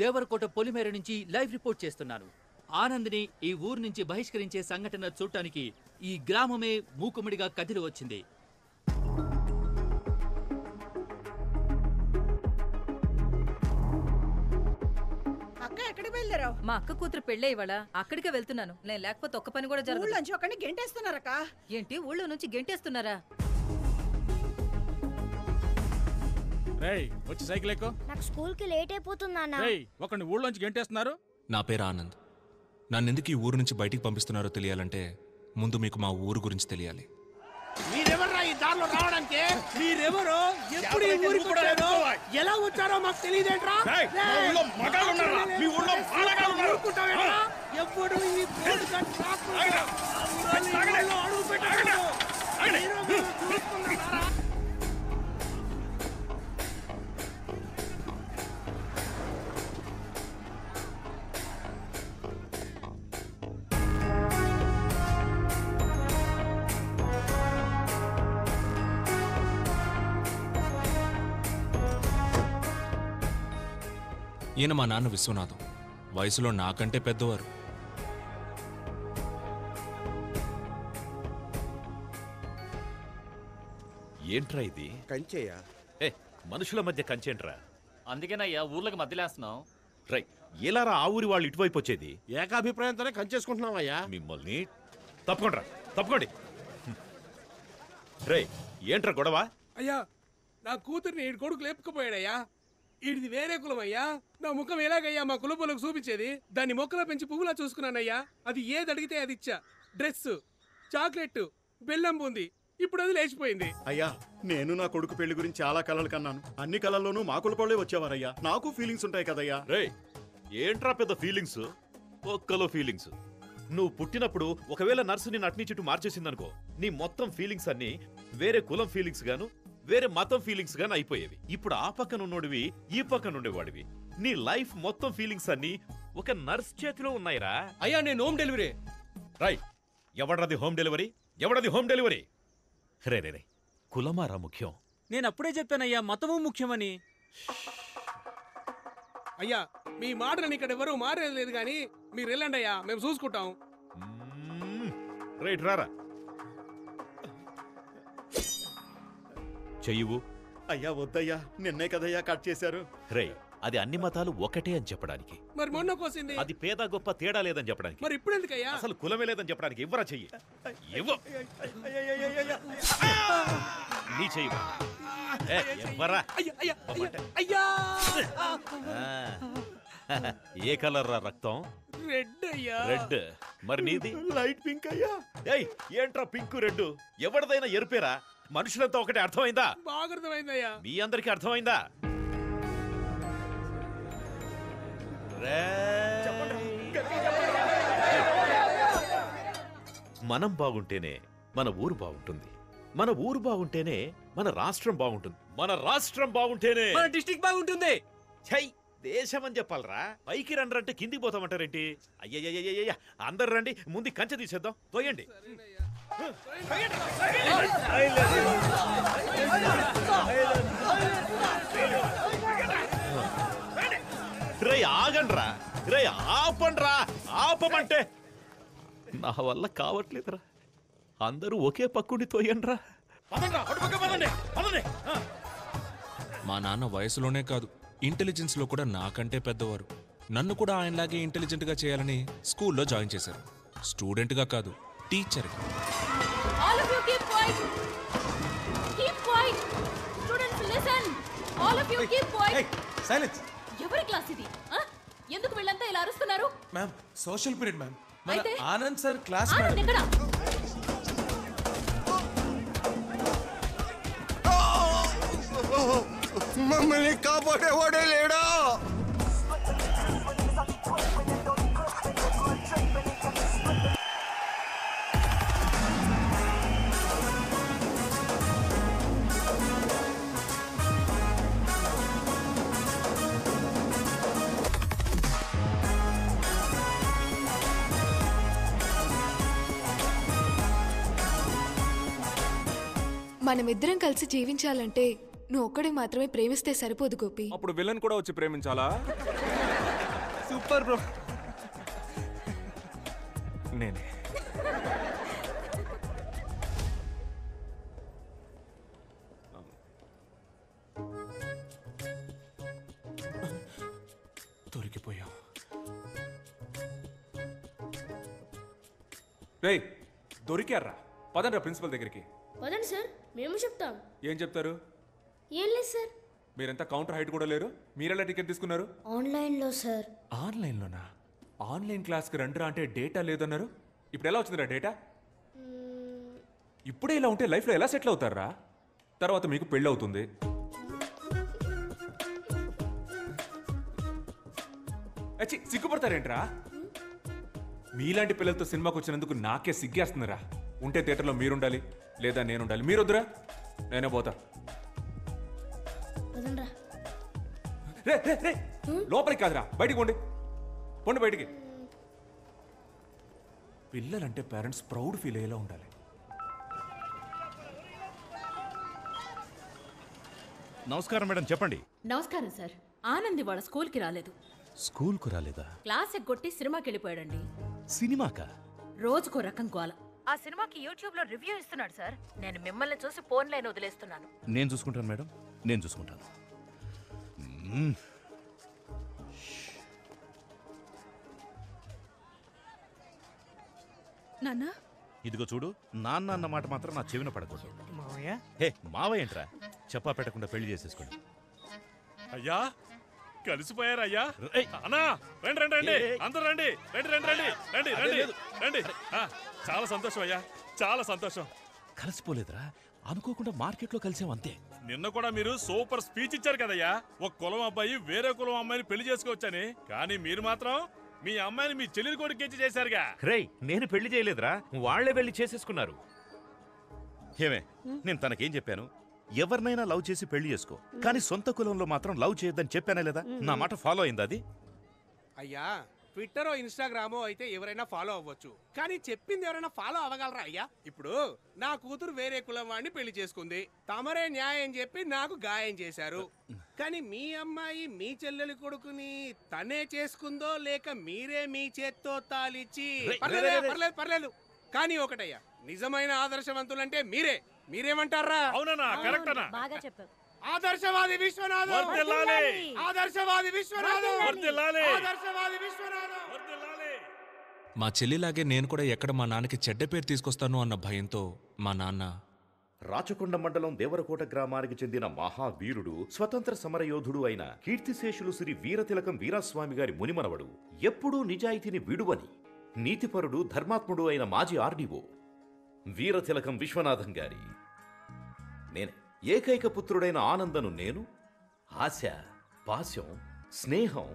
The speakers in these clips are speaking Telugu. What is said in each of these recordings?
దేవరకోట పొలిమేర నుంచి లైవ్ రిపోర్ట్ చేస్తున్నాను. ఆనంద్ని ఈ ఊరు నుంచి బహిష్కరించే సంఘటన చూడటానికి ఈ గ్రామమే మూకుమ్మడిగా కదిలి వచ్చింది. మా అక్క కూతురు పెళ్ళే ఇవాళ అక్కడికే వెళ్తున్నాను. నేను లేకపోతే ఒక్క పని కూడా జరగదు. గెంటేస్తున్నారక్క. ఏంటి ఊళ్ళో నుంచి గెంటేస్తున్నారా? వచ్చి సైకిల్ ఎక్కు. నాకు స్కూల్ కి లేట్ అయిపోతుందన్నా. ఒకరిని ఊళ్ళోంచి గెంటేస్తున్నారు. నా పేరు ఆనంద్. నన్నెందుకు ఈ ఊరు నుంచి బయటికి పంపిస్తున్నారో తెలియాలంటే ముందు మీకు మా ఊరు గురించి తెలియాలి. మీరెవర్రా ఈ దారిలో రావడానికి? మీరెవరో, ఎప్పుడు ఈ ఊరికి వచ్చారో, ఎలా వచ్చారో మాకు తెలియదేంట్రా? ఎప్పుడు ఈ అడుగు పెట్టారు. ఈయన మా నాన్న విశ్వనాథం. వయసులో నాకంటే పెద్దవారు. ఏంట్రా ఇది? కంచేయా? మనుషుల మధ్య కంచేంట్రా? అందుకేనయ్యా ఊర్లకు మధ్యలేస్తున్నాం. రై, ఎలారా ఆ ఊరి వాళ్ళు ఇటువైపు వచ్చేది? ఏకాభిప్రాయంతోనే కంచేసుకుంటున్నావయ్యా. మిమ్మల్ని తప్పకోండి. రై, ఏంట్రా గొడవ? అయ్యా, నా కూతుర్ని ఈ కొడుకు లేపుకుపోయాడయ్యా. ఇది వేరే కులం అయ్యా. నా ముఖం ఎలాగయ్యా మా కులపోలకు చూపించేది? దాన్ని మొక్కలో పెంచి పువ్వులా చూసుకున్నానయ్యా. అది ఏది అడిగితే అది ఇచ్చా. డ్రెస్, చాక్లెట్, బెల్లం బూంది. ఇప్పుడు అది లేచిపోయింది. అయ్యా, నేను నా కొడుకు పెళ్లి గురించి చాలా కలలు కన్నాను. అన్ని కళల్లోనూ మా కులపోళ్లే వచ్చేవారయ్యా. నాకు ఫీలింగ్స్ ఉంటాయి కదయ్యా. రే, ఏంట్రా పెద్ద ఫీలింగ్స్? ఒక్కలో ఫీలింగ్స్. నువ్వు పుట్టినప్పుడు ఒకవేళ నర్సు నిన్ను అట్నీ చుట్టూ మార్చేసిందనుకో, నీ మొత్తం ఫీలింగ్స్ అన్ని వేరే కులం ఫీలింగ్స్ గాను, వేరే మతం ఫీలింగ్స్ గాను అయిపోయేవి. ఇప్పుడు ఆ పక్కన ఉన్నోడివి, ఈ పక్కన ఉండేవాడివి. నీ లైఫ్ మొత్తం ఫీలింగ్స్ అన్ని ఒక నర్స్ చేతిలో ఉన్నాయిరా. అయ్యా, నేను హోమ్ డెలివరీ. రై, ఎవడది హోమ్ డెలివరీ? రే, కులమారా ముఖ్యం? నేను అప్పుడే చెప్పానయ్యా, మతము ముఖ్యమని. అయ్యా, మీ మాటలని ఇక్కడ ఎవరు మారేది కానీ మీరు వెళ్ళండి అయ్యా, మేము చూసుకుంటాం. రైట్, రారా. చెయ్యవు. అయ్యా వద్దయ్యా, నిన్నే కదయ్యా కట్ చేశారు. రే, అది అన్ని మతాలు ఒకటే అని చెప్పడానికి. మరి మొన్న కోసింది అది పేద గొప్ప తేడా లేదని చెప్పడానికి. మరి ఇప్పుడు ఎందుకయ్యా? అసలు కులమే లేదని చెప్పడానికి. ఇవ్వరా చెయ్యి. నీ చెయ్యి ఇవ్వరా. ఏ కలర్ రా రక్తం? రెడ్ అయ్యా. రెడ్. మరి నీది? లైట్ పింక్ అయ్యా. ఏయ్, ఏంట్రా పింక్ రెడ్? ఎవరిదైనా ఎరుపేరా? మనుషులంతా ఒకటే. అర్థమైందా? బాగా అర్థమైందయ్యా. మీ అందరికీ అర్థమైందా? మనం బాగుంటేనే మన ఊరు బాగుంటుంది. మన ఊరు బాగుంటేనే మన రాష్ట్రం బాగుంటుంది. మన రాష్ట్రం బాగుంటేనే మన డిస్ట్రిక్ట్ బాగుంటుంది. ఛై, దేశం అని చెప్పాలరా. పైకి రండి అంటే కిందికి పోతామంటారేంటి? అయ్యయ్యయ్యయ్య, అందరు రండి, ముందు కంచె తీసేద్దాం. తోయండి. రే, ఆగండ్రా. రే, ఆపండ్రా. ఆపమంటే నా వల్ల కావట్లేదురా. అందరూ ఒకే పక్కుడి తోయండ్రా. మా నాన్న వయసులోనే కాదు, ఇంటెలిజెన్స్ లో కూడా నాకంటే పెద్దవారు. నన్ను కూడా ఆయనలాగే ఇంటెలిజెంట్ గా చేయాలని స్కూల్లో జాయిన్ చేశారు. స్టూడెంట్ గా కాదు, టీచర్ గా. ఎవరి క్లాస్ ఇది? ఎందుకు వీళ్ళంతా ఇలా అరుస్తున్నారు? Ma'am, social period ma'am. అయితే ఆనంద్ సార్ క్లాస్. ఆనంద్ ఎక్కడ? మమ్మల్ని కాపాడేవాడే లేడా? మనమిద్దరం కలిసి జీవించాలంటే నువ్వు ఒక్కడే మాత్రమే ప్రేమిస్తే సరిపోదు గోపి. అప్పుడు విలన్ కూడా వచ్చి ప్రేమించాలా? Super bro. నేనే. దొరికిపోయాం. రేయ్ దొరికారా? పదండ్రా ప్రిన్సిపల్ దగ్గరికి. వదండి సార్, మేము చెప్తాం. ఏం చెప్తారు? ఏం లేదు సార్. మీరంతా కౌంటర్ హైట్ కూడా లేరు. మీరెలా టికెట్ తీసుకున్నారు? ఆన్లైన్లో సార్. ఆన్లైన్లోనా? ఆన్లైన్ క్లాస్కి రండిరా అంటే డేటా లేదన్నారు. ఇప్పుడు ఎలా వచ్చిందిరా డేటా? ఇప్పుడే ఇలా ఉంటే లైఫ్లో ఎలా సెటిల్ అవుతారా? తర్వాత మీకు పెళ్ళి అవుతుంది. అచ్చి సిగ్గుపడతారేంట్రా? మీలాంటి పిల్లలతో సినిమాకి వచ్చినందుకు నాకే సిగ్గేస్తుందిరా. ఉంటే థియేటర్లో మీరుండాలి, లేదా నేనుండాలి. మీరొద్దురా, నేనే పోతా. రే రే రే, లోపలికి కాదురా, బయటికి పోండి. పోండి బయటికి. పిల్లలంటే పేరెంట్స్ ప్రౌడ్ ఫీల్ అయ్యేలా ఉండాలి. నమస్కారం మేడం, చెప్పండి. నమస్కారం సార్. ఆనంద్ వాళ్ళ స్కూల్కి రాలేదు. స్కూల్కు రాలేదా? క్లాస్ ఎగ్గొట్టి సినిమాకి వెళ్ళిపోయాడండి. సినిమాకా? రోజుకో రకం గోల. ఆ సినిమాకి యూట్యూబ్ లో రివ్యూ ఇస్తున్నాడు సార్. నేను మిమ్మల్ని చూసి ఫోన్ లైన్ వదిలేస్తున్నాను. నేను చూసుకుంటాను మేడం, నేను చూసుకుంటాను. నాన్న, ఇదిగో చూడు, నాన్న అన్న మాట మాత్రం నా చెవిన పడకూడదు. హే మావయ్య ఏంట్రా, చెప్పా పెట్టకుండా పెళ్లి చేసేసుకోండి. అయ్యా కలిసిపోయారయ్యా. అన్నా రండి రండి రండి, అందరూ రండి, రండి రండి రండి రండి రండి రండి. చాలా సంతోషం అయ్యా, చాలా సంతోషం. కలిసిపోలేదురా, అనుకోకుండా మార్కెట్లో కలిసాం అంతే. నిన్న కూడా మీరు సూపర్ స్పీచ్ ఇచ్చారు కదయ్యా. ఒక కులం అబ్బాయి వేరే కులం అమ్మాయిని పెళ్లి చేసుకోవచ్చని. కానీ మీరు మాత్రం మీ అమ్మాయిని మీ చెల్లెలి కొడుకు ఇచ్చి చేశారుగా. రేయ్, నేను పెళ్లి చేయలేదురా, వాళ్లే పెళ్లి చేసేసుకున్నారు. ఏమే, నేను తనకేం చెప్పాను? ఎవరినైనా లవ్ చేసి పెళ్లి చేసుకో, కానీ సొంత కులంలో మాత్రం లవ్ చేయొద్దని చెప్పానే లేదా? నా మాట ఫాలో అయిందా అది? అయ్యా, ట్విట్టరో ఇన్స్టాగ్రామో అయితే ఎవరైనా ఫాలో అవ్వచ్చు, కానీ చెప్పింది ఎవరైనా ఫాలో అవ్వగలరా అయ్యా? ఇప్పుడు నా కూతురు వేరే కులం వాడిని పెళ్లి చేసుకుంది, తమరే న్యాయం చెప్పి నాకు గాయం చేశారు. కానీ మీ అమ్మాయి మీ చెల్లెలి కొడుకుని తనే చేసుకుందో లేక మీరే మీ చేత్తో తాలిచ్చి? పర్లేదు పర్లేదు, కానీ ఒకటయ్యా, నిజమైన ఆదర్శవంతులంటే మీరే. మీరేమంటారా? అవునా? కరెక్ట్ అన్నా. బాగా చెప్పావు. ఆదర్శవాది విశ్వనాథం, ఆదర్శవాది విశ్వనాథం, ఆదర్శవాది విశ్వనాథం. మా చెల్లిలాగే నేను కూడా ఎక్కడ మా నాన్నకి చెడ్డ పేరు తీసుకొస్తాను అన్న భయంతో మా నాన్న రాచకొండ మండలం దేవరకోట గ్రామానికి చెందిన మహావీరుడు, స్వతంత్ర సమరయోధుడు అయిన కీర్తిశేషులు శ్రీ వీరతిలకం వీరాస్వామి గారి మునిమనవడు, ఎప్పుడూ నిజాయితీని విడువని నీతిపరుడు, ధర్మాత్ముడు అయిన మాజీ ఆర్డీఓ వీరతిలకం విశ్వనాథం గారి నేనే. ఏకైక పుత్రుడైన ఆనందను నేను ఆశ, పాశం, స్నేహం,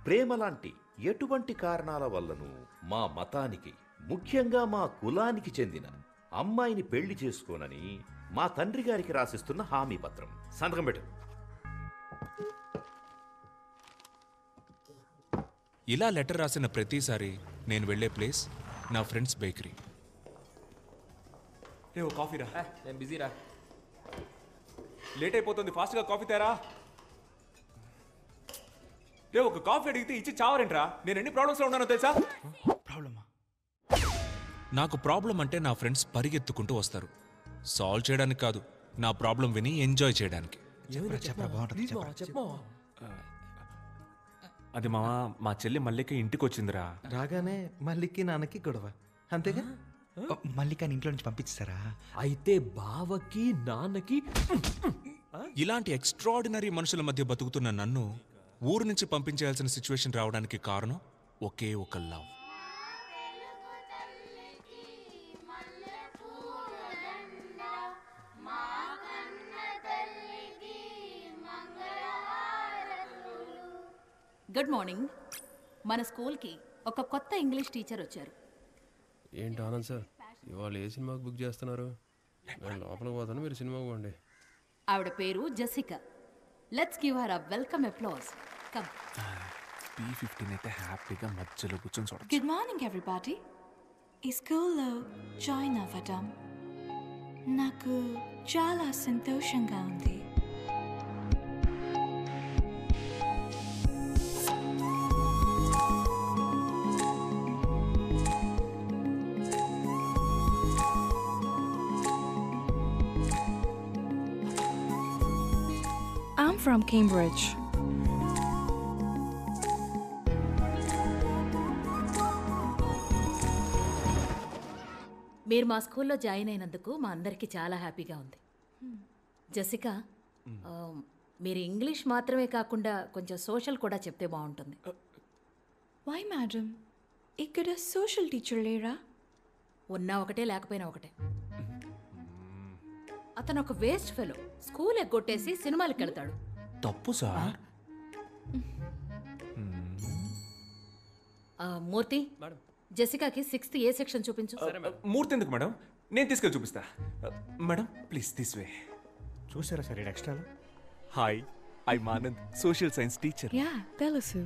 ప్రేమ లాంటి ఎటువంటి కారణాల వల్లను మా మతానికి, ముఖ్యంగా మా కులానికి చెందిన అమ్మాయిని పెళ్లి చేసుకోనని మా తండ్రి గారికి రాసిస్తున్న హామీ పత్రం. సంతకం పెట్టు. ఇలా లెటర్ రాసిన ప్రతిసారి నేను వెళ్ళే ప్లేస్ నా ఫ్రెండ్స్ బేకరీ. రే ఓ కాఫీ రా. నేను బిజీరా, లేట్ అయిపోతుంది, ఫాస్ట్గా కాఫీ తేరా. రే ఒక కాఫీ అడిగితే ఇచ్చి చావరేంట్రా? నేను ఎన్ని ప్రాబ్లమ్స్లో ఉన్నానో తెలుసా? ప్రాబ్లమా? నాకు ప్రాబ్లం అంటే నా ఫ్రెండ్స్ పరిగెత్తుకుంటూ వస్తారు, సాల్వ్ చేయడానికి కాదు, నా ప్రాబ్లం విని ఎంజాయ్ చేయడానికి. అది మా చెల్లి మల్లిక ఇంటికి వచ్చిందిరా. రాగానే మల్లికి నాన్నకి గొడవ, అంతేగా? మల్లికని ఇంట్లో నుంచి పంపించారా? అయితే బావకి నాన్నకి. ఇలాంటి ఎక్స్ట్రాడినరీ మనుషుల మధ్య బతుకుతున్న నన్ను ఊరు నుంచి పంపించాల్సిన సిచ్యువేషన్ రావడానికి కారణం ఒకే ఒక లవ్. Good morning. మన స్కూల్కి ఒక కొత్త ఇంగ్లీష్ టీచర్ వచ్చారు. ఏంటి ఆనంద్ సార్, ఇవాళ ఏ సినిమాకి బుక్ చేస్తున్నారు? నేను లోపలికి పోతాను, మీరు సినిమాకి పోండి. ఆవిడ పేరు Jessica. Let's give her a welcome applause. Come. B15 అయితే హ్యాపీగా మధ్యలో కూర్చొని చూడొచ్చు. Good morning everybody. ఈ స్కూల్లో జాయిన్ అవ్వడం నాకు చాలా సంతోషంగా ఉంది. from Cambridge. మీరు మా స్కూల్లో జాయిన్ అయినందుకు మా అందరికీ చాలా హ్యాపీగా ఉంది. జెసికా, మీరు ఇంగ్లీష్ మాత్రమే కాకుండా కొంచెం సోషల్ కూడా చెప్తే బాగుంటుంది. Why, madam? ఇక్కడ సోషల్ టీచర్ లేరా? ఉన్నా ఒకటే లేకపోయినా ఒకటే. అతను ఒక వేస్ట్ ఫెలో. స్కూల్ ఎగ్గొట్టేసి సినిమాలకు వెళ్తాడు. తప్పు సార్. మూర్తి, జెసికాకి 6th ఏ సెక్షన్ చూపించు. మూర్తి ఎందుకు మేడం? నేను తీసుకెళ్ళి చూపిస్తా. Madam please this way. చూసారా సార్ ఈ extra? Hi, I Anand, social science teacher. Yeah తెలుసు.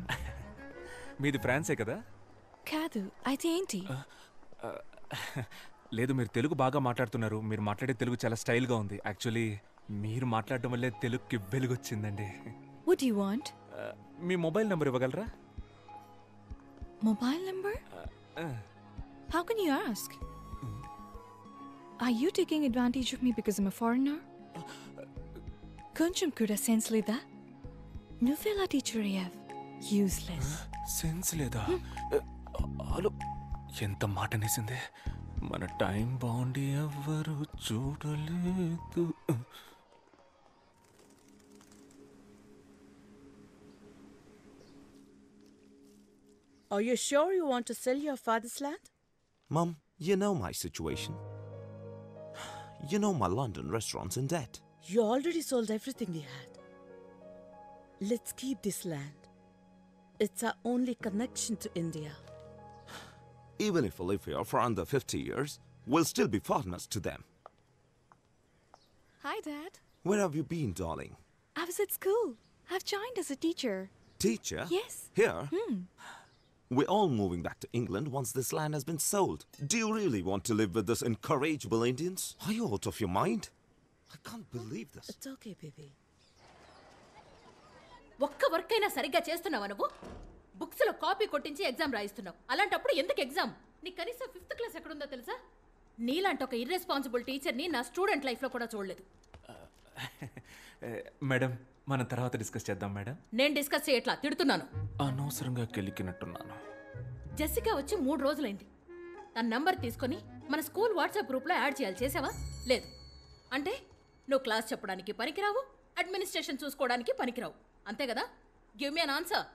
మీది ఫ్రాన్సే కదా? కాదు, అయితే ఏంటి? లేదు, మీరు తెలుగు బాగా మాట్లాడుతున్నారు. మీరు మాట్లాడే తెలుగు చాలా స్టైల్గా ఉంది. యాక్చువల్లీ మీరు మాట్లాడడం వల్లే తెలుగుకి వెలుగొచ్చిందండి. What do you want? Me mobile number ఇవ్వగలరా? Mobile number? How can you ask? Are you taking advantage of me because I'm a foreigner? కొంచెం కూడా సెన్స్ లేదా? నువ్వెలా టీచర్ అయ్యావ్? యూస్లెస్. సెన్స్ లేదా? హలో, ఎంత మాట నేసిందే. మన టైం బాగుండి ఎవ్వరు చూడలేదు. Are you sure you want to sell your father's land? Mum, you know my situation. You know my London restaurant's in debt. You already sold everything we had. Let's keep this land. It's our only connection to India. Even if we live here for under 50 years, we'll still be foreigners to them. Hi, Dad. Where have you been, darling? I was at school. I've joined as a teacher. Teacher? Yes. Here? We're all moving back to England once this land has been sold. Do you really want to live with these incorrigible Indians? Are you out of your mind? I can't believe this. It's okay, baby. ఒక్క వర్క్ అయినా సరిగ్గా చేస్తున్నావా నువ్వు? బుక్స్ లో కాపీ కొట్టించి ఎగ్జామ్ రాయిస్తున్నావు. అలాంటప్పుడు ఎందుకు ఎగ్జామ్? నీ కనీసం 5th క్లాస్ ఎక్కడుందో తెలుసా? నీలాంటి ఒక ఇర్రెస్పాన్సిబుల్ టీచర్ని నా స్టూడెంట్ లైఫ్లో కూడా చూడలేదు. మేడం, మనం తర్వాత డిస్కస్ చేద్దాం మేడం. నేను డిస్కస్ చేయట్లా, తిడుతున్నాను. అనవసరంగా కెలికినట్టున్నాను. జెసికా వచ్చి 3 రోజులైంది. తన నంబర్ తీసుకొని మన స్కూల్ వాట్సాప్ గ్రూప్లో యాడ్ చేయాలి. చేసావా? లేదు. అంటే నువ్వు క్లాస్ చెప్పడానికి పనికిరావు, అడ్మినిస్ట్రేషన్ చూసుకోవడానికి పనికిరావు. అంతే కదా? Give me an answer.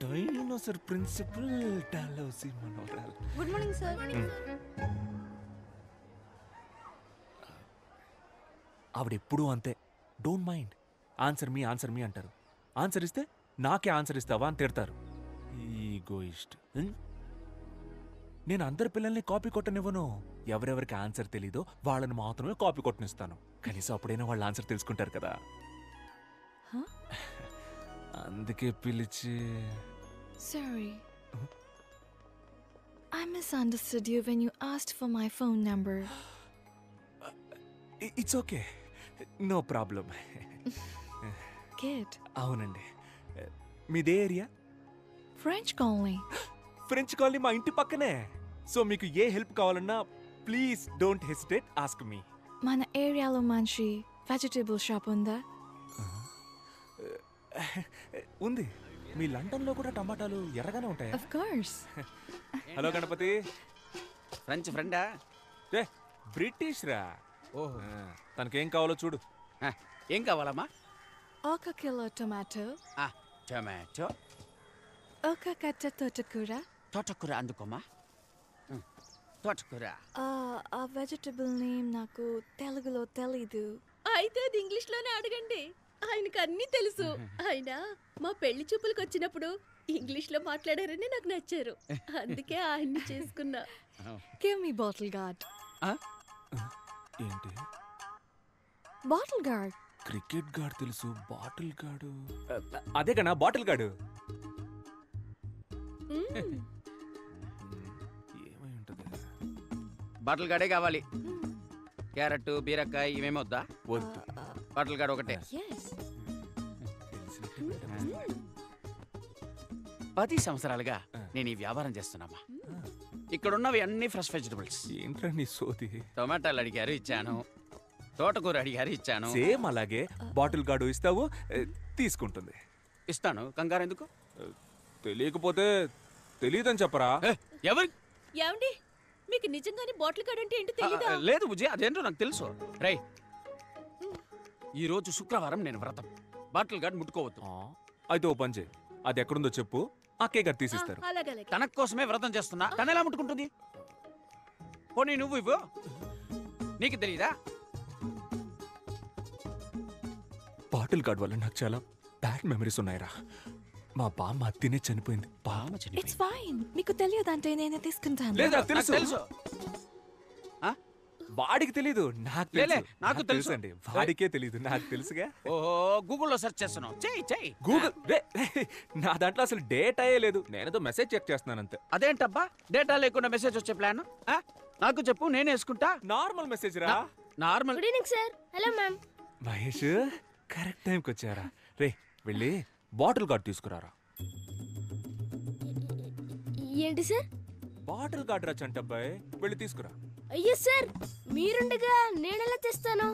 Dinosaur principal డాలౌసి మనోరల్. Good morning sir. ఆవిడెప్పుడూ అంతే. Don't mind. ఆన్సర్ మీ అంటారు. ఆన్సర్ ఇస్తే నాకే ఆన్సర్ ఇస్తావా అని తిడతారు. ఈగోయిస్ట్. నేను అందరి పిల్లల్ని కాపీ కొట్టనివ్వను. ఎవరెవరికి ఆన్సర్ తెలీదో వాళ్ళని మాత్రమే కాపీ కొట్టనిస్తాను. కనీసం అప్పుడైనా వాళ్ళ ఆన్సర్ తెలుసుకుంటారు కదా. అందుకే పిలిచి. Sorry. I misunderstood you when you asked for my phone number. It's okay, no problem. Good. అవునండి. మీదే ఏరియా? French colony. ఫ్రెంచ్ కాలనీ మా ఇంటి పక్కనే. సో మీకు ఏ హెల్ప్ కావాలన్నా please don't hesitate, ask me. మన ఏరియాలో మంచి వెజిటబుల్ షాప్ ఉందా? ఉంది. మీ లండన్లో కూడా టమాటాలు ఎర్రగానే ఉంటాయా? Of course. హలో గణపతి. ఫ్రెంచ్ ఫ్రెండా? బ్రిటిష్ రా. తనకేం కావాలో చూడు. ఏం కావాలమ్మా? 1 కిలో టొమాటో. టొమాటో. 1 కట్ట తోటకూర. తోటకూర అందుకోమా. తోటకూర. ఆ వెజిటబుల్ నేమ్ నాకు తెలుగులో తెలీదు. అయితే అది ఇంగ్లీష్లోనే అడగండి, ఆయనకు అన్నీ తెలుసు. ఆయన మా పెళ్లి చూపులకు వచ్చినప్పుడు ఇంగ్లీష్లో మాట్లాడారని నాకు నచ్చారు, అందుకే ఆయన్ని చేసుకున్నా. Give me bottle guard. ఏంటి? Bottle guard. క్రికెట్ గార్డ్ తెలుసు, బాటిల్ గార్డు అదే కన్నా బాటిల్ గార్డు. ఏమై ఉంటుంది? బాటిల్ గార్డే కావాలి. క్యారెట్, బీరకాయ ఇవేమీ వద్దా? వద్దు. బాటిల్ గార్డ్ ఒకటే. 10 సంవత్సరాలుగా నేను ఈ వ్యాపారం చేస్తున్నామా. ఇక్కడున్నవి అన్ని ఫ్రెష్ వెజిటబుల్స్. ఏంట్రా నీ సోది? టొమాటోలు అడిగారు, ఇచ్చాను. తోటకూర అడిగారు ఇచ్చాను. సేమ్ అలాగే బాటిల్ గార్డు ఇస్తావు, తీసుకుంటుంది. ఇస్తాను, కంగారు ఎందుకు? తెలియకపోతే తెలియదని చెప్పరా? ఎవరి ఏమండి మీకు నిజంగానే బాటిల్ గార్డ్ అంటే ఏంటో తెలీదా? లేదు బుజ్జి, అదేంటో నాకు తెలుసు. రై, ఈ రోజు శుక్రవారం నేను వ్రతం. బాటిల్ గార్డ్ ముట్టుకోవద్దు. అయితే ఓ పని చేయి, అది ఎక్కడుందో చెప్పు, అక్కే గారు తీసిస్తారు. తన కోసమే వ్రతం చేస్తున్నా, తన ఎలా ముట్టుకుంటుంది? పోనీ నువ్వు ఇవ్వు, నీకు తెలీదా? బాటిల్ గార్డ్ వల్ల నాకు చాలా బ్యాడ్ మెమరీస్ ఉన్నాయిరా. మా బామ్మ తినే చనిపోయింది. బామ్మ ఇట్స్ ఫైన్. మీకు తెలియదంటే నేనే తీసుకుంటాను. లేదా తెలుసు. వాడికి తెలీదు, నాకు తెలుసు. నాకు తెలుసు అండి, వాడికే తెలీదు, నాకు తెలుసుగా. ఓహో, గూగుల్లో సెర్చ్ చేస్తున్నావు. చెయ్యి. గూగుల్ నా దాంట్లో అసలు డేటా లేదు, నేనేదో మెసేజ్ చెక్ చేస్తున్నాను అంతే. అదేంటబ్బా, డేటా లేకుండా మెసేజ్ వచ్చే ప్లాన్? నాకు చెప్పు, నేను వేసుకుంటా. నార్మల్ మెసేజ్ రా. Normal. Good evening sir. Hello ma'am. Mahesh correct టైంకి వచ్చారా? రే వెళ్ళి బాటిల్ గార్డ్ తీసుకురారా. ఏంటి సార్? బాటిల్ గార్డ్ రా చంటబ్బాయి, వెళ్ళి తీసుకురా. అయ్యో సార్, మీరుండగా నేనెలా తెస్తాను?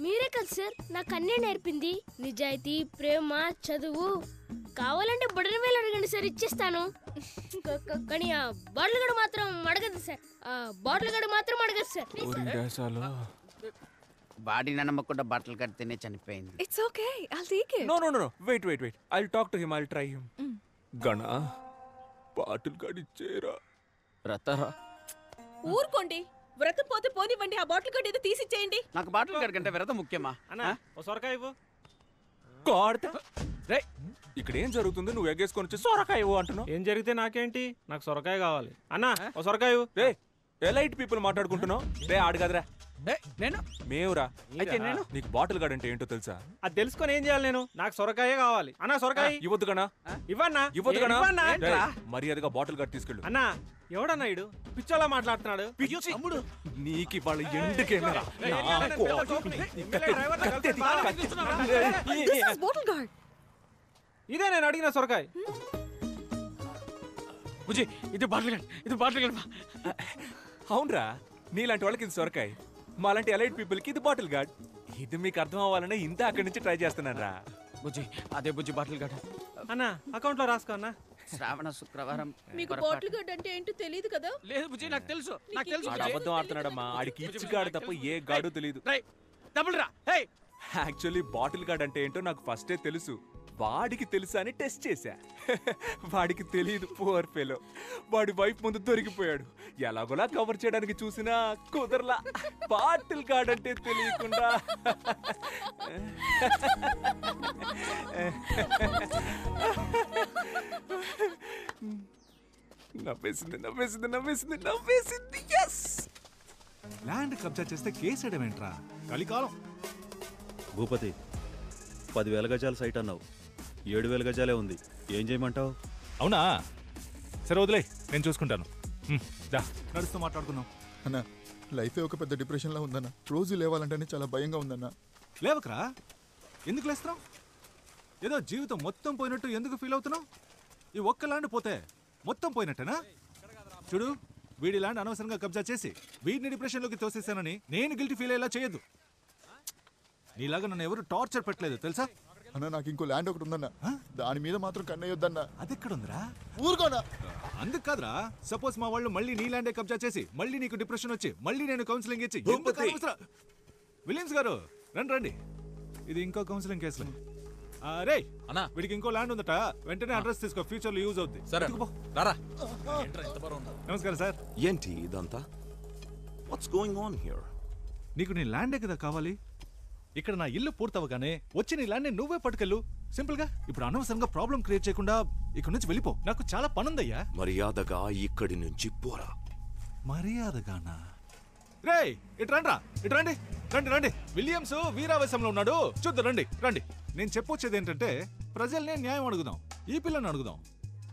మీరే కదా సార్ నాకు అన్నీ నేర్పింది. నిజాయితీ, ప్రేమ, చదువు. కావాలంటే బుడన వేలు అడగండి సార్, ఇచ్చేస్తాను. కానీ ఆ బాటిల్ గడు మాత్రం అడగదు సార్. ఆ బాటిల్ గడు మాత్రం అడగదు సార్. బాడీ నమ్మకుండా బట్టలు కడితేనే చనిపోయింది. It's okay, I'll take it. No wait I'll talk to him, I'll try him. గణా, బాటిల్ గార్డ్ ఇచ్చేరా. రతరా, ఊరుకోండి. వ్రతం పోతే పోనివ్వండి, ఆ బాటిల్ గార్డ్ ఏదో తీసిచ్చేయండి. నాకు బాటిల్ గార్డ్ కంటే వ్రతం ముఖ్యమా? సొరకాయ ఇవ్వు. రే, ఇక్కడ ఏం జరుగుతుంది? నువ్వు ఎగ్గేసుకొని వచ్చి సొరకాయ ఇవ్వు అంటున్నావు. ఏం జరిగితే నాకేంటి, నాకు సొరకాయ కావాలి. అన్నా ఓ సొరకాయ ఇవ్వు. రే, ఎలైట్ పీపుల్ మాట్లాడుకుంటున్నావు. రే ఆడు కదరా. నేను మేవురా. అయితే నేను నీకు బాటిల్ గార్డ్ అంటే ఏంటో తెలుసా? అది తెలుసుకొని ఏం చేయాలి నేను? నాకు సొరకాయే కావాలి. అన్నా సొరకాయ ఇవ్వద్దు కన్నా. ఇవ్వన్నా. ఇవ్వద్దు కన్నా. మర్యాదగా బాటిల్ గార్డ్ తీసుకెళ్ళు. అన్నా, ఎవడన్నా ఇడు పిచ్చోలా మాట్లాడుతున్నాడు? నీకు వాళ్ళ ఎండుకేమరా? ఇదే నేను అడిగిన సొరకాయ. బుజ్జి, ఇది బాటిల్ గార్డ్. అవునరా, నీలాంటి వాళ్ళకి ఇది సొరకాయ, మాలాంటి ఎలైట్ పీపుల్ కి ఇది బాటిల్ గార్డ్. ఇది మీకు అర్థం అవ్వాలనే ఇంత అక్కడి నుంచి ట్రై చేస్తున్నాను రా. బుజ్జి, అదే బుజ్జి బాటిల్ గార్డ్. అన్నా అకౌంట్ లో రాసుకో అన్నా. శ్రావణ శుక్రవారం. మీకు బాటిల్ గార్డ్ అంటే ఏంటో తెలియదు కదా? లేదు బుజ్జి, నాకు తెలుసు. ఆడు అబద్ధం ఆడుతున్నాడమ్మా. ఆడికి ఇచ్చి గాడు తప్ప ఏ గాడు తెలియదు. యాక్చువల్లీ బాటిల్ గార్డ్ అంటే ఏంటో నాకు ఫస్టే తెలుసు. వాడికి తెలుసా అని టెస్ట్ చేశా. వాడికి తెలియదు, పువర్ ఫెలో. వాడి వైఫ్ ముందు దొరికిపోయాడు. ఎలాగోలా కవర్ చేయడానికి చూసినా కుదరలా. బాటిల్ గార్డ్ అంటే తెలియకుండా. నవ్వేసింది. ల్యాండ్ కబ్జా చేస్తే కేసేయడం ఏంట్రా? కలికాలం. భూపతి, 10,000 గజాల సైట్ అన్నావు, 7,000 గజాలే ఉంది. ఏం చేయమంటావు? అవునా, సరే వదిలే, నేను చూసుకుంటాను. నడుస్తూ మాట్లాడుకుందాం. అన్న, లైఫే ఒక పెద్ద డిప్రెషన్లో ఉందన్న. రోజు లేవాలంటేనే చాలా భయంగా ఉందన్న. లేవకరా, ఎందుకు లేస్తున్నావు? ఏదో జీవితం మొత్తం పోయినట్టు ఎందుకు ఫీల్ అవుతున్నావు? ఈ ఒక్క ల్యాండ్ పోతే మొత్తం పోయినట్టేనా? చూడు, వీడి ల్యాండ్ అనవసరంగా కబ్జా చేసి వీడిని డిప్రెషన్లోకి తోసేసానని నేను గిల్టీ ఫీల్ అయ్యేలా చేయొద్దు. నీలాగా నన్ను ఎవరు టార్చర్ పెట్టలేదు తెలుసా? అన్న, నాకు ఇంకో ల్యాండ్ ఒకటి ఉందన్న, దాని మీద మాత్రం కన్నయ్యొద్దన్న. అది ఎక్కడుందిరా? ఊరుకోనా. అందుకు కాదురా, సపోజ్ మా వాళ్ళు మళ్ళీ నీ ల్యాండే కబ్జా చేసి మళ్ళీ నీకు డిప్రెషన్ వచ్చి మళ్ళీ నేను కౌన్సిలింగ్ ఇచ్చి. విలియమ్స్ గారు రండి, ఇది ఇంకో కౌన్సిలింగ్ కేసులే. రే అన్నా, వీడికి ఇంకో ల్యాండ్ ఉందట, వెంటనే అడ్రస్ తీసుకో, ఫ్యూచర్ లో యూజ్ అవుద్ది. నమస్కారం సార్. ఏంటి ఇదంతా? What's going on here? నీకు నీ ల్యాండే కదా కావాలి. ఇక్కడ నా ఇల్లు పూర్తవగానే వచ్చి నీ ల్యాండ్ నువ్వే పట్టుకెళ్ళు. సింపుల్ గా. ఇప్పుడు అనవసరంగా ప్రాబ్లం క్రియేట్ చేయకుండా ఇక్కడ నుంచి వెళ్ళిపో. నాకు చాలా పనుందయ్యా. మర్యాదగా ఇక్కడి నుంచి పోరా. మర్యాదగానా? రే ఇటు రండి. రండి. విలియమ్స్ వీరావేశంలో ఉన్నాడు, చూద్దాం. రండి. నేను చెప్పొచ్చేది ఏంటంటే, ప్రజల్ని న్యాయం అడుగుదాం, ఈ పిల్లని అడుగుదాం.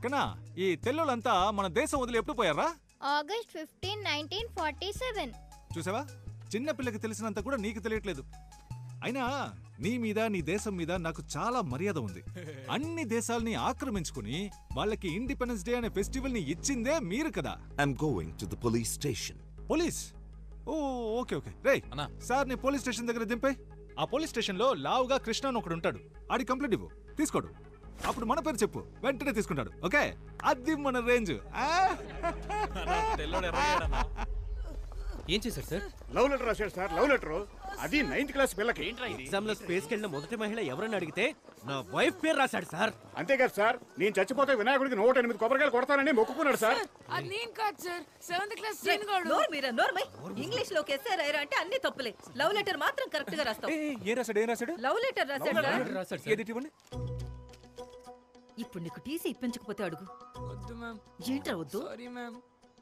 కన్నా, ఈ తెల్లులంతా మన దేశం వదిలి ఎప్పుడు పోయారా? ఆగస్ట్ 15, 1947. చూసావా, చిన్న పిల్లకి తెలిసినంత కూడా నీకు తెలియట్లేదు. అయినా నీ మీద, నీ దేశం మీద నాకు చాలా మర్యాద ఉంది. అన్ని దేశాలని ఆక్రమించుకుని వాళ్ళకి ఇండిపెండెన్స్ డే అనే ఫెస్టివల్ ని ఇచ్చిందే మీరు కదా. I'm going to the police station. Police? Oh okay okay రేయ్ సార్ నీ పోలీస్ స్టేషన్ దగ్గర దింపే. ఆ పోలీస్ స్టేషన్లో లావుగా కృష్ణ అని ఒకడు ఉంటాడు. ఆడి కంప్లైంట్ ఇవ్వు, తీసుకోడు. అప్పుడు మన పేరు చెప్పు, వెంటనే తీసుకుంటాడు. ఓకే, అది మన రేంజ్. ఏం చేశారు సార్? లవ్ లెటర్ రాశాడు సార్, లవ్ లెటర్. అది 9th క్లాస్ పిల్లకి. ఎగ్జామ్ లో స్పేస్కి వెళ్ళిన మొదటి మహిళ ఎవరని అడిగితే నా వైఫ్ పేరు రాశాడు సార్. అంతేకాదు సార్, నేను చచ్చిపోతే వినాయకుడికి 108 కొబ్బరికాయలు కొడతానని మొక్కుకున్నాడు సార్. అది నేను కాదు sir, 7th class scene English లోకి ఎస్ఏ రాయరా అంటే అన్ని తప్పులే. లవ్ లెటర్ మాత్రం కరెక్ట్ గా రాస్తావు. ఏం రాశాడు? లవ్ లెటర్ రాశాడు. ఏది ఇవ్వండి. ఇప్పుడు నీకు టీసీ ఇప్పించకపోతే అడుగు. వద్దు మ్యామ్. ఏంట్రా వద్దు? Sorry ma'am.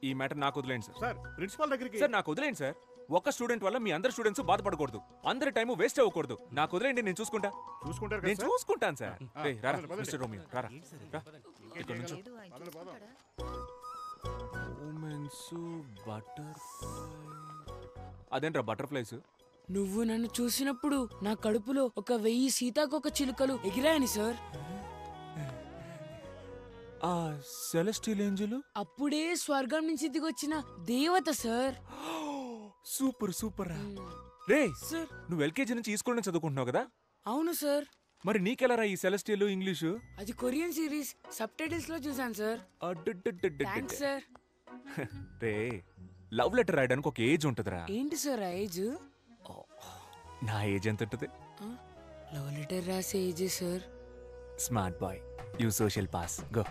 ఈ మ్యాటర్ నాకు వదిలేండి సార్. సార్ ప్రిన్సిపాల్ దగ్గరికి. సార్ నాకు వదిలేండి సార్. ఒక్క స్టూడెంట్ వల్ల మీ అందరు స్టూడెంట్స్ బాధపడకూడదు. అందరి టైం వేస్ట్ అవ్వకూడదు. నాకు వదిలేండి, నేను చూసుకుంటాను సార్. రేయ్, రారా మిస్టర్ రోమియో, రారా. ఇక్కడ నుంచో. అదేంట్రా బటర్ఫ్లైస్? నువ్వు నన్ను చూసినప్పుడు నా కడుపులో 1000 సీతాకోక చిలుకలు ఎగిరాయని సార్. ఆ సెలెస్టియల్ ఏంజెల్ అప్పుడే స్వర్గం నుంచి దిగొచ్చిన దేవత సార్. సూపర్ రా. రే సార్, నువ్వు ఎల్కేజీ నుంచి ఈ స్కూల్ నుంచి చదువుకుంటున్నావు కదా? అవును సార్. మరి నీకెలారా ఈ సెలెస్టియల్ ఇంగ్లీషు? అది కొరియన్ సిరీస్ సబ్ టైటిల్స్ లో చూసాను సార్. Thanks sir. రే, లవ్ లెటర్ రాయడానికి ఒక ఏజ్ ఉంటుందిరా. ఏంటి సార్ ఆ ఏజ్? నా ఏజ్ ఎంత ఉంటుంది? లవ్ లెటర్ రాసే age sir. Smart boy, you social pass, go.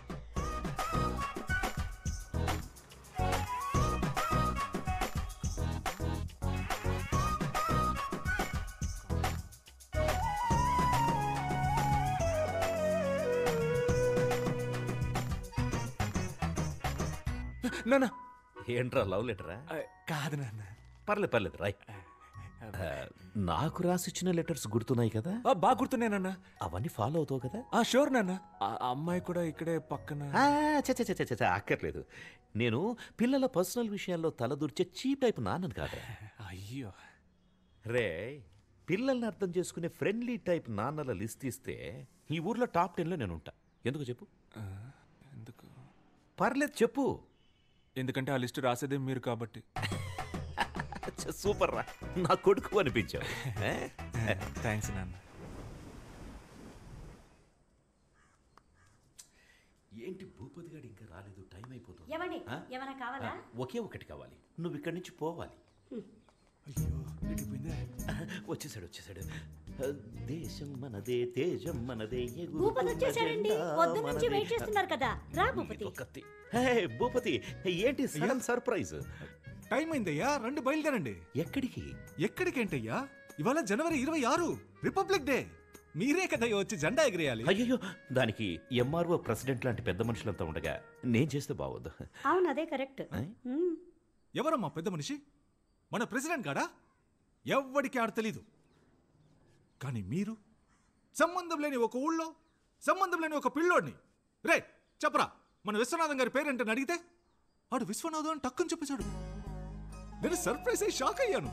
నాన్న, ఏంట్రా లవ్ లెటరా? కాదు నాన్న. పర్లేదు రాయ్. నాకు రాసిచ్చిన లెటర్స్ గుర్తున్నాయి కదా? బాగా గుర్తున్నాయి నాన్న. అవన్నీ ఫాలో అవుతావు కదా? షూర్ నాన్న. ఆ అమ్మాయి కూడా ఇక్కడే పక్కన. అక్కర్లేదు. నేను పిల్లల పర్సనల్ విషయాల్లో తలదూర్చే చీప్ టైప్ నాన్నను కాదా. అయ్యో రే, పిల్లల్ని అర్థం చేసుకునే ఫ్రెండ్లీ టైప్ నాన్నల లిస్ట్ ఇస్తే ఈ ఊర్లో టాప్ 10లో నేను ఉంటా. ఎందుకు చెప్పు? ఎందుకు? పర్లేదు చెప్పు. ఎందుకంటే ఆ లిస్ట్ రాసేదే మీరు కాబట్టి. సూపర్ రా, నా కొడుకు అనిపించావు. థ్యాంక్స్ నాన్న. ఏంటి భూపతి గారు ఇంకా రాలేదు? టైం అయిపోతుంది. ఏమైనా కావాలా? ఒకే ఒకటి కావాలి. నువ్వు ఇక్కడి నుంచి పోవాలి. వచ్చేసాడు. దేశం మనదే, తేజం మనదే. భూపతి, ఏంటి సడన్ సర్ప్రైజ్? టైం అయిందయ్యా, రండి బయలుదేరండి. ఎక్కడికేంటయ్యా? ఇవాళ జనవరి 26, రిపబ్లిక్ డే. మీరే కదా వచ్చి జెండా ఎగిరేయాలి. అయ్యో, దానికి ఎంఆర్ఓ ప్రెసిడెంట్ లాంటి పెద్ద మనుషులంతా ఉండగా నేను చేస్తే బాగోదు. అవును, అదే కరెక్ట్. ఎవరమ్మా పెద్ద మనిషి? మన ప్రెసిడెంట్ గాడా? ఎవ్వడికి ఆడ తెలీదు. కానీ మీరు సంబంధం లేని ఒక ఊళ్ళో సంబంధం లేని ఒక పిల్లోడిని, రే చెప్పరా మన విశ్వనాథం గారి పేరేంటని అడిగితే ఆడు విశ్వనాథం అని టక్కుని చెప్పేశాడు. నేను సర్ప్రైజ్ అయ్యి షాక్ అయ్యాను.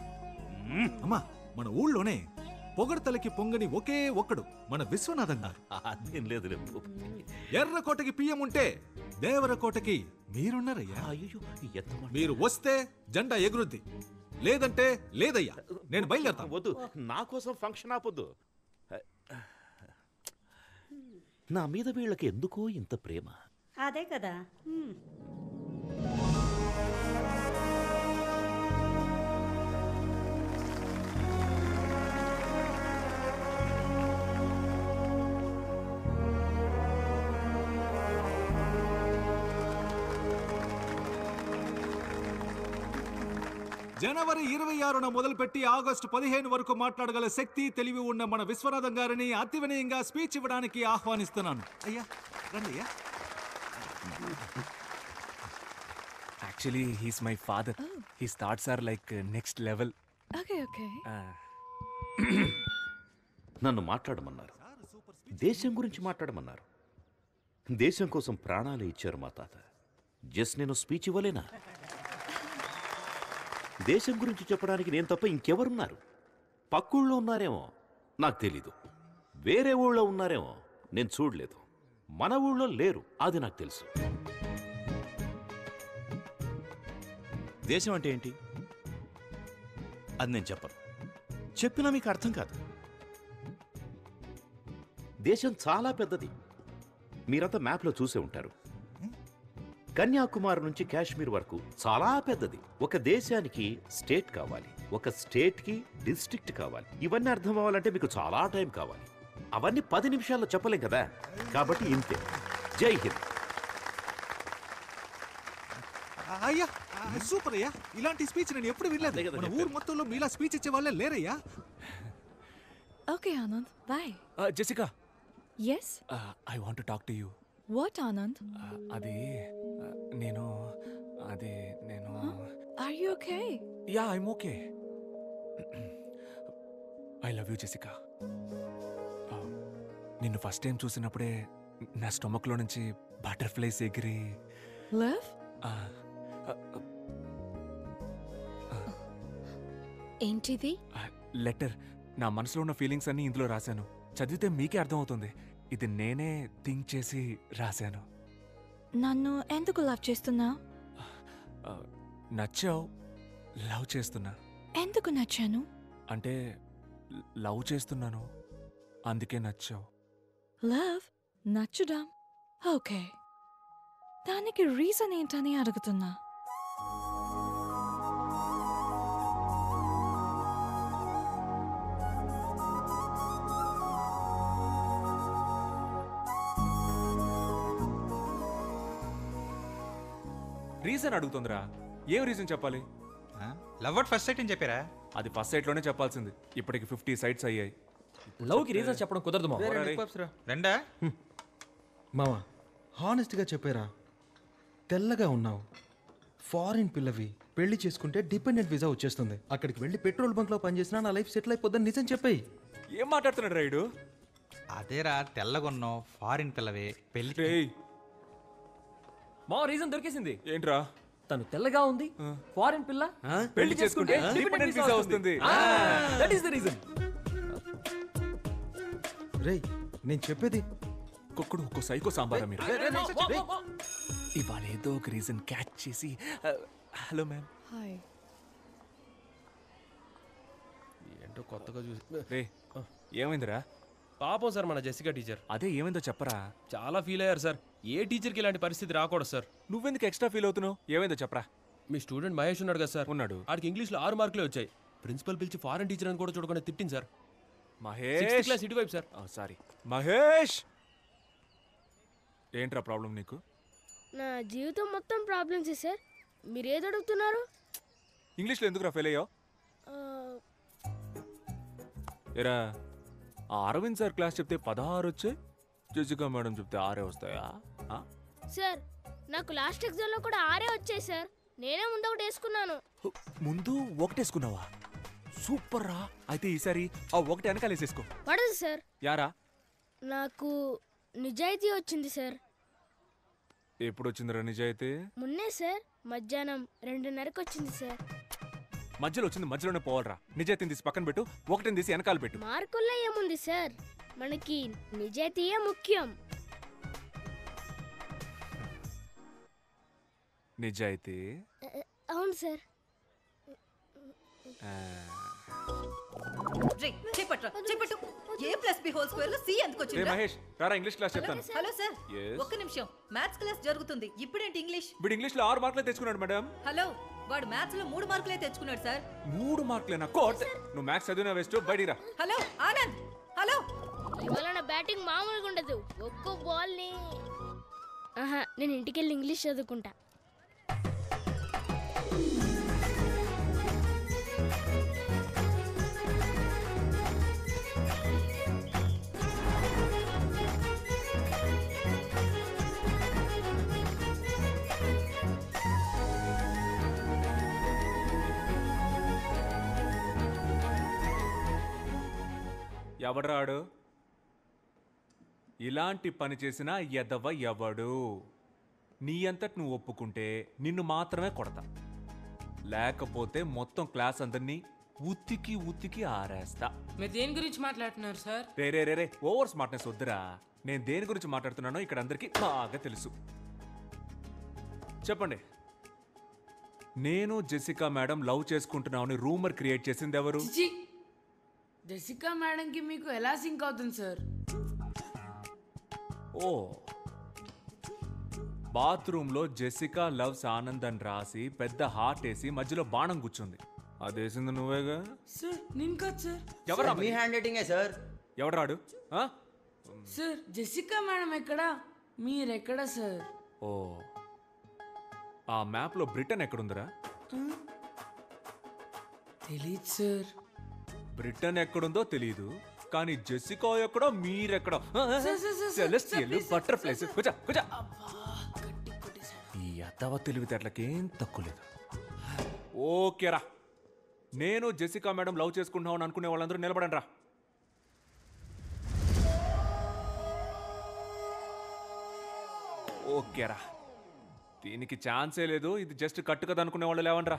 అమ్మా, మన ఊళ్ళోనే పొగడతలకి పొంగని ఒకే ఒక్కడు మన విశ్వనాథం గారు. అదేం లేదు. ఎర్రకోటకి పియ్యం ఉంటే దేవరకోటకి మీరున్నారయ్యా. మీరు వస్తే జెండా ఎగురుద్ది, లేదంటే లేదయ్యా. నేను బయలుదేరతాను. వద్దు, నా కోసం ఫంక్షన్ ఆపొద్దు. నా మీద వీళ్ళకి ఎందుకో ఇంత ప్రేమ. అదే కదా. జనవరి 26న మొదలుపెట్టి ఆగస్టు 15 వరకు మాట్లాడగల శక్తి, తెలివి ఉన్న మన విశ్వనాథం గారిని అతి వినయంగా స్పీచ్ ఇవ్వడానికి ఆహ్వానిస్తున్నాను. అయ్యా రండి అయ్యా. Actually he's my father. His thoughts are like next level. Okay. నన్ను మాట్లాడమన్నారు, దేశం గురించి మాట్లాడమన్నారు. దేశం కోసం ప్రాణాలు ఇచ్చారు మా తాత. జస్ట్ నేను స్పీచ్ ఇవ్వలేనా? దేశం గురించి చెప్పడానికి నేను తప్ప ఇంకెవరున్నారు? పక్కూళ్ళో ఉన్నారేమో, నాకు తెలీదు. వేరే ఊళ్ళో ఉన్నారేమో, నేను చూడలేదు. మన ఊళ్ళో లేరు, అది నాకు తెలుసు. దేశం అంటే ఏంటి? అది నేను చెప్పను. చెప్పినా మీకు అర్థం కాదు. దేశం చాలా పెద్దది. మీరంతా మ్యాప్లో చూసే ఉంటారు. కన్యాకుమారి నుంచి కాశ్మీర్ వరకు చాలా పెద్దది. ఒక దేశానికి స్టేట్ కావాలి, ఒక స్టేట్కి డిస్ట్రిక్ట్ కావాలి. ఇవన్నీ అర్థం అవ్వాలంటే మీకు చాలా టైం కావాలి. అవన్నీ 10 నిమిషాల్లో చెప్పలేం కదా. కాబట్టి ఇంతే. జై హింద్. అయ్యా సూపర్ అయ్యా, ఇలాంటి స్పీచ్ నేను ఎప్పుడు వినలేదు. మన ఊరు మొత్తంలో మీలా స్పీచ్ ఇచ్చే వాళ్ళే లేరయ్యా. Okay, Anand. Bye. Jessica. Yes? I want to talk to you. What, Anand? అది నేను Are you okay? Yeah I'm okay. I love you Jessica. నిన్ను ఫస్ట్ టైం చూసినప్పుడే నా స్టొమక్లో నుంచి బటర్ఫ్లైస్ ఎగిరి Love? ఏంటిది? లెటర్. నా మనసులో ఉన్న ఫీలింగ్స్ అన్నీ ఇందులో రాశాను. చదివితే మీకే అర్థమవుతుంది. ఇది నేనే థింక్ చేసి రాశాను. నన్ను ఎందుకు లవ్ చేస్తున్నావు? నచ్చావు, లవ్ చేస్తున్నా. ఎందుకు నచ్చాను? అంటే లవ్ చేస్తున్నాను, అందుకే నచ్చావు. లవ్ నచ్చడం ఓకే, దానికి రీజన్ ఏంటని అడుగుతున్నా. రీజన్ అడుగుతుందిరా. ఏం రీజన్ చెప్పాలి? లవ్ అట్ ఫస్ట్ సైట్ అని చెప్పారా? అది ఫస్ట్ సైట్ లోనే చెప్పాల్సింది. ఇప్పటికి 50 సైట్స్ అయ్యాయి. లవ్ కి రీజన్ చెప్పడం కుదరదు మామ. రెండా మామ హానెస్ట్గా చెప్పారా? తెల్లగా ఉన్నావు, ఫారిన్ పిల్లవి, పెళ్లి చేసుకుంటే డిపెండెంట్ వీసా వచ్చేస్తుంది. అక్కడికి వెళ్ళి పెట్రోల్ బంక్లో పనిచేసినా నా లైఫ్ సెటిల్ అయిపోద్దని నిజం చెప్పాయి. ఏం మాట్లాడుతున్నాడు రైడు? అదేరా, తెల్లగొన్నావు, ఫారిన్ పిల్లవే, పెళ్లి. మా రీజన్ దొరికేసింది. ఏంట్రా? తను తెల్లగా ఉంది, ఫారిన్ పిల్ల, పెళ్లి చేసుకుంటే డిపెండెంట్ వీసా వస్తుంది. That is the reason. రేయ్ నేను చెప్పేది. ఒక్కొక్కడు ఒక్కో సైకో సాంబారా మీరు. ఇవాళ ఏదో ఒక రీజన్ క్యాచ్ చేసి హలో మ్యామ్. హాయ్. ఏంటో కొత్తగా చూసి. రే ఏమైందిరా? పాపం సార్ మన జెసికా టీచర్. అదే ఏమైందో చెప్పరా. చాలా ఫీల్ అయ్యారు సార్. ఏ టీచర్కి ఇలాంటి పరిస్థితి రాకూడదు సార్. నువ్వెందుకు ఎక్స్ట్రా ఫీల్ అవుతున్నావు? ఏమైందో చెప్పరా. మీ స్టూడెంట్ మహేష్ ఉన్నాడు కదా సార్. ఉన్నాడు. ఆడికి ఇంగ్లీష్లో 6 మార్కులే వచ్చాయి. ప్రిన్సిపల్ పిలిచి ఫారెన్ టీచర్ అని కూడా చూడకుండా తిట్టింది సార్. మహేష్ 6th క్లాస్ ఇటువైపు సార్. సారీ మహేష్. ఏంట్రా ప్రాబ్లం నీకు? నా జీవితం మొత్తం ప్రాబ్లమ్స్ సార్. మీరేది అడుగుతున్నారు? ఇంగ్లీష్లో ఎందుకురా ఫెయిల్ అయ్యావు? ఎరా ఆ అరవింద్ సార్ క్లాస్ చెప్తే 16 వచ్చాయి, జెసికా మేడం చెప్తే 6 వస్తాయా? సార్ నాకు లాస్ట్ ఎగ్జామ్లో కూడా 6 వచ్చాయి సార్. నేనే ముందు ఒకటి వేసుకున్నాను. ముందు ఒకటేసుకున్నావా? సూపర్ రా. అయితే ఈసారి ఆ ఒకటి వెనకాల వేసేసుకో. పడదు సార్. యారా? నాకు నిజాయితీ వచ్చింది సార్. ఎప్పుడు వచ్చిందిరా నిజాయితీ? మొన్నే సార్, మధ్యాహ్నం 2:30కి వచ్చింది సార్. మధ్యలో వచ్చింది మధ్యలోనే పోవాలరా. నిజాయితీని తీసి పక్కన పెట్టు, ఒకటిని తీసి వెనకాల పెట్టు. మార్కుల్లో ఏముంది సార్, మనకి నిజాయితీయే ముఖ్యం. నిజాయితీ? అవును సార్. మహేష్ రారా, ఇంగ్లీష్ క్లాస్ చెప్తాను. Hello sir, Yes. ఒక్క నిమిషం. మ్యాథ్స్ క్లాస్ జరుగుతుంది. ఇప్పుడేంటి ఇంగ్లీష్? వీడు ఇంగ్లీష్లో 6 మార్కులే తెచ్చుకున్నాడు మేడం. హలో, వాడు మ్యాథ్స్ లో 3 మార్కులే తెచ్చుకున్నాడు సార్. 3 మార్కులేనా? కోట్ నువ్వు మ్యాథ్స్ చదివినా వేస్ట్, బయటిరా. Hello Anand, hello. ఇవాళ నా బ్యాటింగ్ మామూలుగా ఉండదు. ఒక్కో బాల్ని నేను ఇంటికెళ్ళి ఇంగ్లీష్ చదువుకుంటా. ఎవడ్రాడు? ఇలాంటి పని చేసిన ఎదవ ఎవడు? నీ అంతటి నువ్వు ఒప్పుకుంటే నిన్ను మాత్రమే కొడతా, లేకపోతే మొత్తం క్లాస్ అందరినీ ఉత్తికి ఉత్తికి ఆరేస్తా. మీరు దేని గురించి మాట్లాడుతున్నారు సార్? రే రే రే రే ఓవర్ స్మార్ట్నెస్ వద్దురా. నేను దేని గురించి మాట్లాడుతున్నానో ఇక్కడ అందరికీ బాగా తెలుసు. చెప్పండి. నేను జెసికా మేడం లవ్ చేసుకుంటున్నామని రూమర్ క్రియేట్ చేసింది ఎవరు? చిచి, జెసికా మేడంకి మీకు ఎలా సింక్ అవుతుంది సార్? ఓ, బాత్రూంలో జెసికా లవ్స్ ఆనంద్ అని రాసి పెద్ద హార్ట్ వేసి మధ్యలో బాణం కూర్చుంది. అదేసింది నువ్వేగా? సార్ నేను కాదు సార్. ఎవరా మీ హ్యాండ్ రైటింగే సార్. ఎవరాడు? సార్ జెసికా మేడం ఎక్కడా, మీరెక్కడా సార్? ఓ, ఆ మ్యాప్లో బ్రిటన్ ఎక్కడుందిరా? తెలీదు సార్. బ్రిటన్ ఎక్కడుందో తెలీదు, కానీ జెసికా ఎక్కడో మీరెక్కడో. Celestial butterflies. కూర్చో కూర్చో. ఈ అత్తవ తెలివితేటలకేం తక్కువ లేదు. ఓకేరా, నేను జెసికా మేడం లవ్ చేసుకుంటున్నామని అనుకునే వాళ్ళందరూ నిలబడండి రా. ఓకేరా, దీనికి ఛాన్సే లేదు, ఇది జస్ట్ కట్టు కదా అనుకునే వాళ్ళు లేవండి రా.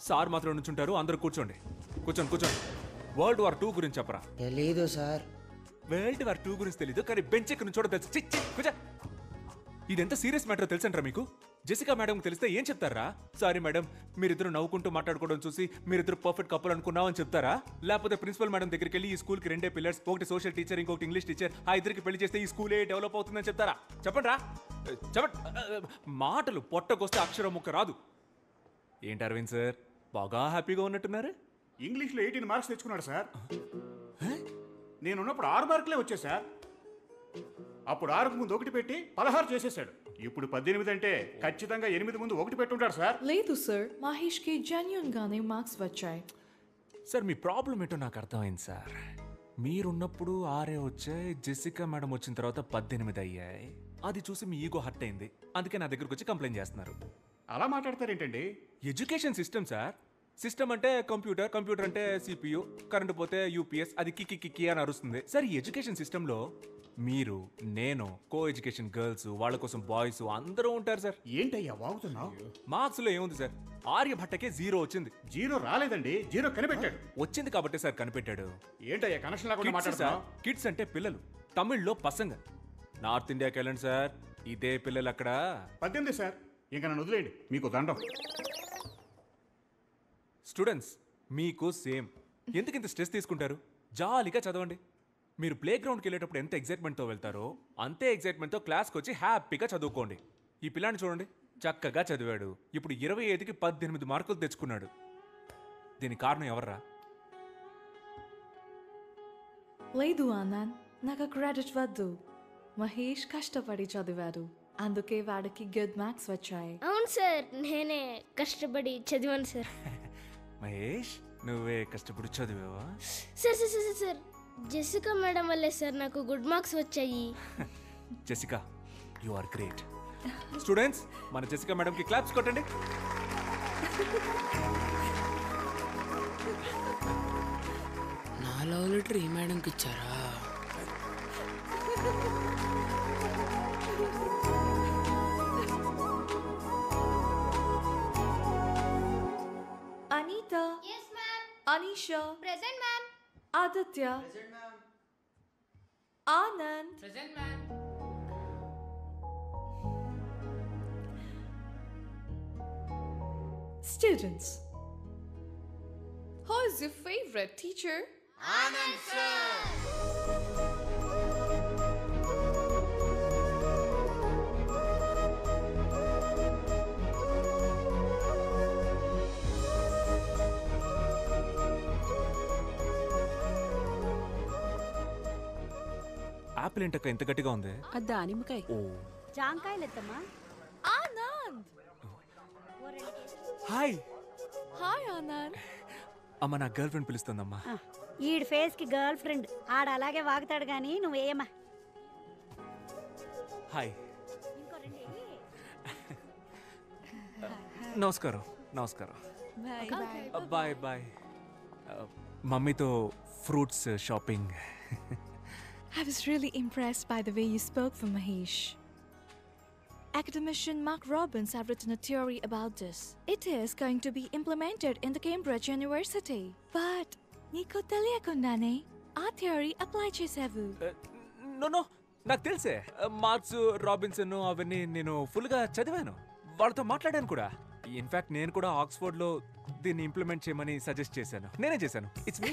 సార్ మాత్రం నుంచుంటారు, అందరూ కూర్చోండి. కూర్చోండి కూర్చోండి. వరల్డ్ వార్ 2 గురించి చెప్పరా? తెలీదు సార్. వరల్డ్ వార్ 2 గురించి తెలీదు, కానీ బెంచ్ ఎక్కడి నుంచి తెలుసు. చిచ్చి కూర్చో. ఇది ఎంత సీరియస్ మ్యాటర్ తెలుసంటారా మీకు? జెసికా మేడం తెలిస్తే ఏం చెప్తారా? సారీ మేడం, మీరిద్దరు నవ్వుకుంటూ మాట్లాడుకోవడం చూసి మీరిద్దరు పర్ఫెక్ట్ కప్పులు అనుకున్నామని చెప్తారా? లేకపోతే ప్రిన్సిపల్ మేడం దగ్గరికి వెళ్ళి ఈ స్కూల్కి 2 పిల్లర్స్, ఒకటి సోషల్ టీచర్, ఇంకొకటి ఇంగ్లీష్ టీచర్, ఆ ఇద్దరికి పెళ్లి చేస్తే ఈ స్కూలే డెవలప్ అవుతుందని చెప్తారా? చెప్పండి రా, చెప్పండి. మాటలు పొట్టకొస్తే అక్షరం ముక్క రాదు. ఏంటి అరవింద్ సార్, బాగా హ్యాపీగా ఉన్నట్టున్నారు? ఇంగ్లీష్లో 18 మార్క్స్ తెచ్చుకున్నాడు సార్. నేనున్నప్పుడు 6 మార్కులే వచ్చాయి సార్. అప్పుడు 6కు ముందు 1 పెట్టి 16 చేసేసాడు. ఇప్పుడు 18 అంటే ఖచ్చితంగా 8 ముందు 1 పెట్టుంటాడు సార్. లేదు సార్, మహేష్కి జెన్యూన్ గానే మార్క్స్ వచ్చాయి. సార్ మీ ప్రాబ్లం ఏంటో నాకు అర్థమైంది సార్. మీరున్నప్పుడు 6 వచ్చాయి, జెసికా మేడం వచ్చిన తర్వాత 18 అయ్యాయి. అది చూసి మీ ఈగో హర్ట్ అయింది, అందుకే నా దగ్గరకు వచ్చి కంప్లైంట్ చేస్తున్నారు. అలా మాట్లాడతారేంటండి? Education system sir. సిస్టమ్ అంటే కంప్యూటర్, కంప్యూటర్ అంటే సిపియు, కరెంటు పోతే యూపీఎస్, అది కిక్కి కిక్కి అని అరుస్తుంది. సార్ ఈ ఎడ్యుకేషన్ సిస్టంలో మీరు, నేను, కో ఎడ్యుకేషన్ గర్ల్స్, వాళ్ళ కోసం బాయ్స్ అందరూ ఉంటారు సార్. ఏంటయ్యా వాగుతున్నావు? మార్క్స్ లో ఏముంది సార్? ఆర్యభట్టకే 0 వచ్చింది. 0 రాలేదండి, 0 కనిపెట్టాడు. వచ్చింది కాబట్టి సార్ కనిపెట్టాడు. ఏంటయ్యా కనెక్షన్ లేకుండా మాట్లాడుతున్నావు? కిడ్స్ అంటే పిల్లలు, తమిళ్లో పసంగ. నార్త్ ఇండియాకి వెళ్ళండి సార్, ఇదే పిల్లలు అక్కడ. 18 సార్, ఇంకా నన్ను వదిలేయండి, మీకు దండం. స్టూడెంట్స్ మీకు సేమ్. ఎందుకు ఇంత స్ట్రెస్ తీసుకుంటారు? జాలీగా చదవండి. మీరు ప్లే గ్రౌండ్కి వెళ్ళేటప్పుడు ఎంత ఎగ్జైట్మెంట్తో వెళ్తారో అంతే ఎగ్జైట్మెంట్తో క్లాస్కి వచ్చి హ్యాపీగా చదువుకోండి. ఈ పిల్లాన్ని చూడండి, చక్కగా చదివాడు, ఇప్పుడు 25కి 18 మార్కులు తెచ్చుకున్నాడు. దీనికి కారణం ఎవర్రా? లేదు ఆనంద్, నాకు క్రెడిట్ వద్దు. మహేష్ కష్టపడి చదివాడు, అందుకే వాడికి గుడ్ మార్క్స్ వచ్చాయి. అవును సార్, నేనే కష్టపడి చదివాను సార్. మహేష్, నువ్వే కష్టపడి చదివావా? Sir sir sir sir, Jessica madam వల్లే సార్ నాకు గుడ్ మార్క్స్ వచ్చాయి. Jessica, you are great. Students, మన జెసికా మేడంకి క్లాప్స్ కొట్టండి. నా లవ్ లెటర్ ఈ మేడంకి ఇచ్చారా? Anita. Yes, ma'am. Anisha. Present, ma'am. Aditya. Present, ma'am. Anand. Present, ma'am. Students, who is your favorite teacher? Anand sir. Apple ఏంటక్క ఇంత గట్టిగా ఉంది? అది దానిమ్మకాయ. ఓ, జాంకాయలెత్తమ్మా. Anand. హాయ్. Hi Anand. అమ్మ, నా గర్ల్ ఫ్రెండ్ పిలుస్తుందమ్మా. ఈడి ఫేస్ కి గర్ల్ ఫ్రెండ్ ఆడ అలాగే వాగుతాడు గాని నువ్వేమా. హాయ్. నమస్కారం. నమస్కారం. Bye bye. మమ్మీతో fruits shopping. I was really impressed by the way you spoke for Mahesh. Academician Mark Robbins have written a theory about this. It is going to be implemented in the Cambridge University. But, నీకు తెలియకుండానే ఆ థియరీ అప్లై చేసావు. నో నో, నాకు తెలిసే మార్క్స్ రాబిన్సన్ అవన్నీ నేను ఫుల్గా చదివాను, వాళ్ళతో మాట్లాడాను కూడా. ఇన్ఫాక్ట్ నేను కూడా ఆక్స్ఫోర్డ్లో దీన్ని ఇంప్లిమెంట్ చేయమని సజెస్ట్ చేశాను. నేనే చేశాను. It's me.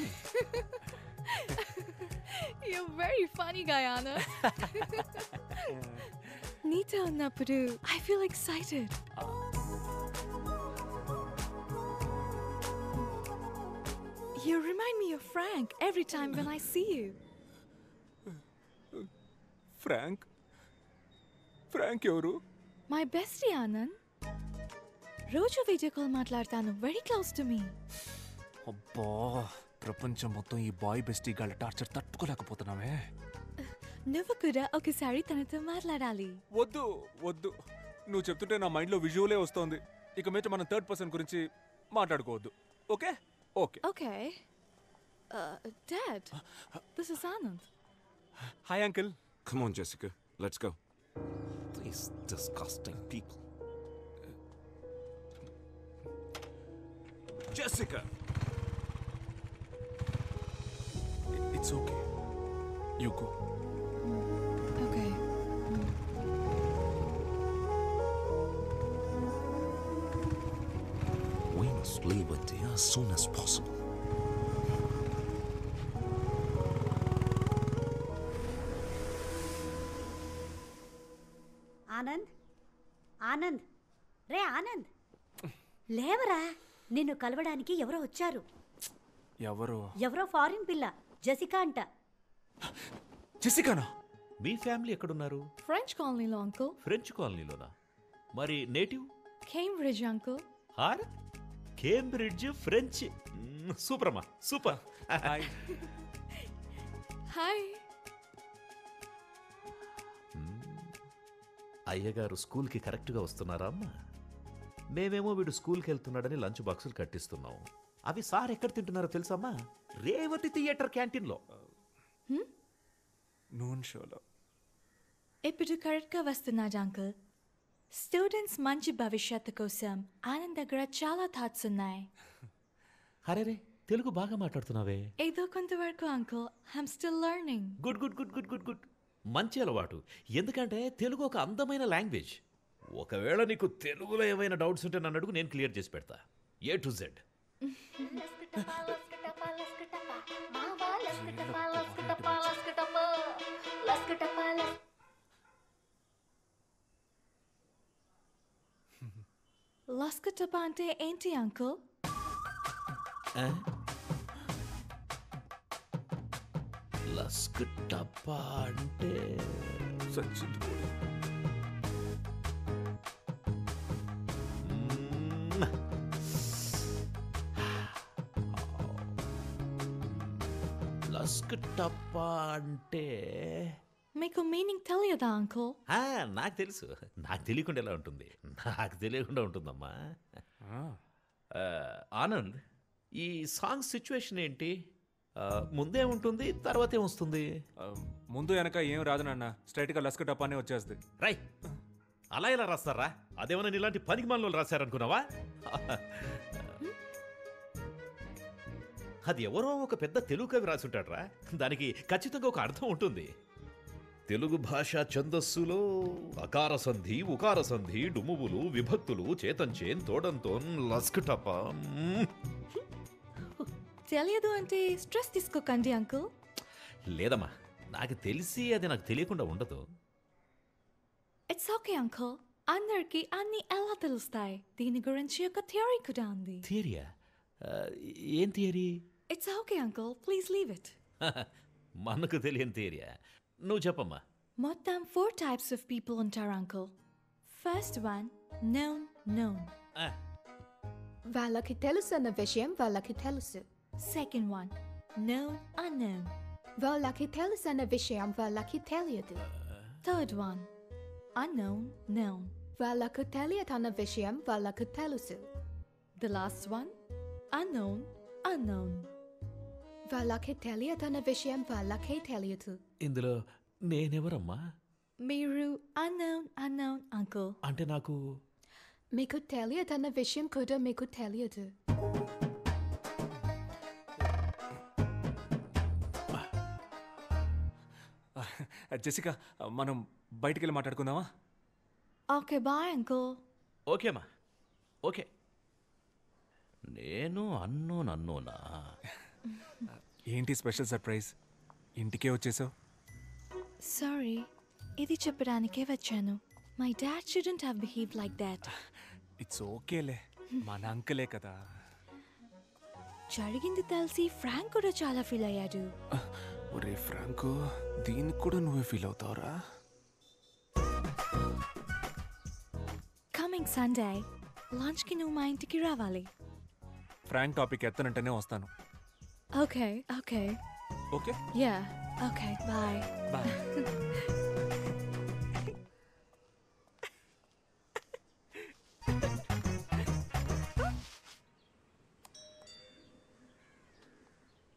You're very funny, Guyana. నీతో ఉన్నప్పుడు I feel excited. You remind me of Frank every time when I see you. Frank ఎవరు? My bestie, Anand. రోజు వీడియో కాల్ మాట్లాడతాను. Very close to me. అబ్బా, ప్రపంచం మొత్తం ఈ బాయ్ బెస్టీ గాళ్ళ టార్చర్ తట్టుకోలేకపోతున్నామే. నువ్వు కూడా ఒకసారి తనతో మాట్లాడాలి. వద్దు వద్దు, నువ్వు చెప్తుంటే నా మైండ్లో విజువలే వస్తోంది. ఇక మీద మనం థర్డ్ పర్సన్ గురించి మాట్లాడుకోవద్దు. Okay okay Okay. Dad, this is Anand. Hi uncle. Come on, Jessica. Let's go. These disgusting people. Jessica! It's okay. You go. Okay. We must leave India as soon as possible. Anand Anand రే ఆనంద్ లేవరా, నిన్ను కలవడానికి ఎవరో వచ్చారు. ఎవరో ఫారిన్ పిల్ల, జెసికా అంట. జెసికానా? మీ ఫ్యామిలీ ఎక్కడున్నారు? French colony లో uncle. ఫ్రెంచ్ కాలనీలోనా? మరి నేటివ్? Cambridge uncle. హార్ కేంబ్రిడ్జ్ ఫ్రెంచ్. సూపర్ అమ్మా, సూపర్. Hi. అయ్యగారు స్కూల్కి కరెక్ట్గా వస్తున్నారా అమ్మా? మేమేమో వీడు స్కూల్కి వెళ్తున్నాడని లంచ్ బాక్సులు కట్టిస్తున్నాం. అవి సార్ ఎక్కడ తింటున్నారో తెలుసమ్మా? రేవతి థియేటర్ క్యాంటీన్లో. నూన్ షోలో. ఇప్పుడు కరెక్ట్గా వస్తున్నాడు అంకుల్. స్టూడెంట్స్ మంచి భవిష్యత్తు కోసం ఆనంద్ దగ్గర చాలా థాట్స్ ఉన్నాయి. అరే తెలుగు బాగా మాట్లాడుతున్నావే. ఏదో కొంతవరకు uncle. I'm still learning. Good good good good good good. మంచి అలవాటు. ఎందుకంటే తెలుగు ఒక అందమైన లాంగ్వేజ్. ఒకవేళ నీకు తెలుగులో ఏమైనా డౌట్స్ ఉంటే నన్ను అడుగు, నేను క్లియర్ చేసి పెడతా. A to Z. లస్కటపా అంటే ఏంటి అంకుల్? లస్క్ టప్పా అంటే లస్క్ టప్పా అంటే మీకు మీనింగ్ తెలియదా అంకుల్? నాకు తెలుసు. నాకు తెలియకుండా ఎలా ఉంటుంది? నాకు తెలియకుండా ఉంటుందమ్మా. ఆనంద్, ఈ సాంగ్ సిచ్యువేషన్ ఏంటి? ముందే ఉంటుంది, తర్వాత ఏమొస్తుంది? ముందు వెనక ఏం రాదు నాన్న, స్ట్రైట్గా లస్క టపానే వచ్చేస్తుంది. రై, అలా ఎలా రాస్తారా? అదేమన్నా ఇలాంటి పనికి మనలో రాశారనుకున్నావా? అది ఎవరో ఒక పెద్ద తెలుగు కవి రాసుంటాడ్రా. దానికి ఖచ్చితంగా ఒక అర్థం ఉంటుంది. తెలుగు భాష ఛందస్సులో అకార సంధి, ఉకార సంధి, డుమువులు, విభక్తులు, చేతంచేన్, తోడంతోన్, లస్కటప. తెలియదు అంటే స్ట్రెస్ తీసుకోకండి అంకుల్. లేదమ్మా, నాకు తెలిసి అది నాకు తెలియకుండా ఉండదు. It's okay uncle. అందరికి అన్ని ఎలా తెలుస్తాయి? దీని గురించి ఒక థియరీ కూడా ఉంది. థియరీయా? ఏం theory? It's okay uncle, please leave it. మనకు తెలియని థియరీయా? నువ్వు చెప్పమ్మా. మొత్తం 4 types of people ఉంటారు అంకుల్. First one known. వాళ్ళకి తెలుసు అన్న విషయం వాళ్ళకి తెలుసు. Second one unknown. వాళ్ళకి తెలుసు అన్న విషయం వాళ్ళకి తెలియదు. Third one known. వాళ్ళకు తెలియదు అన్న విషయం వాళ్ళకు తెలుసు. The last one unknown. వాళ్ళకి తెలియదు అన్న విషయం వాళ్ళకే తెలియదు. ఇందులో నేనెవరమ్మా? మీరు unknown అంకుల్. అంటే నాకు మీకు తెలియదు అన్న విషయం కూడా మీకు తెలియదు. జెసికా, మనం బయటికి వెళ్ళి మాట్లాడుకుందామా? Okay bye uncle. ఓకేమా, ఓకే. నేను అన్నోనా? ఏంటి స్పెషల్ సర్ప్రైజ్? ఇంటికే వచ్చేసావు? సారీ, ఇది చెప్పడానికే వచ్చాను. My dad shouldn't have behave like that. It's ఓకేలే, మన అంకులే కదా. జరిగింది తెలిసి ఫ్రాంక్ కూడా చాలా ఫీల్ అయ్యాడు. ఒరే ఫ్రాంకు, దీనికి కూడా నువ్వే ఫీల్ అవుతావురా? కమింగ్ సండే లంచ్కి నువ్వు మా ఇంటికి రావాలి. ఫ్రాంక్ టాపిక్ ఎత్తనంటేనే వస్తాను. Okay okay okay yeah okay bye bye.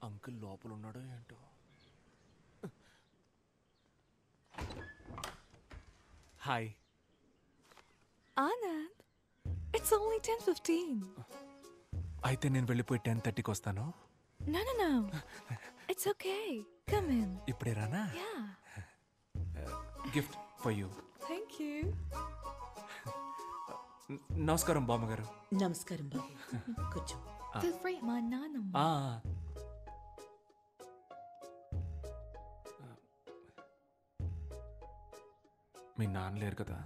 Uncle లోపల ఉన్నాడో ఏంటో. Hi Anand, it's only 10:15. అయితే నేను వెళ్ళిపోయి 10:30కి వస్తాను. No no no, it's okay, come in. ఇప్పుడే రానా? Yeah. Gift for you. Thank you. నమస్కారం బామ్మగారు. నమస్కారం బాబు, కూర్చో. Feel free. మా నాన్నమ్మ. మీ నాన్న లేరు కదా?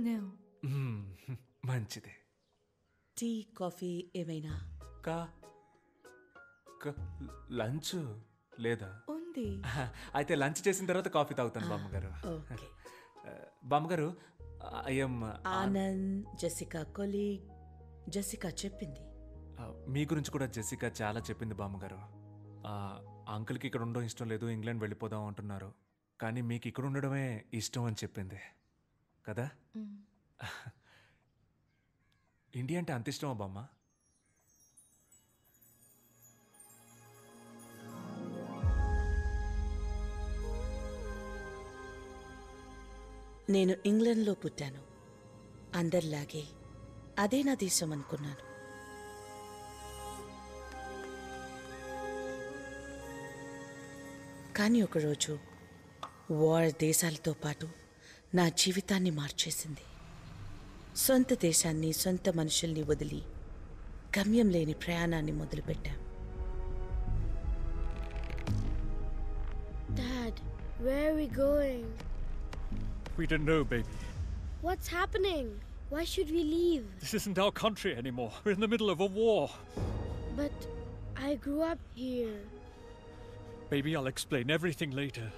No. మంచిదే. టీ కాఫీ ఏమైనా? లంచ్ లేదా? ఉంది. అయితే లంచ్ చేసిన తర్వాత కాఫీ తాగుతాను బామ్మగారు. ఓకే. బామ్మగారు, I'm Anand, Jessica colleague. Jessica చెప్పింది. మీ గురించి కూడా జెసికా చాలా చెప్పింది బామ్మగారు. అంకుల్కి ఇక్కడ ఉండడం ఇష్టం లేదు, ఇంగ్లాండ్ వెళ్ళిపోదాం అంటున్నారు. కానీ మీకు ఇక్కడ ఉండడమే ఇష్టం అని చెప్పింది కదా? ఇండియా అంటే అంత ఇష్టమా బామ్మ? నేను ఇంగ్లాండ్లో పుట్టాను. అందరిలాగే అదే నా దేశం అనుకున్నాను. కానీ ఒకరోజు వార్ దేశాలతో పాటు నా జీవితాన్ని మార్చేసింది. సొంత దేశాన్ని, సొంత మనుషుల్ని వదిలి గమ్యం లేని ప్రయాణాన్ని మొదలుపెట్టాం. Dad, where are we going? We don't know, baby. What's happening? Why should we leave? This isn't our country anymore. We're in the middle of a war. But I grew up here. Baby, I'll explain everything later.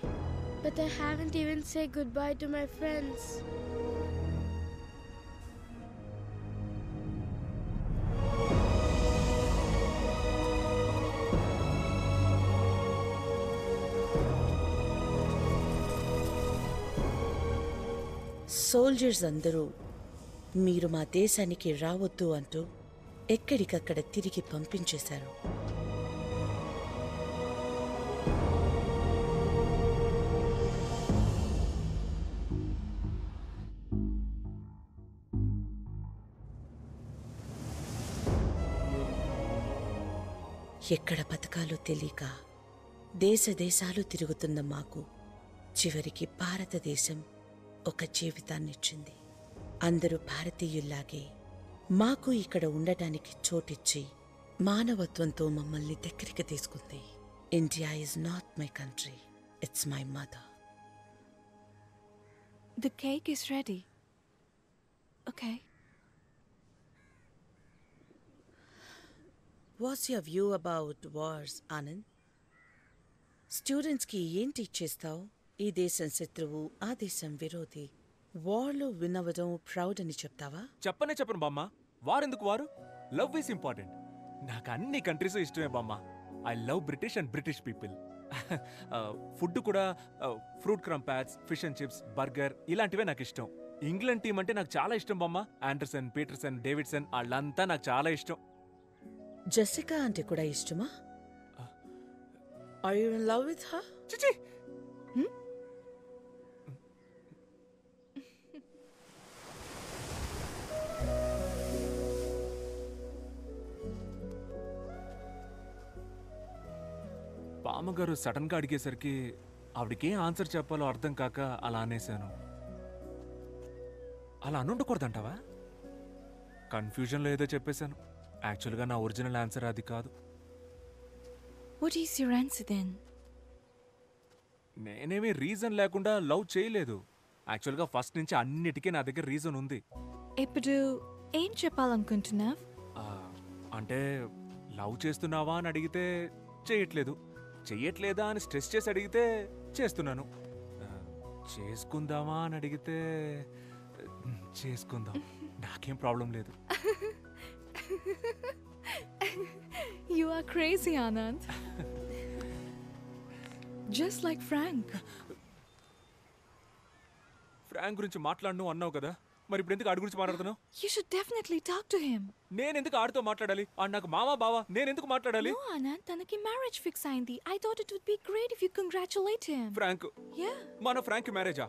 But I haven't even said goodbye to my friends. Soldiers అందరూ మీరు మా దేశానికి రావద్దు అంటూ ఎక్కడికక్కడ తిరిగి పంపించేశారు. ఎక్కడ బతకాలో తెలియక దేశాలు తిరుగుతున్న మాకు చివరికి భారతదేశం ఒక జీవితాన్నిచ్చింది. అందరూ భారతీయుల్లాగే మాకు ఇక్కడ ఉండటానికి చోటిచ్చి మానవత్వంతో మమ్మల్ని దగ్గరికి తీసుకుంది. India is not my country, it's my mother. The cake is ready. Okay. What's your view about wars, Anand? స్టూడెంట్స్కి ఏం టీచ్ చేస్తావు? ఈ దేశం శత్రువు, ఆ దేశం విరోధి, వార్లో వినవడం ప్రౌడ్ అని చెప్తావా? చెప్పను బామ్మ. వార్ ఎందుకు? వారు లవ్ ఈస్ ఇంపార్టెంట్. నాకు అన్ని కంట్రీస్ ఇష్టమే బామ్మ. I love British and British people. Food కూడా fruit crumpets, fish and chips, burger ఇలాంటివే నాకు ఇష్టం. ఇంగ్లాండ్ టీం అంటే నాకు చాలా ఇష్టం బామ్మ. ఆండర్సన్, పీటర్సన్, డేవిడ్సన్ వాళ్ళంతా నాకు చాలా ఇష్టం. జెసికా అంటే కూడా ఇష్టమా? Are you in love with her? చిచి, బామ్మగారు సడన్ గా అడిగేసరికి ఆవిడకేం ఆన్సర్ చెప్పాలో అర్థం కాక అలా అనేశాను. అలా అనుండకూడదంటావా? కన్ఫ్యూజన్లో ఏదో చెప్పేశాను. యాక్చువల్గా నా ఒరిజినల్ ఆన్సర్ అది కాదు. What is your answer then? నేనేమీ రీజన్ లేకుండా లవ్ చేయలేదు. యాక్చువల్గా ఫస్ట్ నుంచి అన్నిటికీ నా దగ్గర రీజన్ ఉంది. ఇప్పుడు ఏం చెప్పాలనుకుంటున్నావ్? అంటే లవ్ చేస్తున్నావా అని అడిగితే చేయట్లేదు, చెయ్యట్లేదా అని స్ట్రెస్ చేసి అడిగితే చేస్తున్నాను, చేసుకుందామా అని అడిగితే చేసుకుందాం. నాకేం ప్రాబ్లం లేదు. You are crazy, Anand. Just like Frank. Frank గురించి మాట్లాడను అన్నావు కదా, మరి ఇప్పుడు ఎందుకు ఆడి గురించి మాట్లాడుతున్నావు? You should definitely talk to him. నేను ఎందుకు ఆడితో మాట్లాడాలి? ఆడు నాకు మామా బావా, నేను ఎందుకు మాట్లాడాలి? No, Anand, తనకి మ్యారేజ్ ఫిక్స్ అయింది. I thought it would be great if you congratulate him. Frank? Yeah. మన ఫ్రాంక్ మ్యారేజా?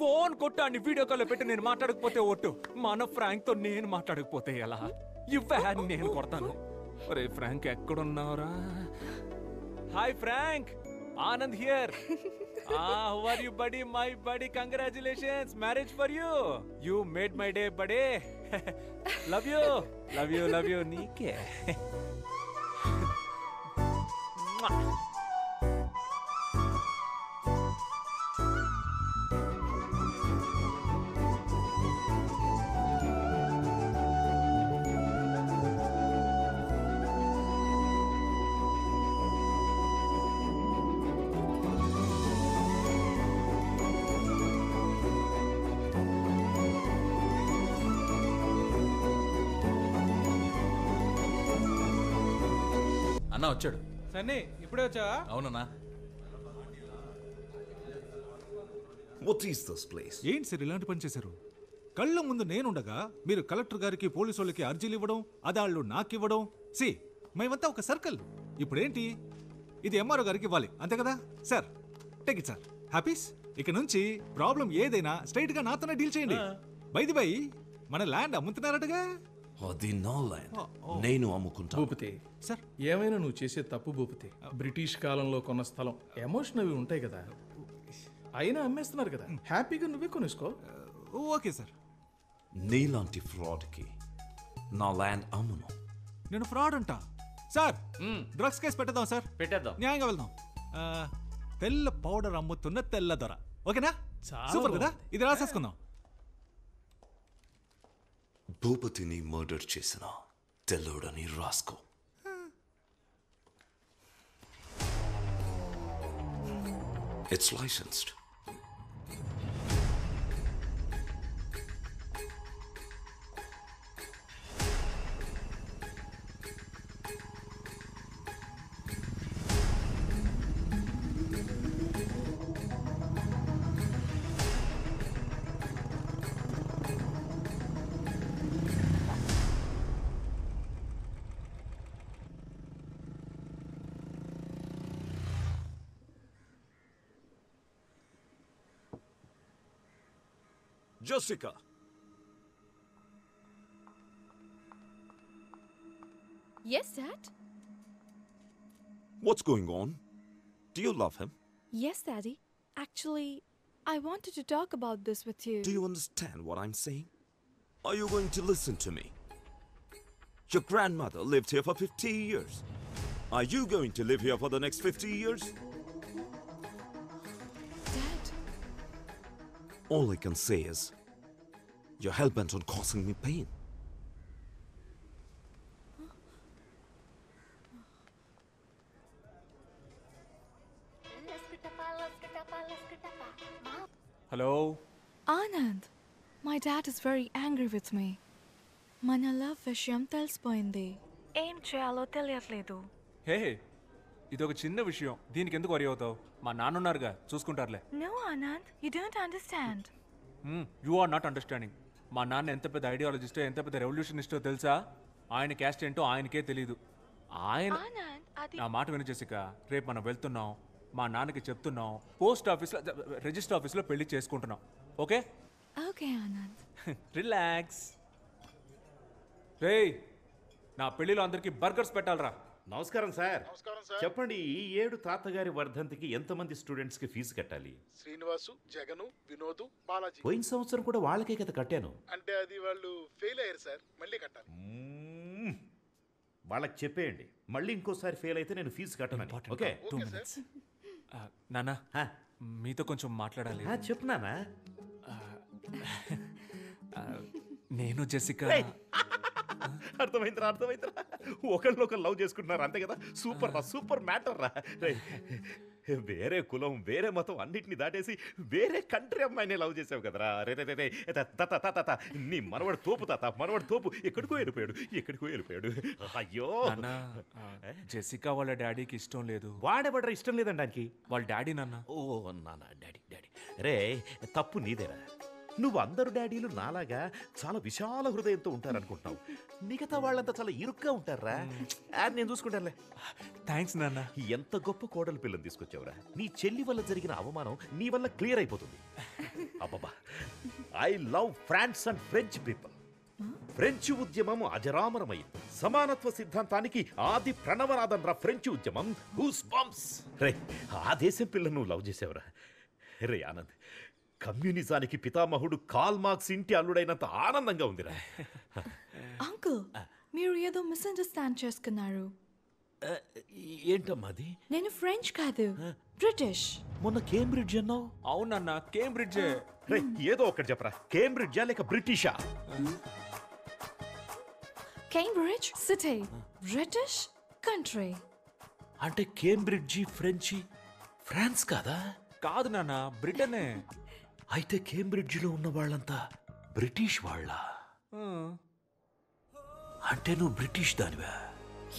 ఫోన్ కొట్టు అన్ని వీడియో కాల్ పెట్టి నేను మాట్లాడకపోతే ఒట్టు. మన ఫ్రాంక్ తో నేను మాట్లాడకపోతే ఎలా? ఇవ్వే నేను కొడతాను. అరే ఫ్రాంక్ ఎక్కడున్నావురా? Hi Frank, Anand here. How are you buddy? My buddy, congratulations, marriage for you. You made my day buddy. Love you, love you, love you. నీకే. అన్నా వచ్చాడు. సన్నీ ఇప్పుడే వచ్చావా? అవునన్నా. What is this place? ఏంటి సార్ ఇలాంటి పని చేశారు? కళ్ళ ముందు నేనుండగా మీరు కలెక్టర్ గారికి పోలీసు వాళ్ళకి అర్జీలు ఇవ్వడం, అదాళ్ళు నాకు ఇవ్వడం. మేమంతా ఒక సర్కిల్. ఇప్పుడేంటి ఇది ఎంఆర్ఓ గారికి ఇవ్వాలి అంతే కదా సార్? Take it sir. హ్యాపీస్. ఇక నుంచి ప్రాబ్లం ఏదైనా స్ట్రైట్ గా నాతోనే డీల్ చేయండి. బైది బై మన ల్యాండ్ అమ్ముతున్నారటగా? అది నా ల్యాండ్, నేను అమ్ముకుంటా. భూపతి సార్, ఏమైనా నువ్వు చేసే తప్పు భూపతి. బ్రిటిష్ కాలంలో కొన్న స్థలం, ఎమోషన్ అవి ఉంటాయి కదా, అయినా అమ్మేస్తున్నారు కదా, హ్యాపీగా నువ్వే కొనేసుకో. Okay sir. నీలాంటి ఫ్రాడ్కి నా ల్యాండ్ అమ్మును. నేను ఫ్రాడ్ అంటా సార్? డ్రగ్స్ కేసు పెట్టేద్దాం సార్. పెట్టేద్దాం. న్యాయంగా వెళ్దాం. తెల్ల పౌడర్ అమ్ముతున్న తెల్ల దొర. ఓకేనా? సూపర్ కదా. ఇది రాసేసుకుందాం. భూపతిని మర్డర్ చేసిన తెల్లోడని రాసుకో. It's licensed. Jessica. Yes, Dad? What's going on? Do you love him? Yes, Daddy. Actually, I wanted to talk about this with you. Do you understand what I'm saying? Are you going to listen to me? Your grandmother lived here for 50 years. Are you going to live here for the next 50 years? Dad. All I can say is, you're hell-bent on causing me pain. Hello? Anand, my dad is very angry with me. మన లవ్ విషయం తెలిసిపోయింది. ఏం చేయాలో తెలియట్లేదు. హే, ఇదొక చిన్న విషయం, దీనికి ఎందుకు వరి అవుతావు? మా నాన్నున్నారుగా, చూసుకుంటారులే. No, Anand, you don't understand. You are not understanding. మా నాన్న ఎంత పెద్ద ఐడియాలజిస్టో, ఎంత పెద్ద రెవల్యూషనిస్టో తెలుసా? ఆయన క్యాస్ట్ ఏంటో ఆయనకే తెలీదు. ఆయన నా మాట విని జెసిక, రేపు మనం వెళ్తున్నాం, మా నాన్నకి చెప్తున్నాం, పోస్ట్ ఆఫీస్లో రిజిస్టర్ ఆఫీస్లో పెళ్లి చేసుకుంటున్నాం. ఓకే? ఓకే ఆనంద్. రిలాక్స్. రేయ్, నా పెళ్లిలో అందరికీ బర్గర్స్ పెట్టాలరా. నమస్కారం సార్. చెప్పండి, ఈ ఏడు తాతగారి వర్ధంతికి ఎంతమంది స్టూడెంట్స్కి ఫీజు కట్టాలి? శ్రీనివాసు, జగను, వినోదు, బాలాజీ. పోయిన సంవత్సరం కూడా వాళ్ళకే కదా కట్టాను. అంటే అది వాళ్ళు ఫెయిల్ అయ్యారు సార్, మళ్ళీ కట్టాలి. వాళ్ళకి చెప్పేయండి, మళ్ళీ ఇంకోసారి ఫెయిల్ అయితే నేను ఫీజు కట్టను. ఓకే? 2 minutes. నానా, మీతో కొంచెం మాట్లాడాలి. చెప్పు నానా. నేను జెసికా. అర్థమైందిరా. ఒకళ్ళొకరు లవ్ చేసుకుంటున్నారు అంతే కదా. సూపర్ మ్యాటర్ రా. వేరే కులం, వేరే మతం అన్నిటిని దాటేసి వేరే కంట్రీ అమ్మాయిని లవ్ చేసావు కదరా. రే నీ మనవడు తోపు ఎక్కడికో వెళ్ళిపోయాడు. అయ్యో, జెసికా వాళ్ళ డాడీకి ఇష్టం లేదు. వాడేవాడ్రా ఇష్టం లేదండానికి? వాళ్ళ డాడీ నాన్న. ఓ నాన్న, డాడీ. రే, తప్పు నీదేరా. నువ్వు అందరు డాడీలు నాలాగా చాలా విశాల హృదయంతో ఉంటారనుకుంటున్నావు. మిగతా వాళ్ళంతా చాలా ఇరుగ్గా ఉంటారా. నేను చూసుకుంటానులే. థ్యాంక్స్ నాన్న. ఎంత గొప్ప కోడలు పిల్లని తీసుకొచ్చావురా. నీ చెల్లి వల్ల జరిగిన అవమానం నీ వల్ల క్లియర్ అయిపోతుంది. అబ్బబ్బా, I love France and French people. French ఉద్యమం అజరామరమైంది. సమానత్వ సిద్ధాంతానికి ఆది ప్రణవనాదం రా ఫ్రెంచ్ ఉద్యమం. Who's bumps. రే, ఆ దేశం పిల్లను నువ్వు లవ్ చేసావురా. రే ఆనంద్, కమ్యూనిజానికి పితామహుడు కాల్ మార్క్స్ ఇంటి అల్లుడైనంత ఆనందంగా ఉందిరా. అంకుల్, మీరు ఏదో మిస్అండర్స్టాండ్ చేసుకున్నారు. ఏంటమ్మా అది? నేను ఫ్రెంచ్ కాదు, బ్రిటిష్. మొన్న కేంబ్రిడ్జ్ అన్నావు. అవునన్నా, కేంబ్రిడ్జ్. ఏదో ఒకటి చెప్పరా. కేంబ్రిడ్జా లేక బ్రిటిషా? Cambridge city, British country. అంటే కేంబ్రిడ్జి ఫ్రెంచి ఫ్రాన్స్ కాదా? కాదు నాన్న, బ్రిటనే. అయితే కేంబ్రిడ్జిలో ఉన్న వాళ్ళంతా బ్రిటిష్ వాళ్ళ? అంటే నువ్వు బ్రిటిష్ దానివా?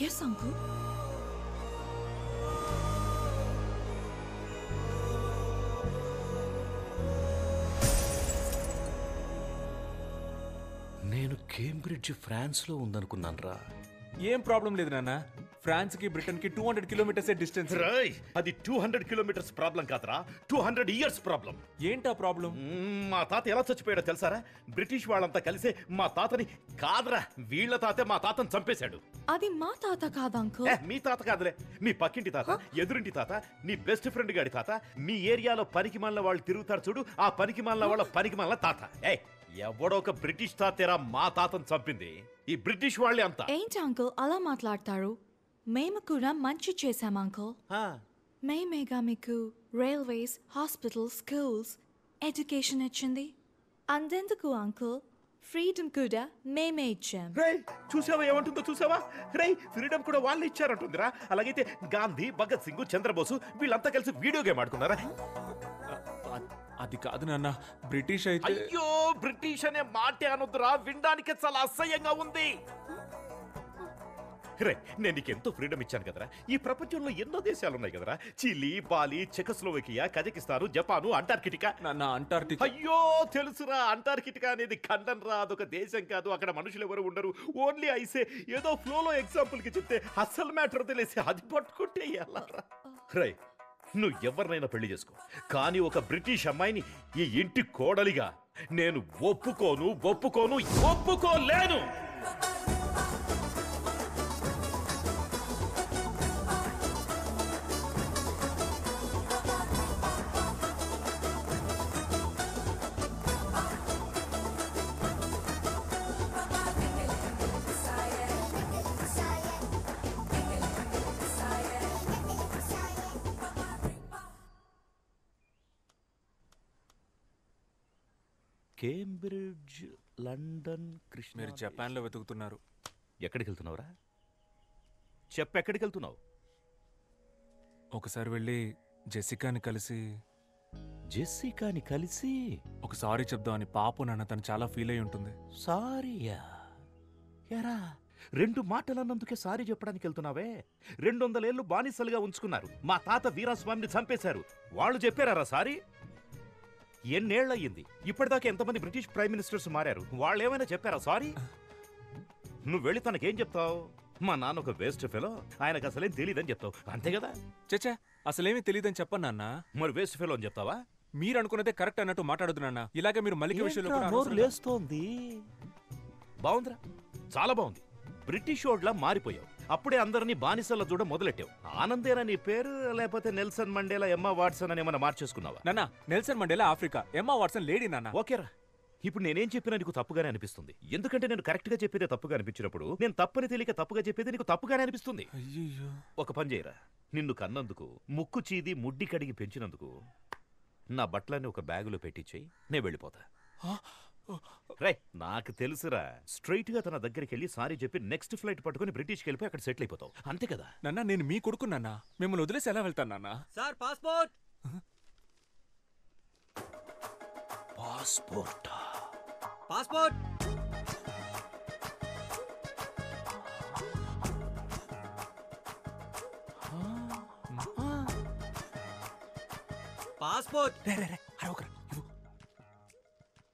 Yes uncle. నేను కేంబ్రిడ్జ్ ఫ్రాన్స్లో ఉందనుకున్నాను రా. ఏం ప్రాబ్లం లేదు నాన్న. ఫ్రాన్స్ కి బ్రిటన్ కి 200 కిలోమీటర్స్ డిస్టెన్స్. అది 200 కిలోమీటర్స్ ప్రాబ్లం కాదురా, 200 ఇయర్స్ ప్రాబ్లం. ఏంటా ప్రాబ్లం? మా తాత ఎలా చచ్చిపోయాడో తెలుసారా? బ్రిటిష్ వాళ్ళంతా కలిసే మా తాతని కాదురా, వీళ్ళ తాతే మా తాతని చంపేశాడు. అది మా తాత కాదు అంకుల్. మీ తాత కాదులే, మీ పక్కింటి తాత, ఎదురింటి తాత, నీ బెస్ట్ ఫ్రెండ్ గాడి తాత. మీ ఏరియాలో పనికి మాలిన వాళ్ళు తిరుగుతారు చూడు, ఆ పనికి మాలిన వాళ్ళ పనికి మాలిన తాత. ఎవడో ఒక బ్రిటిష్ తాతేరా మా తాతను చంపింది. ఈ బ్రిటిష్ వాళ్ళే అంతా. ఏంటి అంకుల్ అలా మాట్లాడతారు? మేము కూడా మంచి చేశాం అంకుల్. మేమేగా మీకు రైల్వేస్, హాస్పిటల్స్, స్కూల్స్, ఎడ్యుకేషన్ ఇచ్చింది. అందెందుకు అంకుల్, ఫ్రీడమ్ కూడా మేమే ఇచ్చాం. చూసావా ఏమంటుందో? చూసావా? ఫ్రీడమ్ కూడా వాళ్ళు ఇచ్చారంటుందిరా. అలాగైతే గాంధీ, భగత్ సింగ్, చంద్రబోసు వీళ్ళంతా కలిసి వీడియో గేమ్ ఆడుకున్నారా? అది కాదు నాన్న, బ్రిటిష్ అయితే. అయ్యో, బ్రిటిష్ అనే మాటే అనొద్దురా, వినడానికి చాలా అసహ్యంగా ఉంది. నేను నీకు ఎంతో ఫ్రీడమ్ ఇచ్చాను కదరా. ఈ ప్రపంచంలో ఎన్నో దేశాలు ఉన్నాయి కదరా. Chile, Bali, Czechoslovakia, Kazakhstan, Japan, Antarctica. Antarctica. అయ్యో తెలుసురా, అంటార్కిటికా అనేది ఖండం రా, అదొక దేశం కాదు. అక్కడ మనుషులు ఎవరు ఉండరు. ఓన్లీ ఐసే. ఏదో ఫ్లోలో ఎగ్జాంపుల్ కి చెప్తే అస్సలు మ్యాటర్ తెలిసి అది పట్టుకుంటే ఎలా రా. నువ్వు ఎవరినైనా పెళ్లి చేసుకో, కానీ ఒక బ్రిటిష్ అమ్మాయిని ఈ ఇంటి కోడలిగా నేను ఒప్పుకోలేను. Cambridge, London, Krishna. మీరు జపాన్లో వెతుకుతున్నారు. ఎక్కడికి వెళ్తున్నావురా? చెప్పు, ఎక్కడికి వెళ్తున్నావు? ఒకసారి వెళ్ళి జెసికాని కలిసి ఒక సారీ చెప్దామని. పాపు నాన్న, తను చాలా ఫీల్ అయి ఉంటుంది. సారీయా? ఎరా, 2 మాటలన్నందుకే సారీ చెప్పడానికి వెళ్తున్నావే? 200 ఏళ్ళు బానిసలుగా ఉంచుకున్నారు. మా తాత వీరాస్వామిని చంపేశారు. వాళ్ళు చెప్పారా సారీ? ఎన్నేళ్లయ్యింది? ఇప్పటిదాకా ఎంతమంది బ్రిటిష్ ప్రైమ్ మినిస్టర్స్ మారారు? వాళ్ళు ఏమైనా చెప్పారా సారీ? నువ్వు వెళ్ళి తనకేం చెప్తావు? మా నాన్న ఒక వేస్ట్ ఫెలో, ఆయనకు అసలేం తెలియదని చెప్తావు, అంతే కదా? చచ్చా, అసలేమీ తెలియదని చెప్పను నాన్న. మరి వేస్ట్ ఫెలో అని చెప్తావా? మీరు అనుకున్నదే కరెక్ట్ అన్నట్టు మాట్లాడదు నాన్న. ఇలాగే మీరు మల్లిక విషయంలో లేస్తోంది. బాగుందిరా, చాలా బాగుంది. బ్రిటిష్ ఓడ్లా మారిపోయావు. అప్పుడే అందరినీ బానిసల చూడ మొదలెట్టావు. ఆనందేనా నీ పేరు, లేకపోతే నెల్సన్ మండేలా, ఎమ్మా వాట్సన్ అని ఏమన్నా మార్చేసుకున్నావా? నాన్న Nelson Mandela Africa, Emma Watson lady నాన్న. ఓకేరా, ఇప్పుడు నేనేం చెప్పినా నీకు తప్పుగానే అనిపిస్తుంది. ఎందుకంటే నేను కరెక్ట్ గా చెప్పేదే తప్పుగా అనిపించినప్పుడు నేను తప్పని తెలియక తప్పుగా చెప్పేది నీకు తప్పుగానే అనిపిస్తుంది. ఒక పని చేయరా, నిన్ను కన్నందుకు, ముక్కు చీది ముడ్డి కడిగి పెంచినందుకు నా బట్టలన్నీ ఒక బ్యాగులో పెట్టించేయి, నేను వెళ్ళిపోతా. రే, నాకు తెలుసురా, స్ట్రైట్ గా తన దగ్గరికి వెళ్ళి సారీ చెప్పి నెక్స్ట్ ఫ్లైట్ పట్టుకుని బ్రిటిష్కి వెళ్ళిపోయి అక్కడ సెటిల్ అయిపోతావు, అంతే కదా? నాన్న నేను మీ కొడుకు నాన్న, మిమ్మల్ని వదిలేసి ఎలా వెళ్తాను నాన్న? Sir passport. Passport passport. Passport.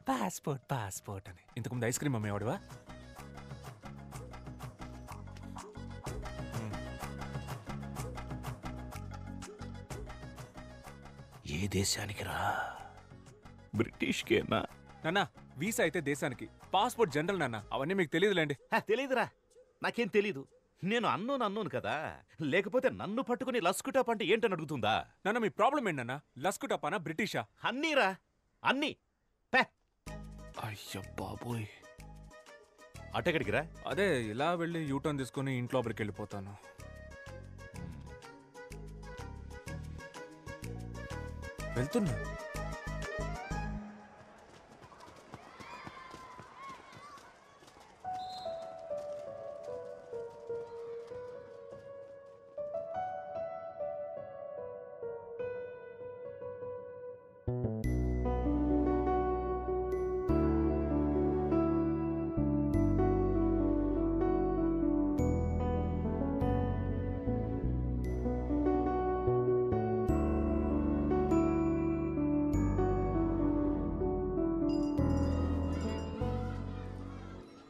Passport passport అని ఇంతకుముందు ఐస్ క్రీమ్ అమ్మేవాడువా? ఏ దేశానికి రా? బ్రిటిష్కేనా? నాన్న వీసా అయితే దేశానికి, పాస్పోర్ట్ జనరల్ నాన్న, అవన్నీ మీకు తెలియదులేండి. తెలీదురా, నాకేం తెలీదు. నేను అన్నోను కదా, లేకపోతే నన్ను పట్టుకుని లస్కుటాప్ అంటే ఏంటని అడుగుతుందా? నాన్న మీ ప్రాబ్లం ఏంటన్నా? లస్కుటాపానా బ్రిటిషా? అన్నీరా, అన్నీ. అయ్యో బాబోయ్, అటెక్కడికి రా? అదే ఇలా వెళ్ళి యూటర్న్ తీసుకుని ఇంట్లోపలికి వెళ్ళిపోతాను. వెళ్తున్నా.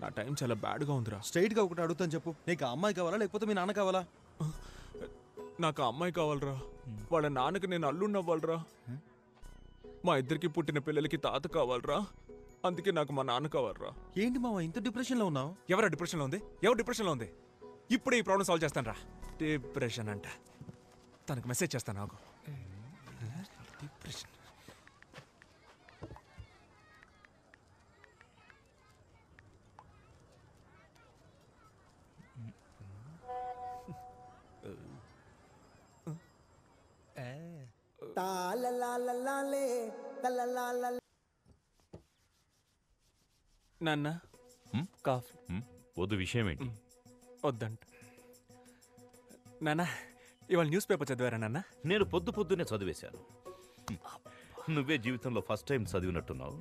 నా టైం చాలా బ్యాడ్గా ఉందిరా. స్ట్రైట్గా ఒకటి అడుగుతాను చెప్పు, నీకు ఆ అమ్మాయి కావాలా లేకపోతే మీ నాన్న కావాలా? నాకు ఆ అమ్మాయి కావాలరా. వాళ్ళ నాన్నకి నేను అల్లుడిని అవ్వాలరా. మా ఇద్దరికి పుట్టిన పిల్లలకి తాత కావాలరా. అందుకే నాకు మా నాన్న కావాలరా. ఏంటి మామ ఇంత డిప్రెషన్లో ఉన్నావు? ఎవరా డిప్రెషన్లో ఉంది? ఎవరు డిప్రెషన్లో ఉంది? ఇప్పుడే ఈ ప్రాబ్లం సాల్వ్ చేస్తాను రా. డిప్రెషన్ అంట, తనకు మెసేజ్ చేస్తాను నాకు. డిప్రెషన్. నాన్న కాఫీ వద్దు. విషయం ఏంటి? వద్దంట. నాన్న ఇవాళ న్యూస్ పేపర్ చదివారా నాన్న? నేను పొద్దున్నే చదివేశాను. నువ్వే జీవితంలో ఫస్ట్ టైం చదివినట్టున్నావు,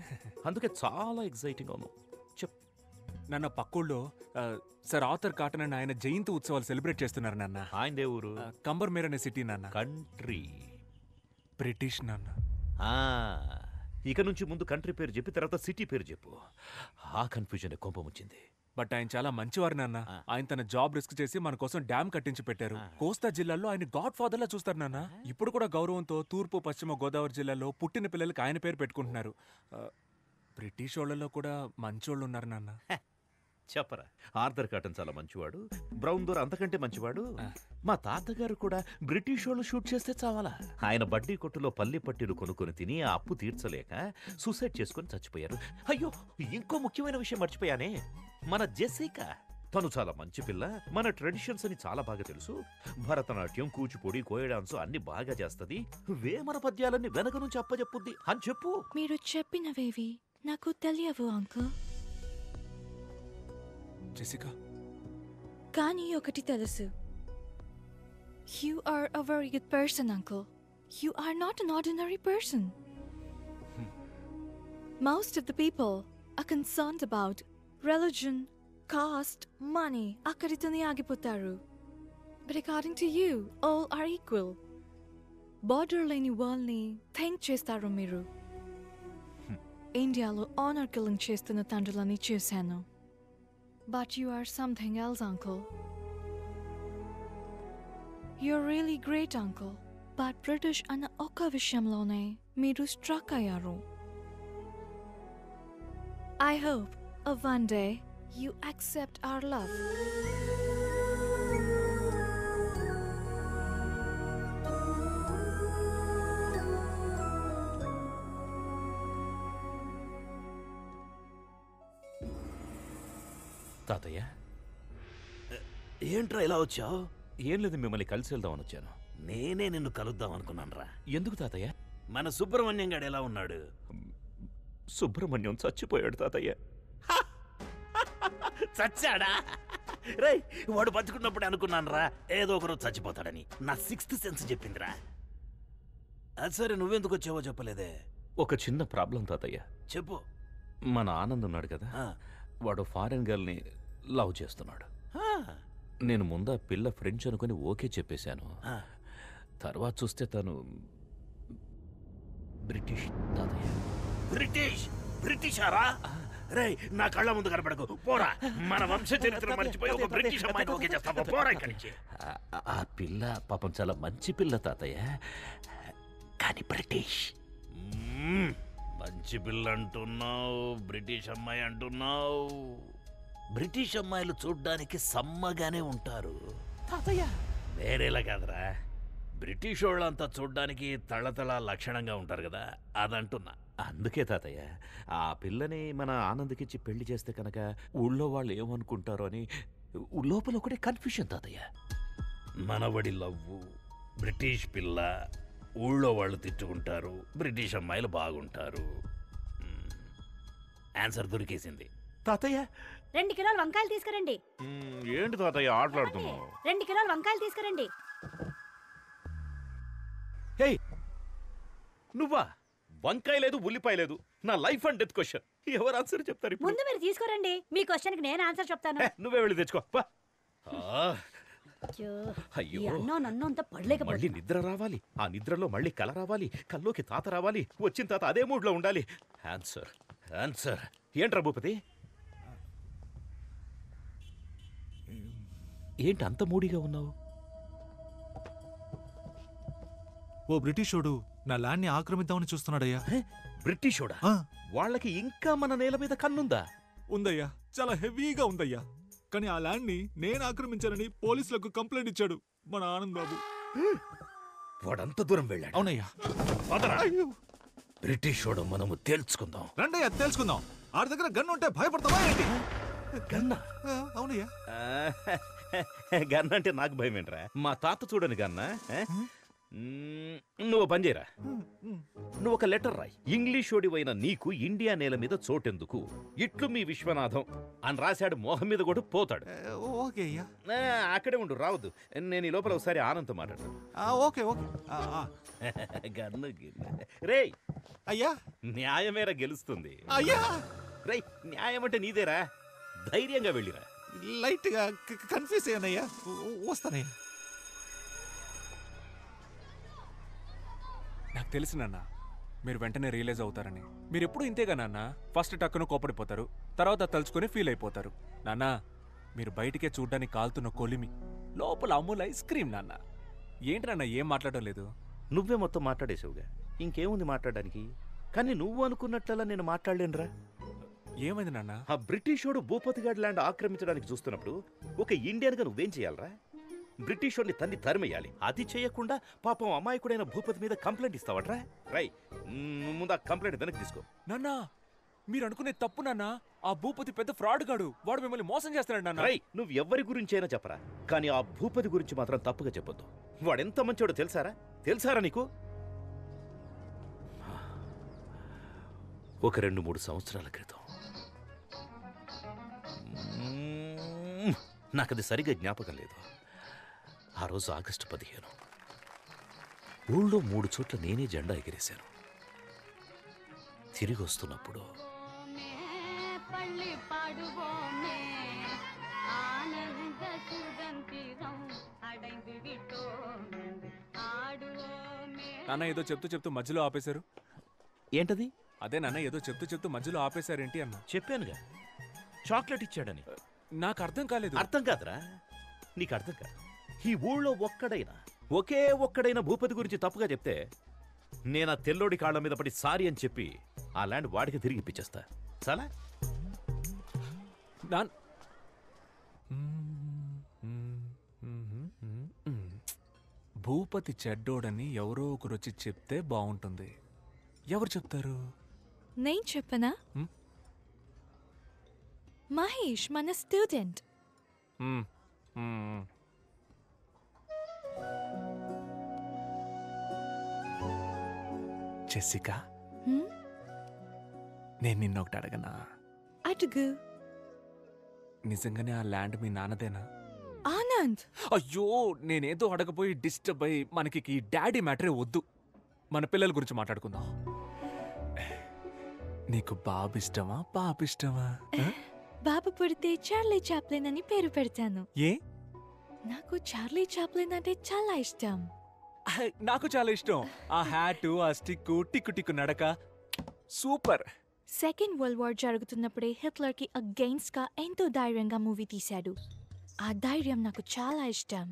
అందుకే చాలా ఎక్సైటింగ్ అవును. చెప్ నాన్న, పక్కూళ్ళో సార్ ఆర్థర్ కాటన్ అని ఆయన జయంతి ఉత్సవాలు సెలబ్రేట్ చేస్తున్నారు నాన్న. ఆయనదే ఊరు? కంబర్మేర్ అనే సిటీ నాన్న. కంట్రీ బ్రిటిష్ నాన్న. ఇక నుంచి ముందు కంట్రీ పేరు చెప్పి తర్వాత సిటీ పేరు చెప్పు. ఆ కన్ఫ్యూజన్ కోపం వచ్చింది. బట్ ఆయన చాలా మంచివారు నాన్న. ఆయన తన జాబ్ రిస్క్ చేసి మన కోసం డ్యామ్ కట్టించి పెట్టారు. కోస్తా జిల్లాలో ఆయన గాడ్ ఫాదర్ లా చూస్తారు నాన్న. ఇప్పుడు కూడా గౌరవంతో తూర్పు పశ్చిమ గోదావరి జిల్లాలో పుట్టిన పిల్లలకి ఆయన పేరు పెట్టుకుంటున్నారు. బ్రిటిష్ వాళ్ళలో కూడా మంచోళ్ళు ఉన్నారు నాన్న. చెప్పరా, ఆర్థర్ కాటన్ చాలా మంచివాడు, బ్రౌన్ దోర్ అంతకంటే మంచివాడు. మా తాతగారు కూడా బ్రిటిష్ వాళ్ళు షూట్ చేస్తే చావాలా. ఆయన బడ్డీ కొట్టులో పల్లి పట్టీలు కొనుక్కొని తిని ఆ అప్పు తీర్చలేక సూసైడ్ చేసుకుని చచ్చిపోయారు. అయ్యో, ఇంకో ముఖ్యమైన విషయం మర్చిపోయానే, మన జెసికా. తను చాలా మంచి పిల్ల, మన ట్రెడిషన్స్ అని చాలా బాగా తెలుసు. భరతనాట్యం, కూచిపూడి, కోయ డాన్స్ అన్ని బాగా చేస్తది. వేమన పద్యాలన్నీ వెనక నుంచి అప్పచెప్పుద్ది అని చెప్పు. మీరు చెప్పినవేవి నాకు తెలియవు అంకుల్. జెసికా, కానీ ఒకటి తెలుసు. You are a very good person, uncle. You are not an ordinary person. Most of the people are concerned about religion, caste, money. Akkaritone agipotaru. But according to you, all are equal. Border leni world ni think chestaru miru. India lo honor killing chestunna tandrulani chusanu. But you are something else, uncle. You're really great, uncle. But British ana oka vishamlone meeru struck ayaru. I hope one day you accept our love. తాతయ్య ఏంట్రా ఇలా వచ్చావు? ఏం లేదు, మిమ్మల్ని కలిసి వెళ్దామని వచ్చాను. నేనే నిన్ను కలుద్దాం అనుకున్నానురా. ఎందుకు తాతయ్య? మన సుబ్రహ్మణ్యం గాడు ఎలా ఉన్నాడు? సుబ్రహ్మణ్యం చచ్చిపోయాడు తాతయ్య. చచ్చాడా? రేయ్, వాడు బతుకున్నప్పుడు అనుకున్నానురా ఏదో ఒకరోజు చచ్చిపోతాడని. నా 6th సెన్స్ చెప్పిందిరా. అది సరే, నువ్వెందుకు వచ్చావో చెప్పలేదే. ఒక చిన్న ప్రాబ్లం తాతయ్య. చెప్పు. మన ఆనంద్ ఉన్నాడు కదా, వాడు ఫారెన్ గర్ల్ని లవ్ చేస్తున్నాడు. నేను ముందా పిల్ల ఫ్రెండ్స్ అనుకుని ఓకే చెప్పేశాను. తర్వాత చూస్తే తను బ్రిటిష్ తాతయ్య. బ్రిటిషారా? రే, నా కళ్ళ ముందు కనపడకు, పోరా. మన వంశ చరిత్ర మర్చిపోయి ఒక బ్రిటిష్ అమ్మాయిని ఓకే చేస్తావా? పోరా ఇక్కడి నుంచి. ఆ పిల్ల పాపం చాలా మంచి పిల్ల తాతయ్య, కానీ బ్రిటిష్. మంచి పిల్ల అంటున్నావు, బ్రిటిష్ అమ్మాయి అంటున్నావు. బ్రిటిష్ అమ్మాయిలు చూడ్డానికి సమ్మగానే ఉంటారు తాతయ్య, వేరేలా కాదురా. బ్రిటిష్ వాళ్ళంతా చూడ్డానికి తళతళ లక్షణంగా ఉంటారు కదా, అదంటున్నా. అందుకే తాతయ్య, ఆ పిల్లని మన ఆనంద్కిచ్చి పెళ్లి చేస్తే కనుక ఊళ్ళో వాళ్ళు ఏమనుకుంటారో అని లోపల ఒకటే కన్ఫ్యూషన్ తాతయ్య. మనవడి లవ్వు, బ్రిటిష్ పిల్ల, ఊళ్ళో వాళ్ళు తిట్టుకుంటారు, బ్రిటిష్ అమ్మాయిలు బాగుంటారు. ఆన్సర్ దొరికేసింది తాతయ్య. 2 కిలోల వంకాయలు తీసుకురండి. ఏంటి తాతయ్య ఆటలాడుతున్నావు? 2 కిలోల వంకాయలు తీసుకురండి. హే, నువ్వా? వంకాయ లేదు, ఉల్లిపాయ లేదు. నా లైఫ్ అండ్ డెత్ క్వశ్చన్. ఎవరు ఆన్సర్ చెప్తారు ఇప్పుడు? ముందు మీరు తీసుకురండి, మీ క్వశ్చన్కి నేను ఆన్సర్ చెప్తాను. నువ్వే వెళ్ళి తెచ్చుకో. అయ్యో, మళ్ళీ నిద్ర రావాలి, ఆ నిద్రలో మళ్ళీ కల రావాలి, కల్లోకి తాత రావాలి, వచ్చిన తాత అదే మూడ్లో ఉండాలి. ఆన్సర్ ఆన్సర్ ఏంట్రా భూపతి? ఏంటి అంత మూడిగా ఉన్నావు? ఓ బ్రిటిషోడు నా ల్యాండ్ని ఆక్రమిద్దామని చూస్తున్నాడయ్యా. బ్రిటిషోడా? వాళ్ళకి ఇంకా మన నేల మీద కన్నుందా? ఉందయ్యా, చాలా హెవీగా ఉందయ్యా. కానీ ఆ ల్యాండ్ని నేను ఆక్రమించానని పోలీసులకు కంప్లైంట్ ఇచ్చాడు మన ఆనంద్ బాబు. వాడంత దూరం వెళ్ళాడు? అవునయ్యా. బ్రిటిషోడు మనము తేల్చుకుందాం. రండయ్యా, తేల్చుకుందాం. ఆడి దగ్గర గన్ ఉంటే భయపడతావా ఏంటి? గన్నా? అవునయ్యా. గన్న అంటే నాకు భయం ఏంట్రా? మా తాత చూడని గన్నా. నువ్వు పని చేయరా, నువ్వు ఒక లెటర్ రాయి. ఇంగ్లీషోడివైన నీకు ఇండియా నేల మీద చోటెందుకు, ఇట్లు మీ విశ్వనాథం అని రాశాడు. మోహం మీద కూడా పోతాడు. ఓకే అయ్యా. అక్కడే ఉండు, రావద్దు. నేను ఈ లోపల ఒకసారి ఆనంద్ మాట్లాడతాను. Okay okay. గన్ను రే అయ్యా, న్యాయమేరా గెలుస్తుంది. అయ్యా రే, న్యాయం అంటే నీదేరా, ధైర్యంగా వెళ్ళిరా. లైట్ గా కన్ఫ్యూజ్ అయ్యానయ్యా, వస్తానయ్యా. నాకు తెలుసు నాన్న, మీరు వెంటనే రియలైజ్ అవుతారని. మీరు ఎప్పుడు ఇంతేగా నాన్న, ఫస్ట్ టక్కున కోపడిపోతారు, తర్వాత తలుచుకొని ఫీల్ అయిపోతారు. నాన్న, మీరు బయటికే చూడ్డానికి కాలుతున్న కొలిమి, లోపల అమూల్ ఐస్ క్రీమ్. నాన్న ఏంటి నాన్న ఏం మాట్లాడడం లేదు? నువ్వే మొత్తం మాట్లాడేసావుగా, ఇంకేముంది మాట్లాడడానికి? కానీ నువ్వు అనుకున్నట్లలా నేను మాట్లాడలేనురా. ఏమైంది నాన్న? ఆ బ్రిటిషోడు భూపతిగాడ్ ల్యాండ్ ఆక్రమించడానికి చూస్తున్నప్పుడు ఒక ఇండియన్గా నువ్వేం చేయాలరా? బ్రిటిషోడిని తన్ని తరిమేయాలి. అది చేయకుండా పాపం అమాయకుడైన భూపతి మీద కంప్లైంట్ ఇస్తావట్రా? రై, ముందు ఆ కంప్లైంట్ వెనక్కి తీసుకో. నాన్న, మీరు అనుకునే తప్పు నాన్న. ఆ భూపతి పెద్ద ఫ్రాడ్ గాడు, వాడు మిమ్మల్ని మోసం చేస్తున్నాడు నాన్న. రై, నువ్వు ఎవరి గురించి అయినా చెప్పరా, కానీ ఆ భూపతి గురించి మాత్రం తప్పుగా చెప్పొద్దు. వాడెంత మంచోడో తెలుసారా నీకు? ఒక 2-3 సంవత్సరాల క్రితం, నాకది సరిగా జ్ఞాపకం లేదు. ఆ రోజు ఆగస్టు 15, ఊళ్ళో 3 చోట్ల నేనే జెండా ఎగిరేశాను. తిరిగి వస్తున్నప్పుడు నాన్న ఏదో చెప్తూ మధ్యలో ఆపేశారు. ఏంటది? అదే నాన్న, ఏదో చెప్తూ మధ్యలో ఆపేశారేంటి అన్న. చెప్పానుగా, చాక్లెట్ ఇచ్చాడని. నాకు అర్థం కాలేదు. అర్థం కాదురా, నీకు అర్థం కాదు. ఈ ఊళ్ళో ఒకే ఒక్కడైనా భూపతి గురించి తప్పుగా చెప్తే నేను ఆ తెల్లోడి కాళ్ళ మీద పడి సారీ అని చెప్పి ఆ ల్యాండ్ వాడికి తిరిగి ఇప్పించేస్తా. చాలా భూపతి చెడ్డోడని ఎవరో ఒకరు వచ్చి చెప్తే బాగుంటుంది. ఎవరు చెప్తారు? నేను చెప్పనా? మహేష్ మన స్టూడెంట్. జెసికా, నేను నిన్నొకటి అడగనా? అడుగు. నిజంగానే ఆ ల్యాండ్ మీ నాన్నదేనా? ఆనంద్, అయ్యో, నేనేదో అడగపోయి డిస్టర్బ్ అయ్యి మనకి ఈ డాడీ మ్యాటరే వద్దు. మన పిల్లల గురించి మాట్లాడుకుందాం. నీకు బాబు ఇష్టమా పాప ఇష్టమా? బాబు పుడితే చార్లీ చాప్లిన్ అని పేరు పెడతాను. ఏ? నాకు చార్లీ చాప్లిన్ అంటే చాలా ఇష్టం. నాకు చాలా ఇష్టం. ఆ హ్యాటు, ఆ స్టిక్, టిక్కు టిక్కు నడక సూపర్. సెకండ్ వరల్డ్ వార్ జరుగుతున్నప్పుడే హిట్లర్ కి అగెయిన్స్ట్ గా ఎంతో ధైర్యంగా మూవీ తీశాడు. ఆ ధైర్యం నాకు చాలా ఇష్టం.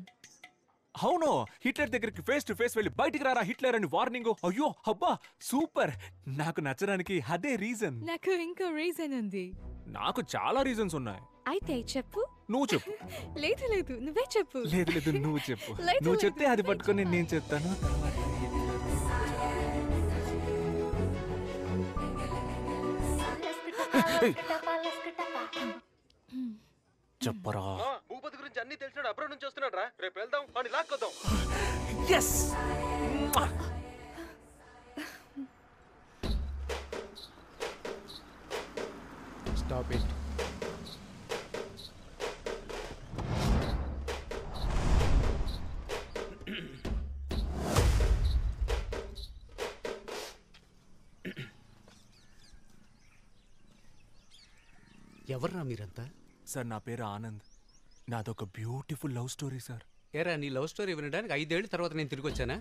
అవును, హిట్లర్ దగ్గరికి ఫేస్ టు ఫేస్ వెళ్ళి బయటికి రారా హిట్లర్ అని వార్నింగ్. అయ్యో అబ్బా సూపర్. నాకు నచ్చడానికి అదే రీజన్. నాకు ఇంకో రీజన్ ఉంది. నాకు చాలా రీజన్స్ ఉన్నాయి. అయితే చెప్పు. నువ్వు చెప్పు. లేదు లేదు, నువ్వే చెప్పు. లేదు లేదు, నువ్వు చెప్పు. లేదు, నువ్వు లేదు, చెప్తే అది పట్టుకొని నేను చెప్తాను. చెప్పరా. భూపతి గురించి అన్ని తెలిసినాడు, అబ్రాడ్ నుంచి వస్తున్నాడు రా. రేపు వెళ్దాం, వాడిని లాక్కొద్దాం. ఎస్. Stop it. ఎవర్రా మీరంతా? సార్, నా పేరు ఆనంద్. నాదొక బ్యూటిఫుల్ లవ్ స్టోరీ సార్. ఏరా, నీ లవ్ స్టోరీ వినడానికి 5 ఏళ్ళ తర్వాత నేను తిరిగి వచ్చానా?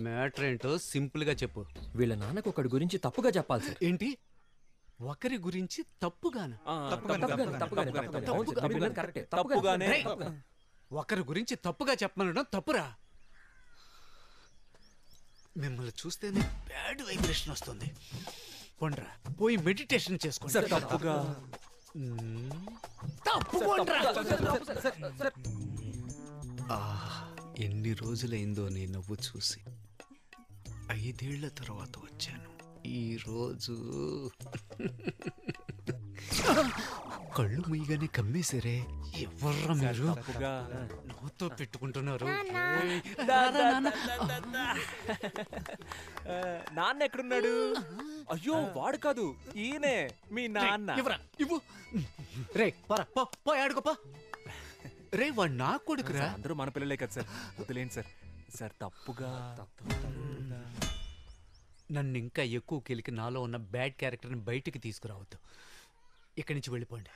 మ్యాటర్ ఏంటో సింపుల్గా చెప్పు. వీళ్ళ నాన్నకు ఒకడి గురించి తప్పుగా చెప్పాలి సార్. ఏంటి? ఒకరి గురించి తప్పుగానా? ఒకరి గురించి తప్పుగా చెప్పమనడం తప్పురా. మిమ్మల్ని చూస్తేనే బ్యాడ్ వైబ్రేషన్ వస్తుంది. కొండ్రా, పోయి మెడిటేషన్ చేసుకోండి. తప్పుగా ఎన్ని రోజులైందో నీ నవ్వు చూసి. 5 ఏళ్ల తర్వాత వచ్చాను. ఈ రోజు కళ్ళు ముయ్యగానే కమ్మేశారే. ఎవర్రా మీరు? నవ్వుతో పెట్టుకుంటున్నారు. నాన్న ఎక్కడున్నాడు? అయ్యో, వాడు కాదు, ఈయనే మీ నాన్న. ఇవ్వు. రే పో ఆడుకోపా. రే, వాడు నా కొడుకురా. అందరూ మన పిల్లలే కదా సార్, వదిలేండి సార్. సార్ తప్పుగా. నన్ను ఇంకా ఎక్కువ కెలికి నాలో ఉన్న బ్యాడ్ క్యారెక్టర్ని బయటికి తీసుకురావద్దు. ఇక్కడి నుంచి వెళ్ళిపోండి.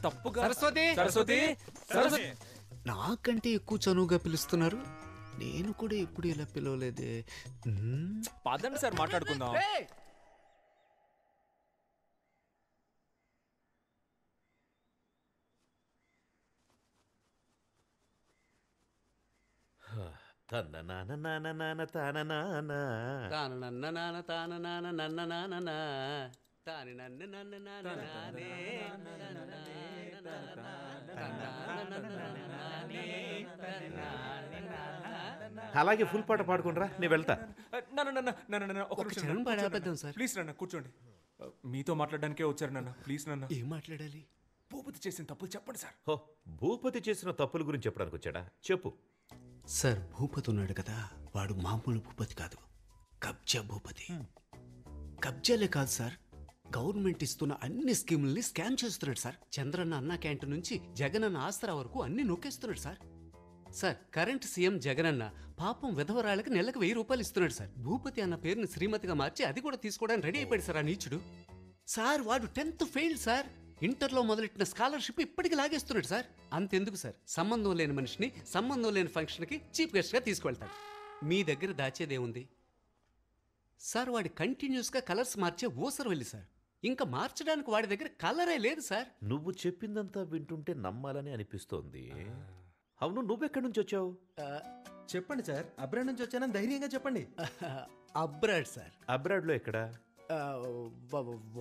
తప్పుగా. సరస్వతి, సరస్వతి, సరస్వతి. నాకంటే ఎక్కువ చనువుగా పిలుస్తున్నారు. నేను కూడా ఎప్పుడు ఇలా పిలవలేదే. పదండి సార్, మాట్లాడుకుందాం. అలాగే ఫుల్ పాట పాడుకుంటారా, నేను వెళ్తా. ప్లీజ్ నాన్న, కూర్చోండి. మీతో మాట్లాడడానికే వచ్చారు నాన్న. ప్లీజ్ నాన్న. ఏం మాట్లాడాలి? భూపతి చేసిన తప్పులు చెప్పండి సార్. హో, భూపతి చేసిన తప్పుల గురించి చెప్పడానికి వచ్చాడా? చెప్పు. సార్, భూపతి ఉన్నాడు కదా, వాడు మామూలు భూపతి కాదు, కబ్జా భూపతి. కబ్జాలే కాదు సార్, గవర్నమెంట్ ఇస్తున్న అన్ని స్కీముల్ని స్కామ్ చేస్తున్నాడు సార్. చంద్రన్న అన్న క్యాంటీన్ నుంచి జగనన్న ఆసరా వరకు అన్ని నొక్కేస్తున్నాడు సార్. సార్, కరెంట్ సీఎం జగనన్న పాపం విధవరాళ్ళకి నెలకు 1000 రూపాయలు ఇస్తున్నాడు సార్. భూపతి అన్న పేరుని శ్రీమతిగా మార్చి అది కూడా తీసుకోవడానికి రెడీ అయిపోయాడు సార్ ఆ నీచుడు. సార్, వాడు 10th ఫెయిల్ సార్. ఇంటర్లో మొదలెట్టిన స్కాలర్షిప్ ఇప్పటికి లాగేస్తున్నాడు సార్. అంతెందుకు సార్, సంబంధం లేని మనిషిని సంబంధం లేని ఫంక్షన్కి చీఫ్ గెస్ట్గా తీసుకువెళ్తాడు. మీ దగ్గర దాచేదేముంది సార్? వాడి కంటిన్యూస్గా కలర్స్ మార్చే ఊసరు వెళ్ళి సార్. ఇంకా మార్చడానికి వాడి దగ్గర కలరే లేదు సార్. నువ్వు చెప్పిందంతా వింటుంటే నమ్మాలని అనిపిస్తోంది. అవును, నువ్వెక్కడి నుంచి వచ్చావు? చెప్పండి సార్. అబ్రాడ్ నుంచి వచ్చానని ధైర్యంగా చెప్పండి. Abroad sir. అబ్రాడ్లో ఎక్కడా?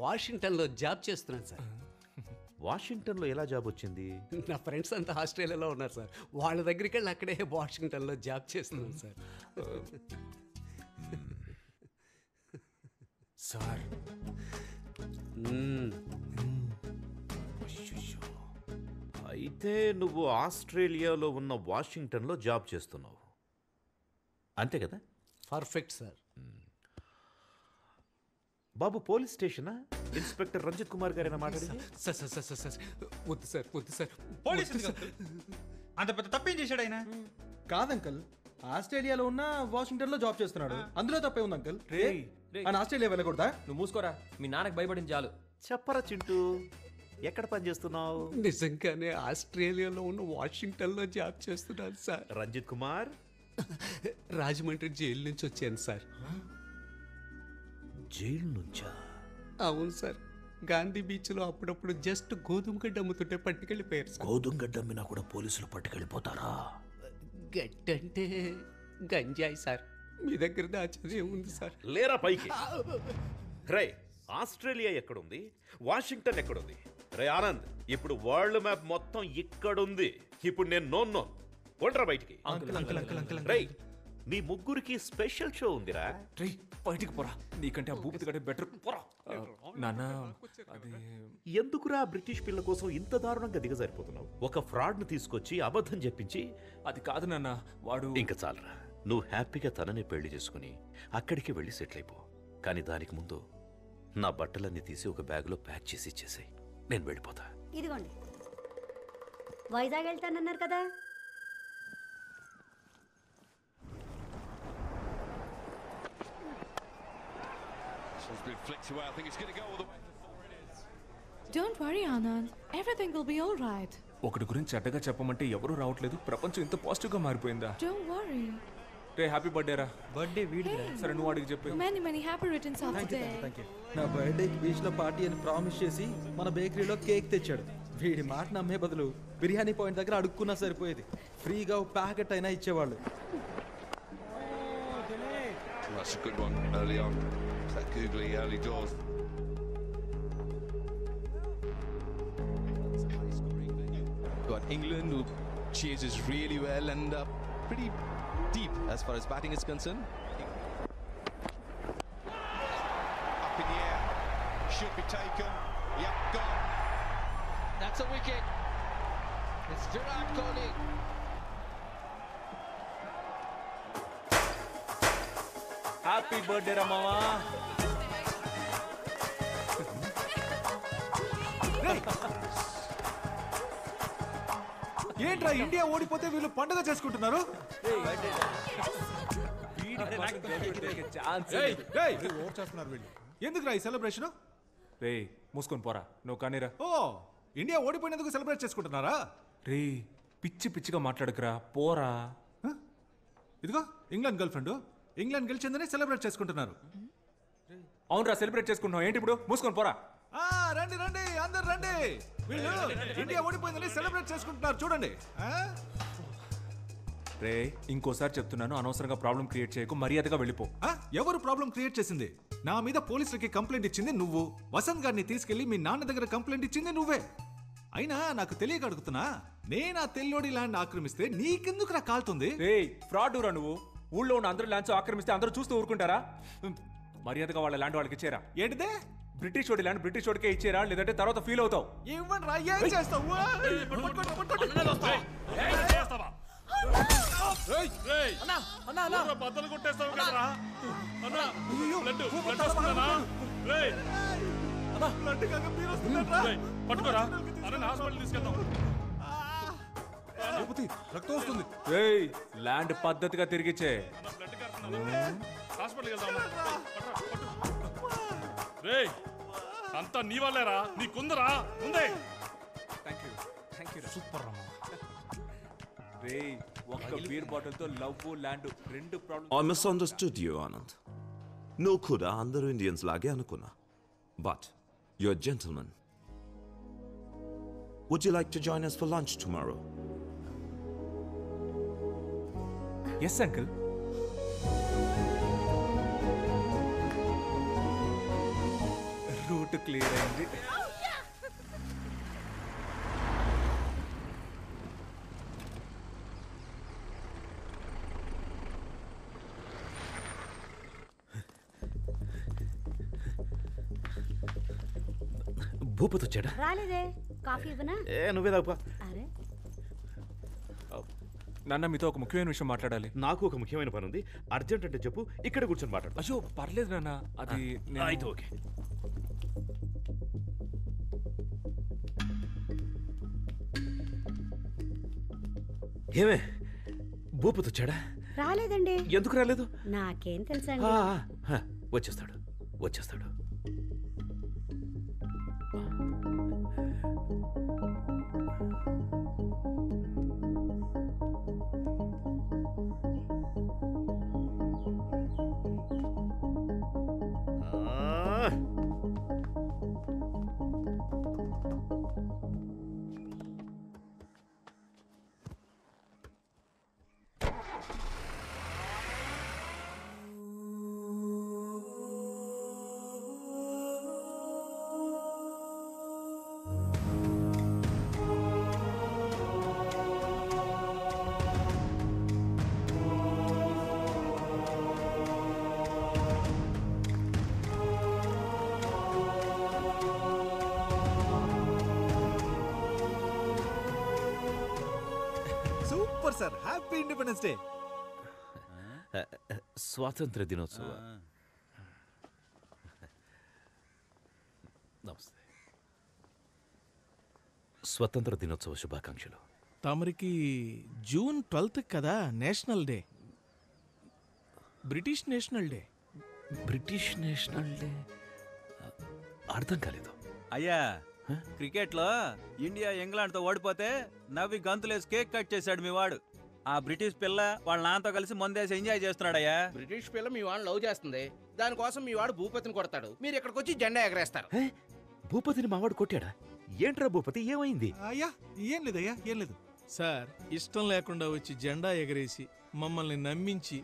వాషింగ్టన్లో జాబ్ చేస్తున్నాను సార్. వాషింగ్టన్లో ఎలా జాబ్ వచ్చింది? నా ఫ్రెండ్స్ అంతా ఆస్ట్రేలియాలో ఉన్నారు సార్. వాళ్ళ దగ్గరికి వెళ్ళి అక్కడే వాషింగ్టన్లో జాబ్ చేస్తున్నాను సార్. సార్, అయితే నువ్వు ఆస్ట్రేలియాలో ఉన్న వాషింగ్టన్లో జాబ్ చేస్తున్నావు అంతే కదా? Perfect sir. బాబు పోలీస్ స్టేషనా? ఇన్స్పెక్టర్ రంజిత్ కుమార్ గారైనా మాట్లాడింది? సార్ సార్ సార్ సార్ వద్దు సార్ వద్దు సార్. అంత పెద్ద తప్పేం చేశాడు ఆయన? కాదంకల్, ఆస్ట్రేలియాలో ఉన్న వాషింగ్టన్ లో జాబ్ చేస్తున్నాడు, అందులో తప్పే ఉంది అంకల్. ఆయన ఆస్ట్రేలియా వెళ్ళకూడదా? నువ్వు మూసుకోరా, మీ నాన్నకి భయపడింది చాలు. చెప్పరా చింటూ, ఎక్కడ పని చేస్తున్నావు? నిజంగానే ఆస్ట్రేలియాలో ఉన్న వాషింగ్టన్లో జాబ్ చేస్తున్నాను సార్. రంజిత్ కుమార్? రాజమండ్రి జైలు నుంచి వచ్చాను సార్. జైలు నుంచా? అవును సార్. గాంధీ బీచ్లో అప్పుడప్పుడు జస్ట్ గోధుమ గడ్డ అమ్ముతుంటే పట్టుకెళ్ళిపోయారు సార్. గోధుమ గడ్డ అమ్మినా కూడా పోలీసులు పట్టుకెళ్ళిపోతారా? గడ్డంటే గంజాయి సార్. మీ దగ్గర దాచేది ఏముంది సార్? లేరా పైకి. రే, ఆస్ట్రేలియా ఎక్కడుంది, వాషింగ్టన్ ఎక్కడుంది? రే ఆనంద్, ఇప్పుడు వరల్డ్ మ్యాప్ మొత్తం ఇక్కడుంది. ఇప్పుడు నేను నోన్ కొండ్రా బయటికి. రే, మీ ముగ్గురికి స్పెషల్ షో ఉందిరా. రే బయటికి పోరా, నీకంటే ఆ భూపతి గడే బెటర్. పోరా నాన్న. అది ఎందుకురా బ్రిటిష్ పిల్ల కోసం ఇంత దారుణంగా దిగజారిపోతున్నావు? ఒక ఫ్రాడ్ ను తీసుకొచ్చి అబద్ధం చెప్పించి. అది కాదు నాన్న, వాడు. ఇంకా చాలరా, నువ్వు హ్యాపీగా తనని పెళ్లి చేసుకుని అక్కడికి వెళ్ళి సెటిల్ అయిపో. కానీ దానికి ముందు నా బట్టలన్నీ తీసి ఒక బ్యాగ్లో ప్యాక్ చేసి ఇచ్చేసాయి. నేను వెళ్ళిపోతా. ఇదిగోండి, వైజాగ్ వెళ్తానన్నారు కదా. Don't worry, Anand. Everything will be all right. ఒకటి గురించి చెడ్డగా చెప్పమంటే ఎవరూ రావట్లేదు. ప్రపంచం ఇంత పాజిటివ్ గా మారిపోయిందా? Don't worry. Ray happy birthday రా. బర్త్డే వీడిదిరా. సరే నువ్వు అడిగి చెప్పు. Many happy returns of the day. Thank you. నా బర్త్డేకి బీచ్ లో పార్టీ అని ప్రామిస్ చేసి మన బేకరీలో కేక్ తెచ్చాడు. వీడి మాట నమ్మే బదులు బిర్యానీ పాయింట్ దగ్గర అడుక్కున్నా సరిపోయేది. ఫ్రీగా ప్యాకెట్ అయినా ఇచ్చేవాళ్ళు. That's a good one early on. That googly early doors. Got England, who chases really well and pretty deep as far as batting is concerned. Up in the air. Should be taken. Yep, gone. That's a wicket. It's Virat Kohli. Happy birthday రా మావా. ఏంట్రా ఇండియా ఓడిపోతే వీళ్ళు పండుగ చేసుకుంటున్నారు? ఎందుకురా ఈ సెలబ్రేషన్? రే మూసుకొని పోరా, నువ్వు కానీరా. ఓ, ఇండియా ఓడిపోయినందుకు సెలబ్రేట్ చేసుకుంటున్నారా? రే పిచ్చి పిచ్చిగా మాట్లాడకురా, పోరా. ఇదిగో ఇంగ్లాండ్ గర్ల్ ఫ్రెండ్, ఇంగ్లాండ్ గెలిచిందని సెలబ్రేట్ చేసుకుంటున్నారు. అవునరా, సెలబ్రేట్ చేసుకుంటున్నావు ఏంటి ఇప్పుడు? మూసుకొని పోరా. రండి రండి అందరు రండి, వీళ్ళు ఇండియా ఓడిపోయిందని సెలబ్రేట్ చేసుకుంటున్నారు చూడండి. రే ఇంకోసారి చెప్తున్నాను, అనవసరంగా ప్రాబ్లం క్రియేట్ చేయకు, మర్యాదగా వెళ్ళిపో. ఎవరు ప్రాబ్లం క్రియేట్ చేసింది? నా మీద పోలీసులకి కంప్లైంట్ ఇచ్చింది నువ్వు. వసంత్ గారిని తీసుకెళ్లి మీ నాన్న దగ్గర కంప్లైంట్ ఇచ్చింది నువ్వే. అయినా నాకు తెలియక అడుగుతున్నా, నేను ఆ తెల్లోడి ల్యాండ్ ఆక్రమిస్తే నీకెందుకు రా కాలుతుంది? రే ఫ్రాడ్ రా నువ్వు. ఊళ్ళో ఉన్న అందరూ ల్యాండ్స్ ఆక్రమిస్తే అందరూ చూస్తూ ఊరుకుంటారా? మర్యాదగా వాళ్ళ ల్యాండ్ వాళ్ళకి ఇచ్చేరా. ఏంటిదే? బ్రిటిష్ వాడి ల్యాండ్ బ్రిటిష్ వాడికే ఇచ్చేరా, లేదంటే తర్వాత ఫీల్ అవుతావు. ఇవ్వండి రా, ఏం చేస్తావు? బద్దలు కొట్టేస్తావు కదరా. పట్టుకోరా, హాస్పిటల్ తీసుకెళ్తాం. రక్తం వస్తుంది. ల్యాండ్ పద్ధతిగా తిరిగిచ్చే. హాస్పిటల్కి వెళ్దాం. రేయ్ అంతా నీ వాళ్ళేరా, నీకుందరా ముందే. సూపర్ రా. రే ఒక్క బీర్ బాటిల్ తో లవ్ ల్యాండ్ రెండు problem. I misunderstood you, Anand. No kuda andaru Indians lage anukunna. But you're a gentleman. Would you like to join us for lunch tomorrow? Yes, uncle. Route clear అయింది. భూపతి వచ్చాడా? రాలేదే. కాఫీ ఇవ్వనా? నువ్వే తాగుపా. అరే నాన్న మీతో ఒక ముఖ్యమైన విషయం మాట్లాడాలి. నాకు ఒక ముఖ్యమైన పని ఉంది, అర్జెంట్ అంటే చెప్పు, ఇక్కడ కూర్చొని మాట్లాడు. అయ్యో పర్లేదు నాన్న, అది అయితే ఓకే. ఏమే భూపతి వచ్చాడా? రాలేదండి. ఎందుకు రాలేదు? నాకేం తెలుసండి. వచ్చేస్తాడు వచ్చేస్తాడు. Super sir, happy independence day. స్వాతంత్ర దినోత్సవ నమస్తే. స్వతంత్ర దినోత్సవ శుభాకాంక్షలు. తమరికి జూన్ 12 కదా national day, British national day. British national day అర్థం కాలేదు. అయ్యా, క్రికెట్లో ఇండియా ఇంగ్లాండ్తో ఓడిపోతే నవ్వి గంతులేసి కేక్ కట్ చేశాడు మీ వాడు. ఆ బ్రిటిష్ పిల్ల వాళ్ళ నాన్నతో కలిసి మందేసి ఎంజాయ్ చేస్తున్నాడయ్యా. బ్రిటిష్ పిల్ల మీ వాడిని లవ్ చేస్తుంది, దానికోసం మీ వాడు భూపతిని కొడతాడు, మీరు ఇక్కడికి వచ్చి జెండా ఎగరేస్తారు. భూపతిని మావాడు కొట్టాడా? ఏంట్రా భూపతి, ఏమైంది? అయ్యా ఏం లేదయ్యా, ఏం లేదు సార్. ఇష్టం లేకుండా వచ్చి జెండా ఎగరేసి మమ్మల్ని నమ్మించి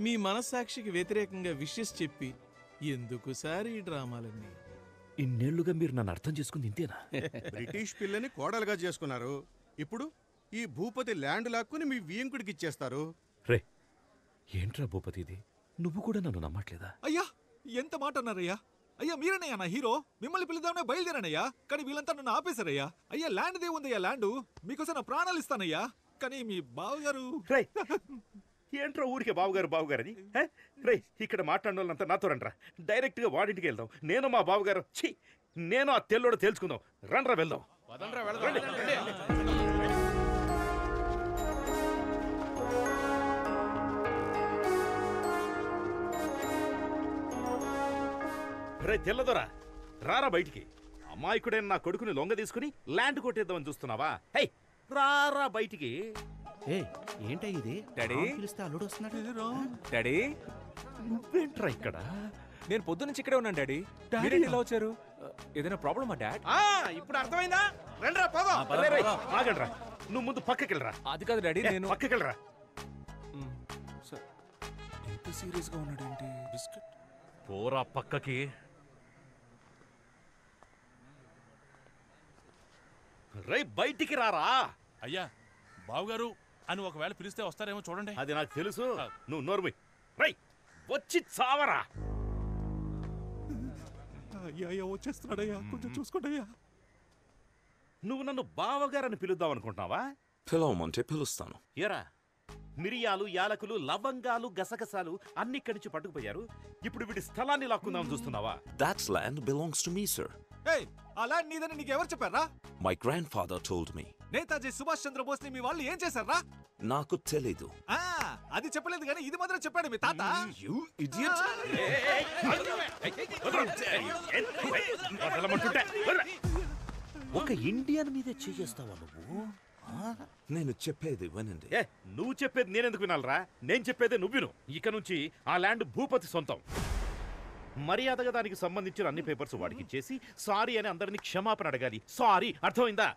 మీ మనస్సాక్షికి వ్యతిరేకంగా విషెస్ చెప్పి ఎందుకు సార్ ఈ డ్రామాలన్నీ? ఇన్నేళ్లుగా మీరు నన్ను అర్థం చేసుకుంది ఇంతేనా? బ్రిటిష్ పిల్లని కోడలుగా చేసుకున్నారు, ఇప్పుడు ఈ భూపతి ల్యాండ్ లాక్కుని మీ వియంకుడికి ఇచ్చేస్తారు. రే ఏంట్రా భూపతి ఇది, నువ్వు కూడా నన్ను నమ్మట్లేదా? అయ్యా ఎంత మాట అన్నారయ్యా. అయ్యా మీరనయ్యా నా హీరో, మిమ్మల్ని పిలుద్దామనే బయలుదేరానయ్యా, కానీ వీళ్ళంతా నన్ను ఆపేశారయ్యా. అయ్యా ల్యాండ్ దే ఉందయ్యా, ల్యాండ్ మీకోసం నా ప్రాణాలు ఇస్తానయ్యా, కానీ మీ బావగారు. ఏంట్రా ఊరికే బావగారు బావగారు అని? రే ఇక్కడ మాట్లాడిన వాళ్ళంతా నాతో రండ్రా, డైరెక్ట్ గా వాడింటికి వెళ్దాం. నేను మా బావగారు నేను ఆ తెల్లోడు తేల్చుకుందాం. రండ్రా వెళ్దాం. రే తెల్లదొరా, రారా బయటికి. అమాయకుడైన నా కొడుకుని లొంగ తీసుకుని ల్యాండ్ కొట్టేద్దామని చూస్తున్నావా? హై రారా బయటికి. ఏంటా ఇది? డాడీ పిలిస్తే అల్లుడు వస్తున్నాడు. డాడీ నువ్వేంట్రా ఇక్కడ? నేను పొద్దు నుంచి ఇక్కడే ఉన్నాను డాడీ. మీరేంటి ఇలా వచ్చారు? ఏదైనా ప్రాబ్లమా డాడ్? ఇప్పుడు అర్థమైందా? రండ్రా పోదాం. ఆగండ్రా, నువ్వు ముందు పక్కకెళ్ళరా. అది కాదు డాడీ, నేను పక్కకెళ్ళరా. ఎంత సీరియస్ గా ఉన్నాడు ఏంటి? బిస్కెట్ పోరా పక్కకి. రై బయటికి రారా. అయ్యా బావగారు అని ఒకవేళ పిలిస్తే వస్తారేమో చూడండి. అది నాకు తెలుసు, నువ్వు నోర్మి. రై వచ్చి చావరా. అయ్యా వచ్చేస్తున్నాడయ్యా, కొంచెం చూసుకోండియ్యా. నువ్వు నన్ను బావగారని పిలుద్దాం అనుకుంటున్నావా? పిలవమంటే పిలుస్తాను. ఎరా మిరియాలు, యాలకులు, లవంగాలు, గసగసాలు అన్ని ఇక్కడి నుంచి పట్టుకుపోయారు. ఇప్పుడు వీడి స్థలాన్ని లాక్కుందామని చూస్తున్నావా? That land belongs to me, sir. ఏయ్, ఆ ల్యాండ్ నీదని నీకెవరు చెప్పారా? My grandfather told me. Netaji Subhash Chandrabose ని మీ వాళ్ళు ఏం చేశారా? నాకు తెలీదు. అది చెప్పలేదు కానీ ఇది మాత్రం చెప్పాడు మీ తాత. You idiot! ఒక ఇండియన్ మీదే చేస్తావా నువ్వు? నేను చెప్పేది వినండి. నువ్వు చెప్పేది నేనెందుకు వినాలరా? నేను చెప్పేదే నువ్వు విను. ఇక నుంచి ఆ ల్యాండ్ భూపతి సొంతం. మర్యాదగా దానికి సంబంధించిన అన్ని పేపర్స్ వాడికి ఇచ్చేసి సారీ అని అందరినీ క్షమాపణ అడగాలి. సారీ, అర్థమైందా?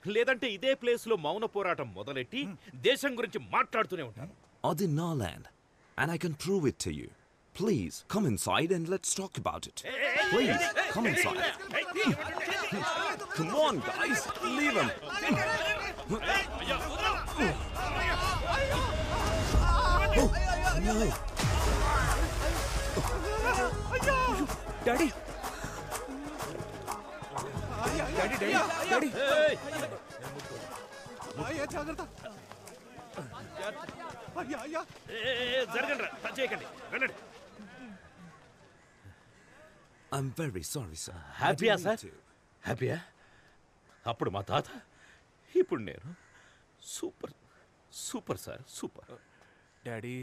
లేదంటే ఇదే ప్లేస్ లో మౌన పోరాటం మొదలెట్టి దేశం గురించి మాట్లాడుతూనే ఉంటాను. అది నా land and I can prove it to you. Please come inside and let's talk about it. Please come inside. Come on guys, leave him. No. Daddy అయ్యా జాగ్రత్త అయ్యా అయ్యా జరగండి టచ్ చేయకండి రండి I'm very sorry, sir. హ్యాపీయా సార్ హ్యాపీయా అప్పుడు మా తాత ఇప్పుడు నేను super super sir super daddy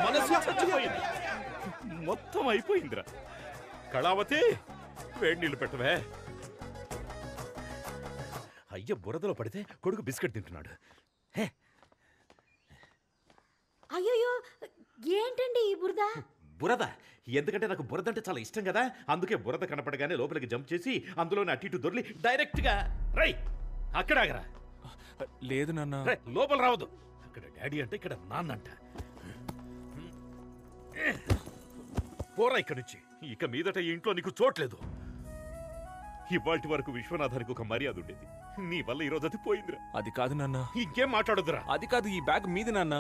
మనసు చచ్చిపోయింది మొత్తం అయిపోయిందిరా కళావతి వేడి నీళ్ళు పెట్టవే అయ్య బురదలో పడితే కొడుకు బిస్కెట్ తింటున్నాడు అయ్యో ఏంటండి ఈ బురద? బురద ఎందుకంటే నాకు బురద అంటే చాలా ఇష్టం కదా అందుకే బురద కనపడగానే లోపలికి జంప్ చేసి అందులోనే అటు ఇటు దొర్లి డైరెక్ట్ గా రై అక్కడ ఆగరా లేదు నాన్న లోపల రావద్దు అక్కడ డాడీ అంటే ఇక్కడ నాన్న అంట పోరా ఇక్కడి నుంచి ఇక మీదట ఈ ఇంట్లో నీకు చోట్లేదు ఇవాల్టి వరకు విశ్వనాథానికి ఒక మర్యాద ఉండేది నీ వల్ల ఈరోజు అది పోయిందిరా అది కాదు నాన్న ఇంకేం మాట్లాడొద్దురా అది కాదు ఈ బ్యాగ్ మీది నాన్న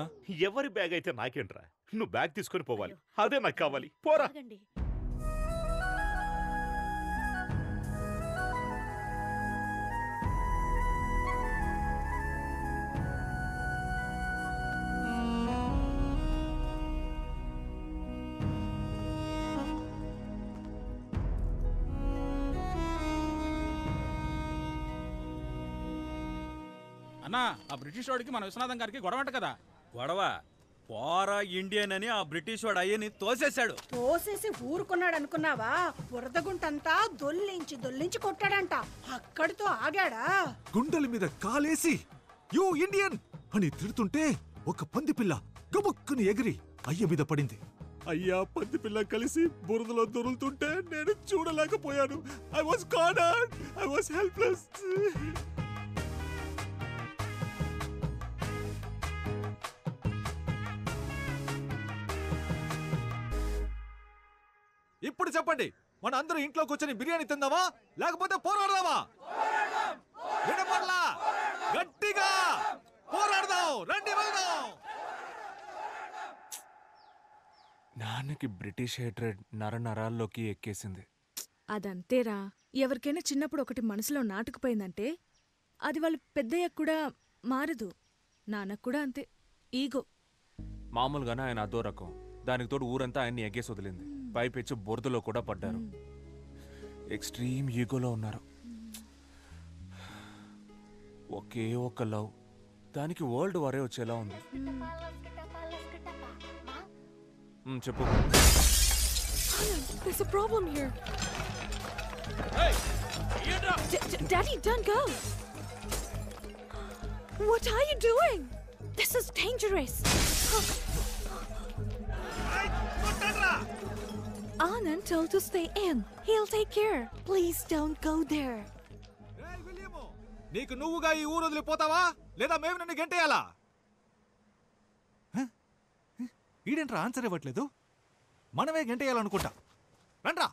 ఎవరి బ్యాగ్ అయితే నాకేంట్రా నువ్వు బ్యాగ్ తీసుకొని పోవాలి అదే నాకు కావాలి పోరా అన్నా ఆ బ్రిటిష్ వాడికి మన విశ్వనాథం గారికి గొడవంట కదా గొడవ పోరా ఇండియన్ అని ఆ బ్రిటిష్ వాడు అయ్యని తోసేశాడు. తోసేసి ఊరుకున్నాడు అనుకున్నావా? బురదగుంటంతా దొల్లించి కొట్టాడంట. అక్కడితో ఆగాడా? గుండెల మీద కాలేసి యూ ఇండియన్ అని తిడుతుంటే ఒక పంది పిల్ల గబుక్కుని ఎగిరి అయ్య మీద పడింది. అయ్యా పంది పిల్ల కలిసి బురదలో దొరులుతుంటే నేను చూడలేకపోయాను. I was cornered. I was helpless. ఇప్పుడు చెప్పండి, మన అందరూ ఇంట్లో కూర్చొని బిర్యానీ తిందామా లేకపోతే పోరాడదామా? వినపడలా? గట్టిగా పోరాడదాం. రండి వెళ్దాం. నాన్నకి బ్రిటిష్ హేట్రెడ్ నరాల్లోకి ఎక్కేసింది. అదంతేరా. ఎవరికైనా చిన్నప్పుడు ఒకటి మనసులో నాటుకుపోయిందంటే అది వాళ్ళు పెద్దయ్యాక కూడా మారదు. నాన్నకు కూడా అంతే, ఈగో. మామూలుగానే ఆయన అదో రకం. దానికి తోడు ఊరంతా ఆయన్ని ఎగ్గేసి వదిలింది. పైపెచ్చి బురదలో కూడా పడ్డారు. ఎక్స్ట్రీమ్ ఈగోలో ఉన్నారు. ఒకే ఒక్క లవ్, దానికి వరల్డ్ వారే వచ్చేలా ఉంది. చెప్పు. There's a problem here. Daddy, don't go. What are you doing? This is dangerous. Anand told to stay in. He'll take care. Please don't go there. నీకు నువ్వుగా ఈ ఊరు వదిలిపోతావా లేదా మేము నన్ను గెంటేయాలా? ఈడేంట్రా ఆన్సర్ ఇవ్వట్లేదు? మనమే గెంటేయాలనుకుంటా. రండ్రా.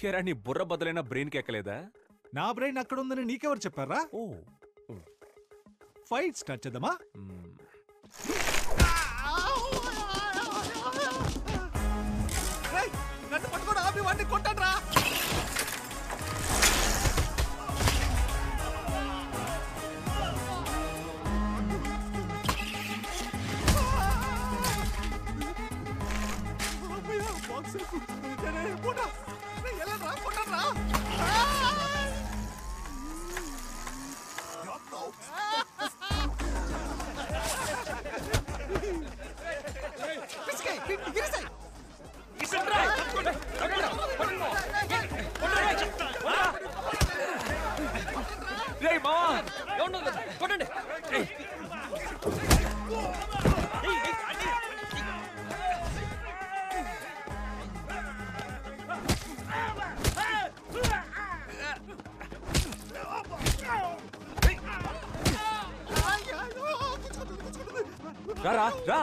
ఎరా నీ బుర్ర బదులైన బ్రెయిన్కి ఎక్కలేదా? నా బ్రెయిన్ అక్కడ ఉందని నీకెవరు చెప్పారా? ఫైట్ స్టార్ట్ చేద్దామా? నన్ను పట్టుకోడు ఆపి వాడిని కొట్టండ్రా. రా రా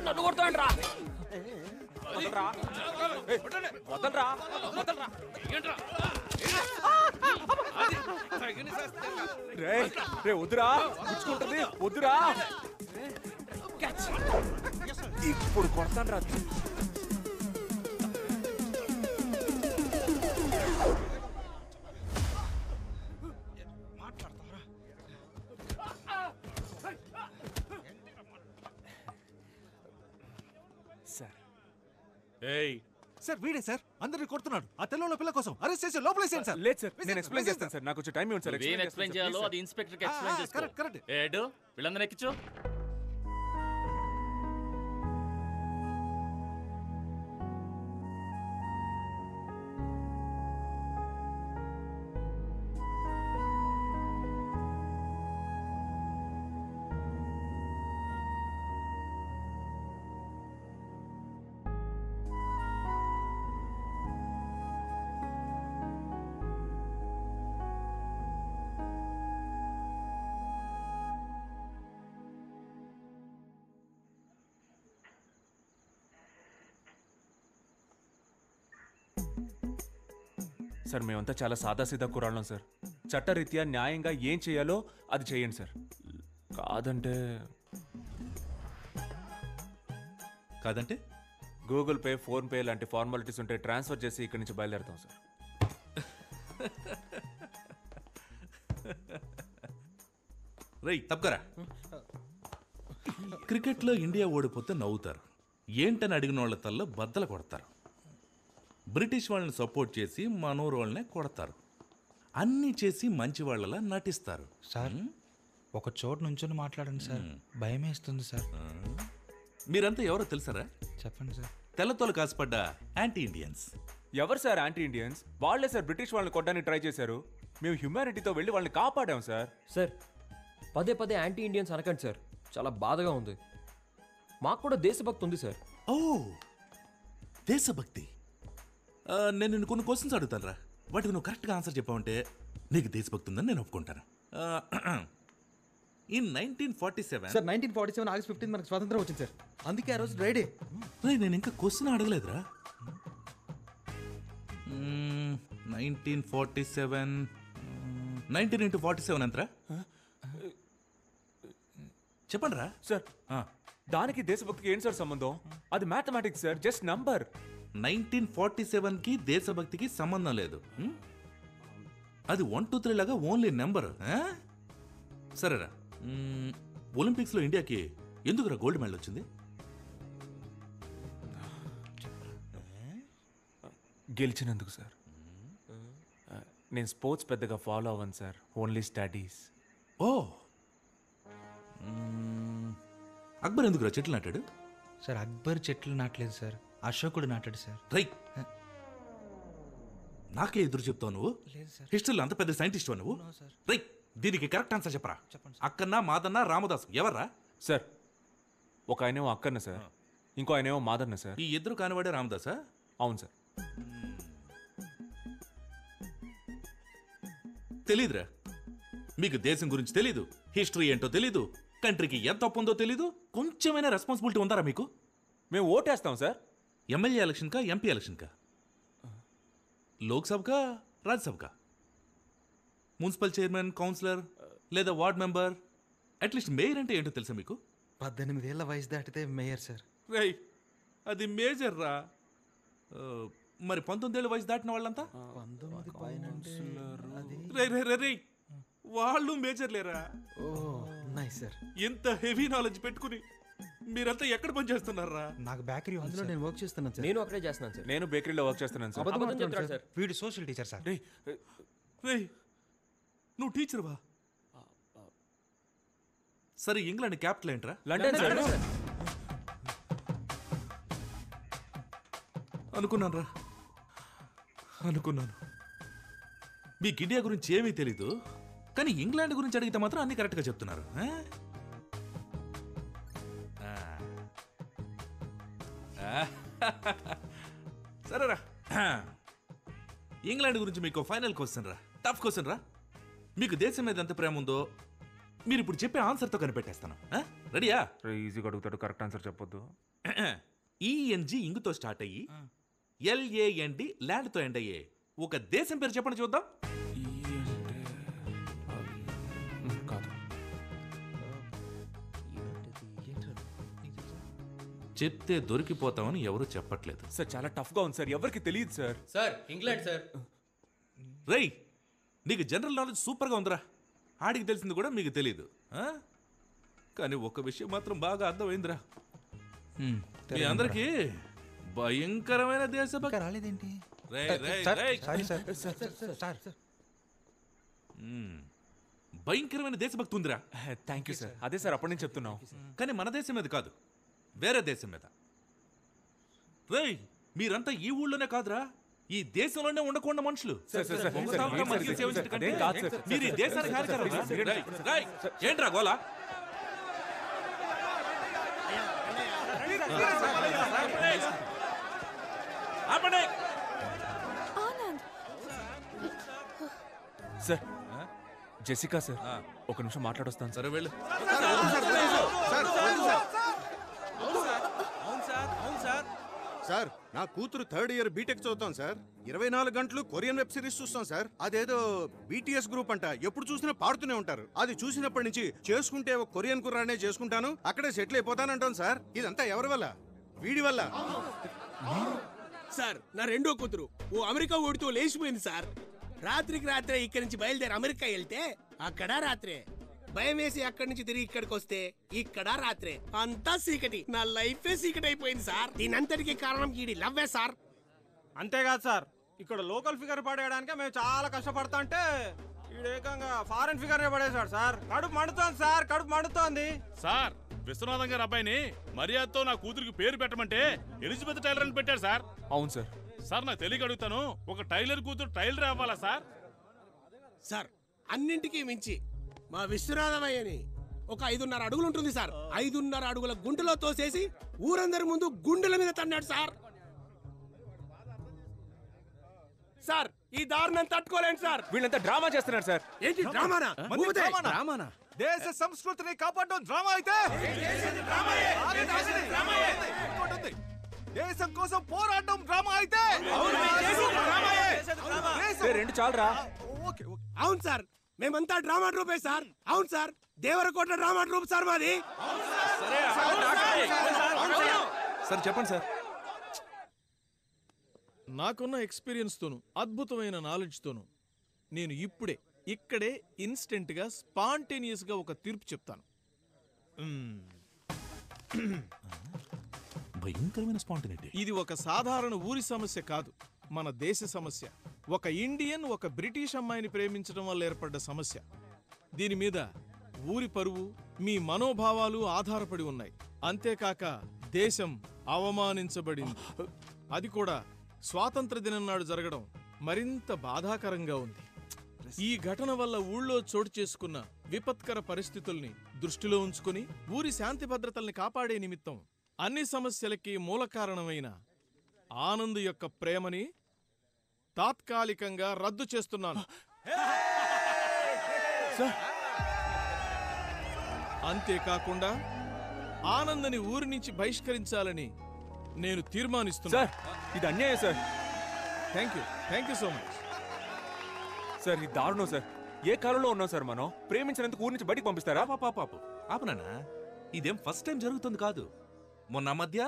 నన్ను కొడతాను రా వదలరా వదలరా రే వద్దురా గుచ్చుకుంటుంది వద్దురా ఇప్పుడు కొడతాను రా సార్ సార్ వీడే సార్ అందరిని కొడుతున్నాడు ఆ తెల్లలో పిల్ల కోసం అరెస్ట్ చేసి లోపలేసేయండి సార్ లేదు సార్ నేను ఎక్స్ప్లెయిన్ చేస్తాను సార్ నాకు కొంచెం టైం ఇవ్వండి సార్ ఏం ఎక్స్ప్లెయిన్ చేయాలో అది ఇన్స్పెక్టర్కి ఎక్స్ప్లెయిన్ చేసుకో. కరెక్ట్ కరెక్ట్ ఏడు వీళ్ళందరూ ఎక్కించు. సార్ మేమంతా చాలా సాదాసీదా కురాళ్ళం సార్ చట్టరీత్యా న్యాయంగా ఏం చేయాలో అది చేయండి సార్ కాదంటే గూగుల్ పే ఫోన్ పే లాంటి ఫార్మాలిటీస్ ఉంటే ట్రాన్స్ఫర్ చేసి ఇక్కడి నుంచి బయలుదేరుతాం సార్ రై తప్పకరా. క్రికెట్లో ఇండియా ఓడిపోతే నవ్వుతారు, ఏంటని అడిగిన వాళ్ళ తల్ల బద్దలు కొడతారు. బ్రిటిష్ వాళ్ళని సపోర్ట్ చేసి మనోరు వాళ్ళనే కొడతారు. అన్నీ చేసి మంచి వాళ్ళలా నటిస్తారు. సార్ ఒక చోటు నుంచొని మాట్లాడండి సార్, భయం వేస్తుంది సార్. మీరంతా ఎవరో తెలుసారా? చెప్పండి సార్. తెల్లతోలు కాసుపడ్డ యాంటీ ఇండియన్స్. ఎవరు సార్ యాంటీ ఇండియన్స్? వాళ్ళే సార్ బ్రిటిష్ వాళ్ళని కొట్టడానికి ట్రై చేశారు. మేము హ్యూమానిటీతో వెళ్ళి వాళ్ళని కాపాడాం సార్. సార్ పదే పదే యాంటీ ఇండియన్స్ అనకండి సార్, చాలా బాధగా ఉంది. మాకు కూడా దేశభక్తి ఉంది సార్. ఓ దేశభక్తి. నేను నిన్ను కొన్ని క్వశ్చన్స్ అడుగుతాను రా, వాటికి నువ్వు కరెక్ట్గా ఆన్సర్ చెప్పావంటే నీకు దేశభక్తి ఉందని నేను ఒప్పుకుంటాను. ఇన్ 1947 సార్ 1947 ఆగస్ట్ 15 మనకు స్వాతంత్రం వచ్చింది సార్, అందుకే ఆ రోజు డ్రైడే. నేను ఇంకా క్వశ్చన్ అడగలేదురా. 1947 19 into 47 ఎంతరా? చెప్పండి రా సార్. దానికి దేశభక్తికి ఏంటి సార్ సంబంధం? అది మ్యాథమెటిక్స్ సార్, జస్ట్ నంబర్. 1947కి దేశభక్తికి సంబంధం లేదు. అది 1 2 3 లాగా ఓన్లీ నెంబర్. సరేరా, ఒలింపిక్స్లో ఇండియాకి ఎందుకురా గోల్డ్ మెడల్ వచ్చింది? గెలిచినందుకు సార్. నేను స్పోర్ట్స్ పెద్దగా ఫాలో అవ్వను సార్, ఓన్లీ స్టడీస్. ఓ అక్బర్ ఎందుకురా చెట్లు నాటాడు? సార్ అక్బర్ చెట్లు నాటలేదు సార్, అశోకుడు నాటాడు సార్. రై నాకే ఎదురు చెప్తావు నువ్వు? హిస్టరీలో అంత పెద్ద సైంటిస్ట్ నువ్వు? రై దీనికి కరెక్ట్ ఆన్సర్ చెప్పరా. అక్కన్న మాదన్న రామదాసు ఎవర్రా? సార్ ఒక ఆయనేమో అక్కన్న సార్, ఇంకో ఆయనేమో మాదన్న సార్. ఈ ఇద్దరు కానివాడే రామదాసా? అవును సార్. తెలీదురా, మీకు దేశం గురించి తెలీదు, హిస్టరీ ఏంటో తెలీదు, కంట్రీకి ఎంత తప్పు ఉందో తెలీదు. కొంచెమైనా రెస్పాన్సిబిలిటీ ఉందారా మీకు? మేము ఓటేస్తాం సార్. ఎమ్మెల్యే ఎలక్షన్కా ఎంపీ ఎలక్షన్కా? లోక్సభకా రాజ్యసభకా? మున్సిపల్ చైర్మన్, కౌన్సిలర్ లేదా వార్డ్ మెంబర్, అట్లీస్ట్ మేయర్ అంటే ఏంటో తెలుసా మీకు? 18 ఏళ్ల వయసు దాటితే మేయర్ సార్. రై అది మేజర్ రా. మరి 19 ఏళ్ళ వయసు దాటిన వాళ్ళంతా? 19 పైన రై రై రై రై వాళ్ళు మేజర్ లేరా? ఓ నైస్ సార్. ఎంత హెవీ నాలెడ్జ్ పెట్టుకుని మీరంతా ఎక్కడ పని చేస్తున్నారా? నాకు బేకరీ ఉంది సార్, నేను వర్క్ చేస్తున్నాను సార్. నేను అక్కడే చేస్తున్నాను సార్. నేను బేకరీలో వర్క్ చేస్తున్నాను సార్. అబద్ధం చెప్తాడు సార్. వీడు సోషల్ టీచర్ సార్. రేయ్ నువ్వు టీచర్వా? సరే ఇంగ్లాండ్ క్యాపిటల్ ఏంట్రా? London sir. అనుకున్నాను రా, అనుకున్నాను. మీకు ఇండియా గురించి ఏమీ తెలీదు, కానీ ఇంగ్లాండ్ గురించి అడిగితే మాత్రం అన్ని కరెక్ట్గా చెప్తున్నారు. సరేరా, ఇంగ్లాండ్ గురించి మీకు ఫైనల్ క్వశ్చన్ రా, టఫ్ క్వశ్చన్ రా. మీకు దేశం మీద ఎంత ప్రేమ ఉందో మీరు ఇప్పుడు చెప్పే ఆన్సర్తో కనిపెట్టేస్తాను. రెడీయా? ఈజీగా అడుగుతాడు, కరెక్ట్ ఆన్సర్ చెప్పొద్దు. ఈఎన్జి ఇంగుతో స్టార్ట్ అయ్యి ఎల్ఏఎన్డి ల్యాండ్తో ఎండ్ అయ్యే ఒక దేశం పేరు చెప్పండి చూద్దాం. కాదు, చెప్తే దొరికిపోతామని ఎవరు చెప్పట్లేదు సార్. చాలా టఫ్గా ఉంది సార్, ఎవరికి తెలియదు సార్. Sir England sir. రేయ్, నీకు జనరల్ నాలెడ్జ్ సూపర్గా ఉందిరా. ఆడికి తెలిసింది కూడా మీకు తెలియదు. కానీ ఒక విషయం మాత్రం బాగా అర్థమైందిరా, మీ అందరికీ భయంకరమైన దేశభక్తి రాలేదేంటి? భయంకరమైన దేశభక్తి ఉందిరా. Thank you sir. అదే సార్ అప్పటి నుంచి చెప్తున్నాం. కానీ మన దేశం మీద కాదు, వేరే దేశం మీద. రేయ్, మీరంతా ఈ ఊళ్ళోనే కాదురా, ఈ దేశంలోనే ఉండకుండా మనుషులు. మీరు ఈ దేశానికి హానికరం. ఏంట్రా గోలా? సార్, జెసికా సార్, ఒక నిమిషం మాట్లాడొస్తాను. సరే వెళ్ళు. సార్, నా కూతురు 3rd ఇయర్ బీటెక్ చదువుతాం సార్. 24 గంటలు కొరియన్ వెబ్ సిరీస్ చూస్తాం సార్. అదేదో BTS గ్రూప్ అంట, ఎప్పుడు చూసినా పాడుతూనే ఉంటారు. అది చూసినప్పటి నుంచి చేసుకుంటే ఒక కొరియన్ కుర్రానే చేసుకుంటాను, అక్కడే సెటిల్ అయిపోతానంటాను సార్. ఇదంతా ఎవరి వల్ల? వీడి వల్ల. సార్, నా రెండో కూతురు ఓ అమెరికా ఓడితో లేచిపోయింది సార్. రాత్రికి రాత్రే ఇక్కడి నుంచి బయలుదేరి అమెరికా వెళ్తే అక్కడ రాత్రే, భయం వేసి అక్కడి నుంచి తిరిగి ఇక్కడికి వస్తే ఇక్కడ రాత్రే, అంతా చీకటి. నా లైఫే చీకటి అయిపోయింది సార్. దీనంతటికి కారణం ఈడి లవ్వే సార్. అంతేకాదు సార్, ఇక్కడ లోకల్ ఫిగర్ పడేయడానికి మేము చాలా కష్టపడతా అంటే ఈడేకంగా ఫారెన్ ఫిగర్ పడేశాడు సార్. కడుపు మండుతోంది సార్, కడుపు మండుతోంది సార్. విశ్వనాథం గారి అబ్బాయిని మర్యాదతో నా కూతురికి పేరు పెట్టమంటే ఎలిజబెత్ టైలర్ అని పెట్టారు సార్. అవును సార్. సార్, నాకు తెలియక అడుగుతాను, ఒక టైలర్ కూతురు టైలర్ అవ్వాలా సార్? సార్, అన్నింటికీ మించి మా విశ్వనాథమయ్యని ఒక 5.5 అడుగులు ఉంటుంది సార్. 5.5 అడుగుల గుంటలో తోసేసి ఊరందరి ముందు గుండెల మీద తన్నాడు సార్. సార్, ఈ దారుణం తట్టుకోలేండి సార్. వీళ్ళంతా డ్రామా చేస్తున్నారు సార్. ఏంటి డ్రామానా? డ్రామానా? దేశ సంస్కృతిని కాపాడడం డ్రామా అయితే, దేశం కోసం పోరాటం డ్రామా అయితే, రెండు చాలరా. అవును సార్, మేమంతా డ్రామా ట్రూపే సార్. అవును sir, Devarakota drama troupe sir మాది. సరే చెప్పండి సార్. నాకున్న ఎక్స్పీరియన్స్తోను, అద్భుతమైన నాలెడ్జ్తోను నేను ఇప్పుడే ఇక్కడే ఇన్స్టెంట్గా స్పాంటేనియస్గా ఒక తీర్పు చెప్తాను. భయంకరమైన స్పాంటేనిటీ. ఇది ఒక సాధారణ ఊరి సమస్య కాదు, మన దేశ సమస్య. ఒక ఇండియన్ ఒక బ్రిటిష్ అమ్మాయిని ప్రేమించడం వల్ల ఏర్పడ్డ సమస్య. దీని మీద ఊరి పరువు, మీ మనోభావాలు ఆధారపడి ఉన్నాయి. అంతేకాక దేశం అవమానించబడింది. అది కూడా స్వాతంత్ర దినం నాడు జరగడం మరింత బాధాకరంగా ఉంది. ఈ ఘటన వల్ల ఊళ్ళో చోటు చేసుకున్న విపత్కర పరిస్థితుల్ని దృష్టిలో ఉంచుకుని ఊరి శాంతి భద్రతల్ని కాపాడే నిమిత్తం అన్ని సమస్యలకి మూల కారణమైన ఆనంద్ యొక్క ప్రేమని తాత్కాలికంగా రద్దు చేస్తున్నాను. అంతేకాకుండా ఆనందని ఊరి నుంచి బహిష్కరించాలని నేను తీర్మానిస్తున్నాను. సార్, ఇది అన్యాయం sir. Thank you so much sir. ఇది దారుణం సార్. ఏ కాలంలో ఉన్నాం సార్ మనం? ప్రేమించినందుకు ఊరి నుంచి బయటికి పంపిస్తారా? పాపాపు ఆపనా, ఇదేం ఫస్ట్ టైం జరుగుతుంది కాదు. మొన్న మధ్య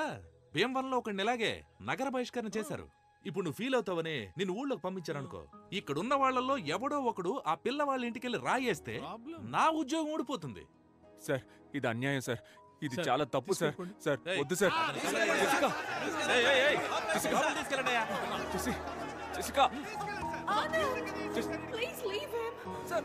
భీమవరంలో ఒక ఇలాగే నగర బహిష్కరణ చేశారు. ఇప్పుడు నువ్వు ఫీల్ అవుతావని నిన్ను ఊళ్ళోకి పంపించారనుకో, ఇక్కడున్న వాళ్లలో ఎవడో ఒకడు ఆ పిల్ల వాళ్ళ ఇంటికెళ్ళి రాయేస్తే నా ఉద్యోగం ఊడిపోతుంది. సార్, ఇది అన్యాయం సార్. ఇది చాలా తప్పు సార్. సార్ వద్దు sir. Jessica, Please leave him. Sir.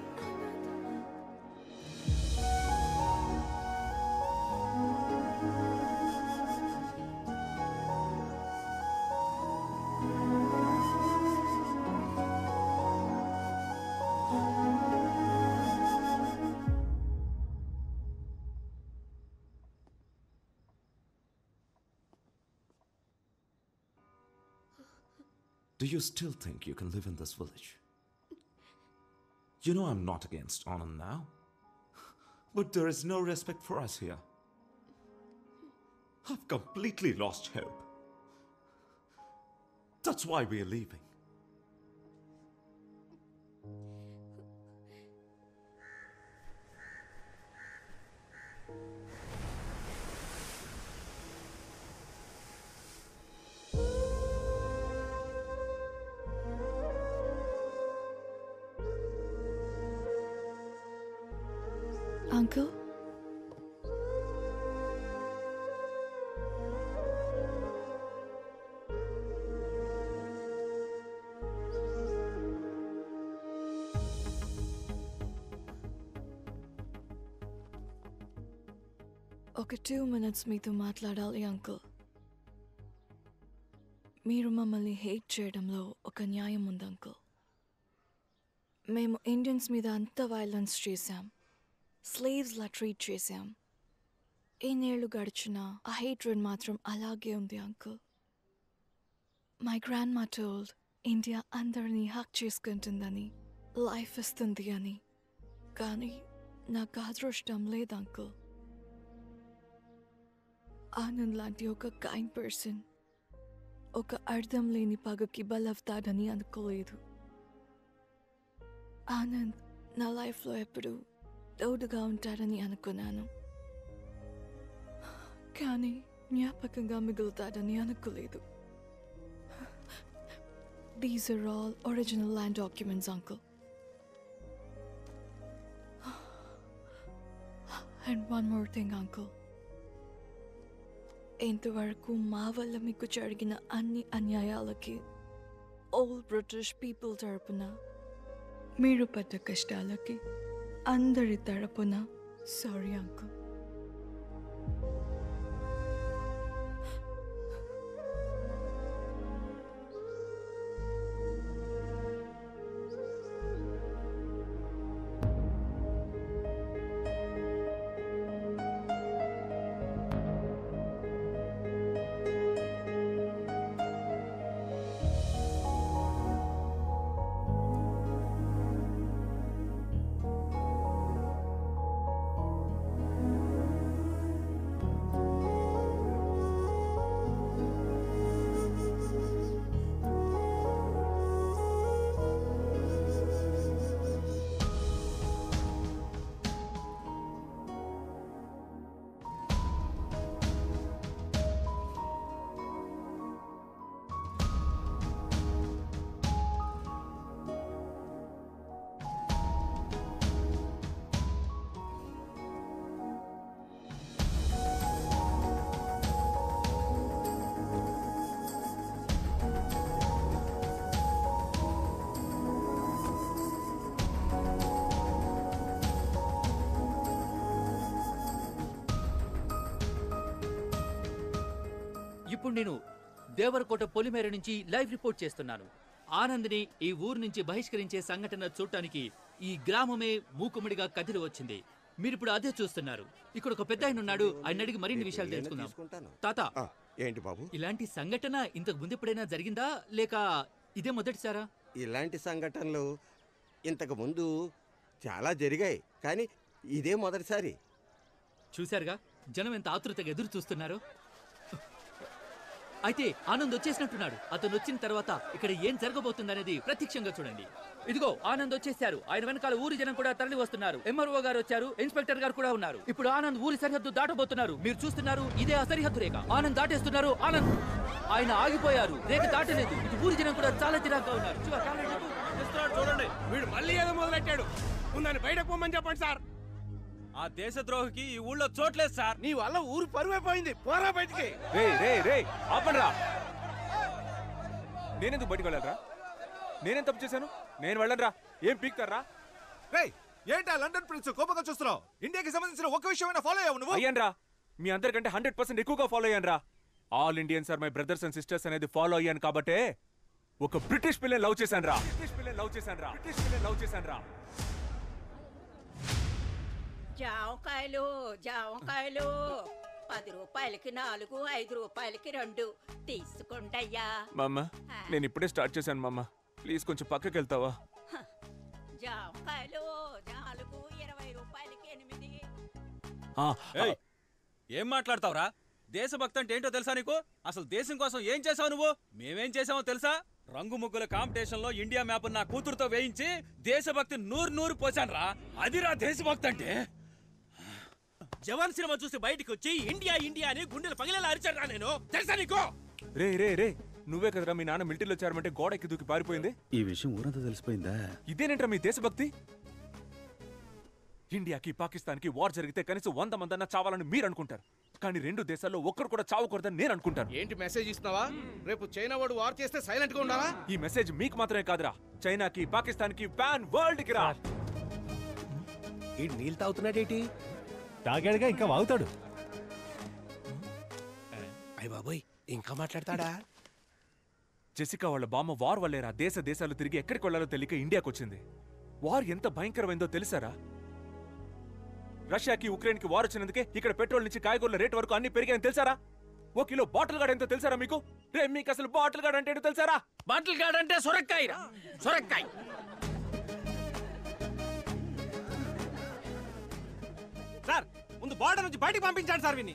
Do you still think you can live in this village? You know I'm not against Anand now. But there is no respect for us here. I've completely lost hope. That's why we're leaving. Uncle? ఒక 2 minutes మీతో మాట్లాడాలి అంకుల్. మీరు మమ్మల్ని హేట్ చేయడంలో ఒక న్యాయం ఉంది అంకుల్. మేము ఇండియన్స్ మీద అంత వైలెన్స్ చేశాం, స్లేవ్స్లా ట్రీట్ చేశాం. ఎన్నేళ్ళు గడిచినా ఆ హేట్రెడ్ మాత్రం అలాగే ఉంది అంకుల్. మై గ్రాండ్ మా టోల్డ్ ఇండియా అందరినీ హక్ చేసుకుంటుందని, లైఫ్ ఇస్తుంది అని. కానీ నాకు అదృష్టం లేదు అంకుల్. ఆనంద్ లాంటి ఒక కైండ్ పర్సన్ ఒక అర్థం లేని పగకి బలవుతాడని అనుకోలేదు. ఆనంద్ నా లైఫ్లో ఎప్పుడు తోడుగా ఉంటాడని అనుకున్నాను, కానీ జ్ఞాపకంగా మిగులుతాడని అనుకోలేదు. These are all original land documents, uncle. And one more thing, uncle. ఇంతవరకు మా వల్ల మీకు జరిగిన అన్ని అన్యాయాలకి ఓల్డ్ బ్రిటిష్ పీపుల్ తరపున, మీరు పడ్డ కష్టాలకి అందరి తరపున సారీ అంకుల్. ఇప్పుడు నేను దేవరకోట పొలిమేర నుంచి లైవ్ రిపోర్ట్ చేస్తున్నాను. ఆనంద్ని ఈ ఊరు నుంచి బహిష్కరించే సంఘటన చూడటానికి ఈ గ్రామమే మూకుమ్మడిగా కదిలి వచ్చింది. మీరిప్పుడు అదే చూస్తున్నారు. ఇక్కడ ఒక పెద్ద ఆయన ఉన్నాడు, ఆయన అడిగి మరిన్ని విషయాలు తెలుసుకుందాం. తాత, ఏంటి బాబు? ఇలాంటి సంఘటన ఇంతకు ముందు ఎప్పుడైనా జరిగిందా, లేక ఇదే మొదటిసారా? ఇలాంటి సంఘటనలు ఇంతకు ముందు చాలా జరిగాయి, కానీ ఇదే మొదటిసారి. చూశారుగా జనం ఎంత ఆతృతగా ఎదురు చూస్తున్నారు. అయితే ఆనంద్ వచ్చేసినట్టున్నాడు. అతను వచ్చిన తర్వాత ఇక్కడ ఏం జరగబోతుందనేది ప్రత్యక్షంగా చూడండి. ఇదిగో ఆనంద్ వచ్చేసారు. ఆయన వెనకాల ఊరి జనం కూడా తరలి వస్తున్నారు. ఎంఆర్ఓ గారు వచ్చారు, ఇన్స్పెక్టర్ గారు కూడా ఉన్నారు. ఇప్పుడు ఆనంద్ ఊరి సరిహద్దు దాటబోతున్నారు. మీరు చూస్తున్నారు, ఇదే ఆ సరిహద్దు రేఖ. ఆనంద్ దాటేస్తున్నారు. ఆనంద్ ఆయన ఆగిపోయారు, రేఖ దాటలేదు. ఇటు ఊరి జనం కూడా చాలా చిరాగ్గా ఉన్నారు. చూడండి, వీడు మళ్ళీ ఏదో మొదలెట్టాడు. ఉందని బయటకు పోమని చెప్పండి సార్. ఆ దేశద్రోహికి ఈ ఊళ్ళో చోట్లేదు సార్. నీ వల్ల ఊరు పరువైపోయింది. పోరా బయటికి. ఆపండ్రా. నేనెందుకు బయటికి వెళ్ళరా? నేనేం తప్పు చేశాను? నేను వెళ్ళరా. ఏం పీక్తారా? ఏంటా లండన్ ప్రిన్స్ కోపంగా చూస్తున్నావు? ఇండియాకి సంబంధించిన ఒక విషయమైనా ఫాలో అయ్యావు నువ్వు? అయ్యాన్రా, మీ అందరికంటే 100% ఎక్కువగా ఫాలో అయ్యాన్రా. All Indians are my brothers and sisters అనేది ఫాలో అయ్యాను కాబట్టే ఒక బ్రిటిష్ పిల్లని లవ్ చేశాన్రా. జామకాయలు జామకాయలు 10 రూపాయలకి 4, 5 రూపాయలకి 2 తీసుకోండయ్యా. మామ నేను ఇప్పుడే స్టార్ట్ చేశాను మామ, ప్లీజ్ కొంచెం పక్కకి వెళ్తావా? జామకాయలు 4, 20 రూపాయలకి 8. ఏయ్, ఏం మాట్లాడతావురా? దేశభక్తి అంటే ఏంటో తెలుసా నీకు? అసలు దేశం కోసం ఏం చేసావు నువ్వు? మేమేం చేసామో తెలుసా? రంగు ముగ్గుల కాంపిటీషన్ లో ఇండియా మ్యాప్ నా కూతురుతో వేయించి దేశభక్తి నూరు పోసాను రా. అదిరా దేశభక్తి అంటే. జవాన్ సినిమా చూసి బయటికి వచ్చి ఇండియా ఇండియా అని గుండెలు పగిలేలా అరిచారా నేను, తెలుసా నీకు? రే రే రే, నువ్వే కదరా మీ నాన్న మిలిటరీలో చేరమంటే గోడ ఎక్కి దూకి పారిపోయింది? ఈ విషయం ఊరంతా తెలిసిపోయిందా? ఇదేనేంట్రా మీ దేశభక్తి? ఇండియాకి పాకిస్తాన్కి వార్ జరిగితే కనీసం 100 మందన్నా చావాలని మీరు అనుకుంటారు, కానీ 2 దేశాల్లో ఒక్కరు కూడా చావకూడదని నేను అనుకుంటాను. ఏంటి మెసేజ్ ఇస్తున్నావా? రేపు చైనా వాడు వార్ చేస్తే సైలెంట్ గా ఉండాలా? ఈ మెసేజ్ మీకు మాత్రమే కాదురా, చైనాకి పాకిస్తాన్కి పాన్ వరల్డ్ కి రా. ఈ నీళ్ళు తాగుతున్నాడేటి? తాగాడుగా, ఇంకా వాగుతాడు. అయ్య బాబోయ్, ఇంకా మాట్లాడతాడా? జెసికా వాళ్ళ బామ్మ వార్ వల్లేరా దేశాలు తిరిగి ఎక్కడికి వెళ్లాలో తెలియక ఇండియాకి వచ్చింది. వార్ ఎంత భయంకరమైందో తెలుసారా? రష్యాకి ఉక్రెయిన్కి వార్ వచ్చినందుకే ఇక్కడ పెట్రోల్ నుంచి కాయగూరల రేట్ వరకు అన్ని పెరిగాయని తెలుసారా? 1 కిలో బాటిల్ గార్డ్ ఎంతో తెలుసారా మీకు? రే, మీకు అసలు బాటిల్ గార్డ్ అంటే ఏంటో తెలుసారా? బాటిల్ గార్డ్ అంటే సొరక్కాయ, సొరక్కాయ. సార్ ముందు బార్డర్ నుంచి బయటికి పంపించాడు సార్ విని.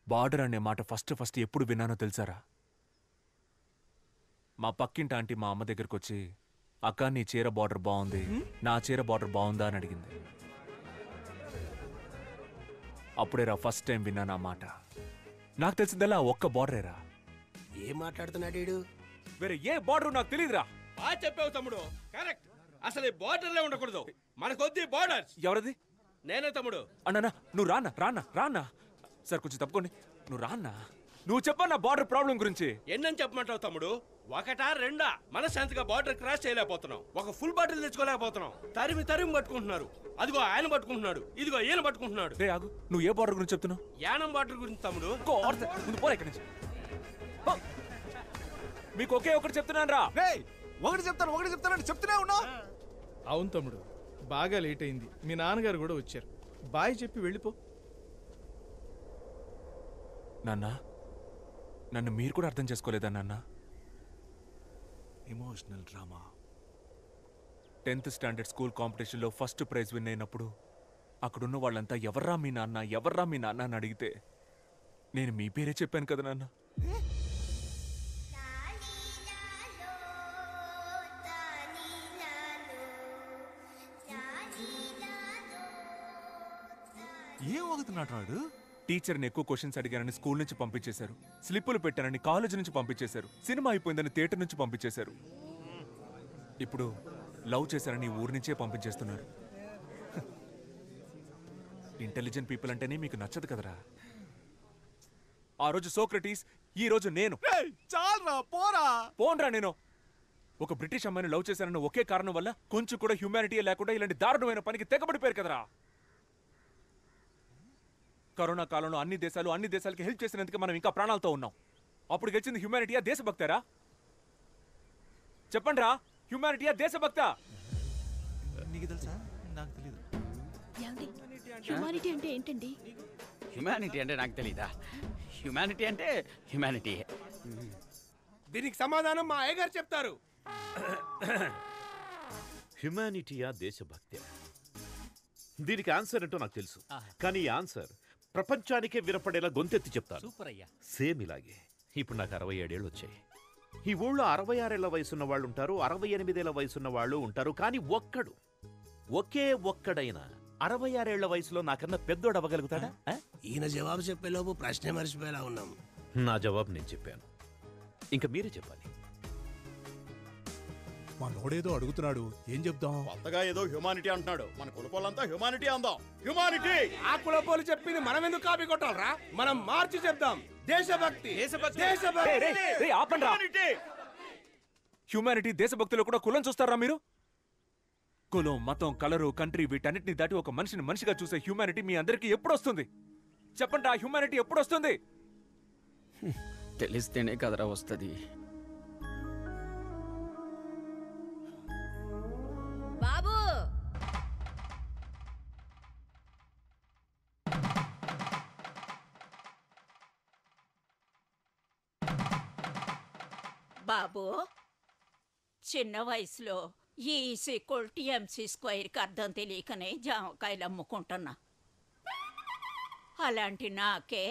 బార్డర్ అనే మాట ఫస్ట్ ఎప్పుడు విన్నానో తెలుసారా? మా పక్కింటి ఆంటీ మా అమ్మ దగ్గరకు వచ్చి, అక్క నీ చీర బార్డర్ బాగుంది, నా చీర బార్డర్ బాగుందా అని అడిగింది. అప్పుడేరా ఫస్ట్ టైం విన్నాను ఆ మాట. నాకు తెలిసిందల్లా ఒక్క బార్డరేరా. ఏం మాట్లాడుతున్నాడు? వేరే ఏ బార్డర్ నాకు తెలియదురా. బాగా చెప్పావు తమ్ముడు, కరెక్ట్. అసలు ఈ బార్డర్లే ఉండకూడదు, మనకొద్ది బార్డర్. ఎవరది? నేనే తమ్ముడు. అన్నా నువ్వు రానా సార్, కొంచెం తప్పుకోండి. నువ్వు రాన్నా, నువ్వు చెప్పన్నా బార్డర్ ప్రాబ్లం గురించి. ఎన్నని చెప్పమంటావు తమ్ముడు? 1, 2 మనశాంతిగా బార్డర్ క్రాస్ చేయలేకపోతున్నాం, ఒక ఫుల్ బాటిల్ తెచ్చుకోలేకపోతున్నాం. తరిమి పట్టుకుంటున్నారు. అదిగో ఆయన పట్టుకుంటున్నాడు, ఇదిగో ఈయన పట్టుకుంటున్నాడు. రే ఆగు, నువ్వు ఏ బార్డర్ గురించి చెప్తున్నావు? యానం బార్డర్ గురించి తమ్ముడు. ముందు పోరా ఇక్కడి నుంచి. మీకు ఒకే ఒకటి చెప్తున్నాను రా. ఒకటి చెప్తాను చెప్తూనే ఉన్నా. అవును తమ్ముడు, బాగా లేట్ అయింది. మీ నాన్నగారు కూడా వచ్చారు. బాయ్ చెప్పి వెళ్ళిపో. నాన్న, నన్ను మీరు కూడా అర్థం చేసుకోలేదా నాన్న? Emotional drama. 10th standard school కాంపిటీషన్లో ఫస్ట్ ప్రైజ్ విన్ అయినప్పుడు అక్కడున్న వాళ్ళంతా ఎవర్రా మీ నాన్న అని అడిగితే నేను మీ పేరే చెప్పాను కదా నాన్న. ఏం వాగుతున్నాడు వాడు? టీచర్ని ఎక్కువ క్వశ్చన్స్ అడిగానని స్కూల్ నుంచి పంపించేశారు, స్లిప్పులు పెట్టానని కాలేజ్ నుంచి పంపించేశారు, సినిమా అయిపోయిందని థియేటర్ నుంచి పంపించేశారు, ఇప్పుడు లవ్ చేశారని ఊరి నుంచే పంపించేస్తున్నారు. ఇంటెలిజెంట్ పీపుల్ అంటేనే మీకు నచ్చదు కదరా. ఆ రోజు సోక్రటీస్, ఈ రోజు నేను. పోన్రా నేను. ఒక బ్రిటిష్ అమ్మాయిని లవ్ చేశానన్న ఒకే కారణం వల్ల కొంచెం కూడా హ్యూమానిటీ లేకుండా ఇలాంటి దారుణమైన పనికి తెగబడిపోయారు కదరా. కరోనా కాలంలో అన్ని దేశాలకి హెల్ప్ చేసినందుకు మనం ఇంకా ప్రాణాలతో ఉన్నాం. అప్పుడు గెలిచింది హ్యూమానిటీయా దేశభక్తారా? చెప్పండి రా, హ్యూమానిటీయా దేశభక్త? నీకు తెలుసా? నాకు తెలియదు. హ్యూమానిటీ అంటే ఏంటండి? హ్యూమానిటీ అంటే నాకు తెలీదా? హ్యూమానిటీ అంటే హ్యూమానిటీ. దీనికి సమాధానం మా అయ్యగారు చెప్తారు. హ్యుమానిటీయా దేశభక్తి? దీనికి ఆన్సర్ ఏంటో నాకు తెలుసు, కానీ ఈ ఆన్సర్ ప్రపంచానికే వినపడేలా గొంతెత్తి చెప్తాను. సూపర్ అయ్యా. సేమ్ ఇలాగే. ఇప్పుడు నాకు 67 ఏళ్ళు వచ్చాయి. ఈ ఊళ్ళో 66 ఏళ్ల వయసున్న వాళ్ళు ఉంటారు, 68 ఏళ్ల వయసున్న వాళ్ళు ఉంటారు, కానీ ఒకే ఒక్కడైనా 66 ఏళ్ల వయసులో నాకన్నా పెద్దోడు అవ్వగలుగుతాడా? ఈయన జవాబు చెప్పేలోపు ప్రశ్నే మర్చిపోయేలా ఉన్నాం. నా జవాబు నేను చెప్పాను, ఇంకా మీరే చెప్పాలి. మా నోడేదో అడుగుతున్నాడు, ఏం చెప్దాం? కొత్తగా ఏదో హ్యూమానిటీ అంటున్నాడు, మన కులపోలంతా హ్యూమానిటీ అందాం. హ్యూమానిటీ! ఆ కులపోలు చెప్పింది మనం ఎందుకు కాపీ కొట్టాలరా? మనం మార్చి చెప్దాం. దేశభక్తి. హ్యూమానిటీ దేశభక్తిలో కూడా కులం చూస్తారా మీరు? కులం, మతం, కలరు, కంట్రీ వీటన్నిటిని దాటి ఒక మనిషిని మనిషిగా చూసే హ్యూమానిటీ మీ అందరికీ ఎప్పుడు వస్తుంది? చెప్పండి, ఆ హ్యూమానిటీ ఎప్పుడు వస్తుంది? తెలిస్తేనే కదరా వస్తుంది. బాబు బాబు చిన్న వయసులో E=MC² అర్థం తెలియకనే జామకాయలు అమ్ముకుంటున్నా. అలాంటి నాకే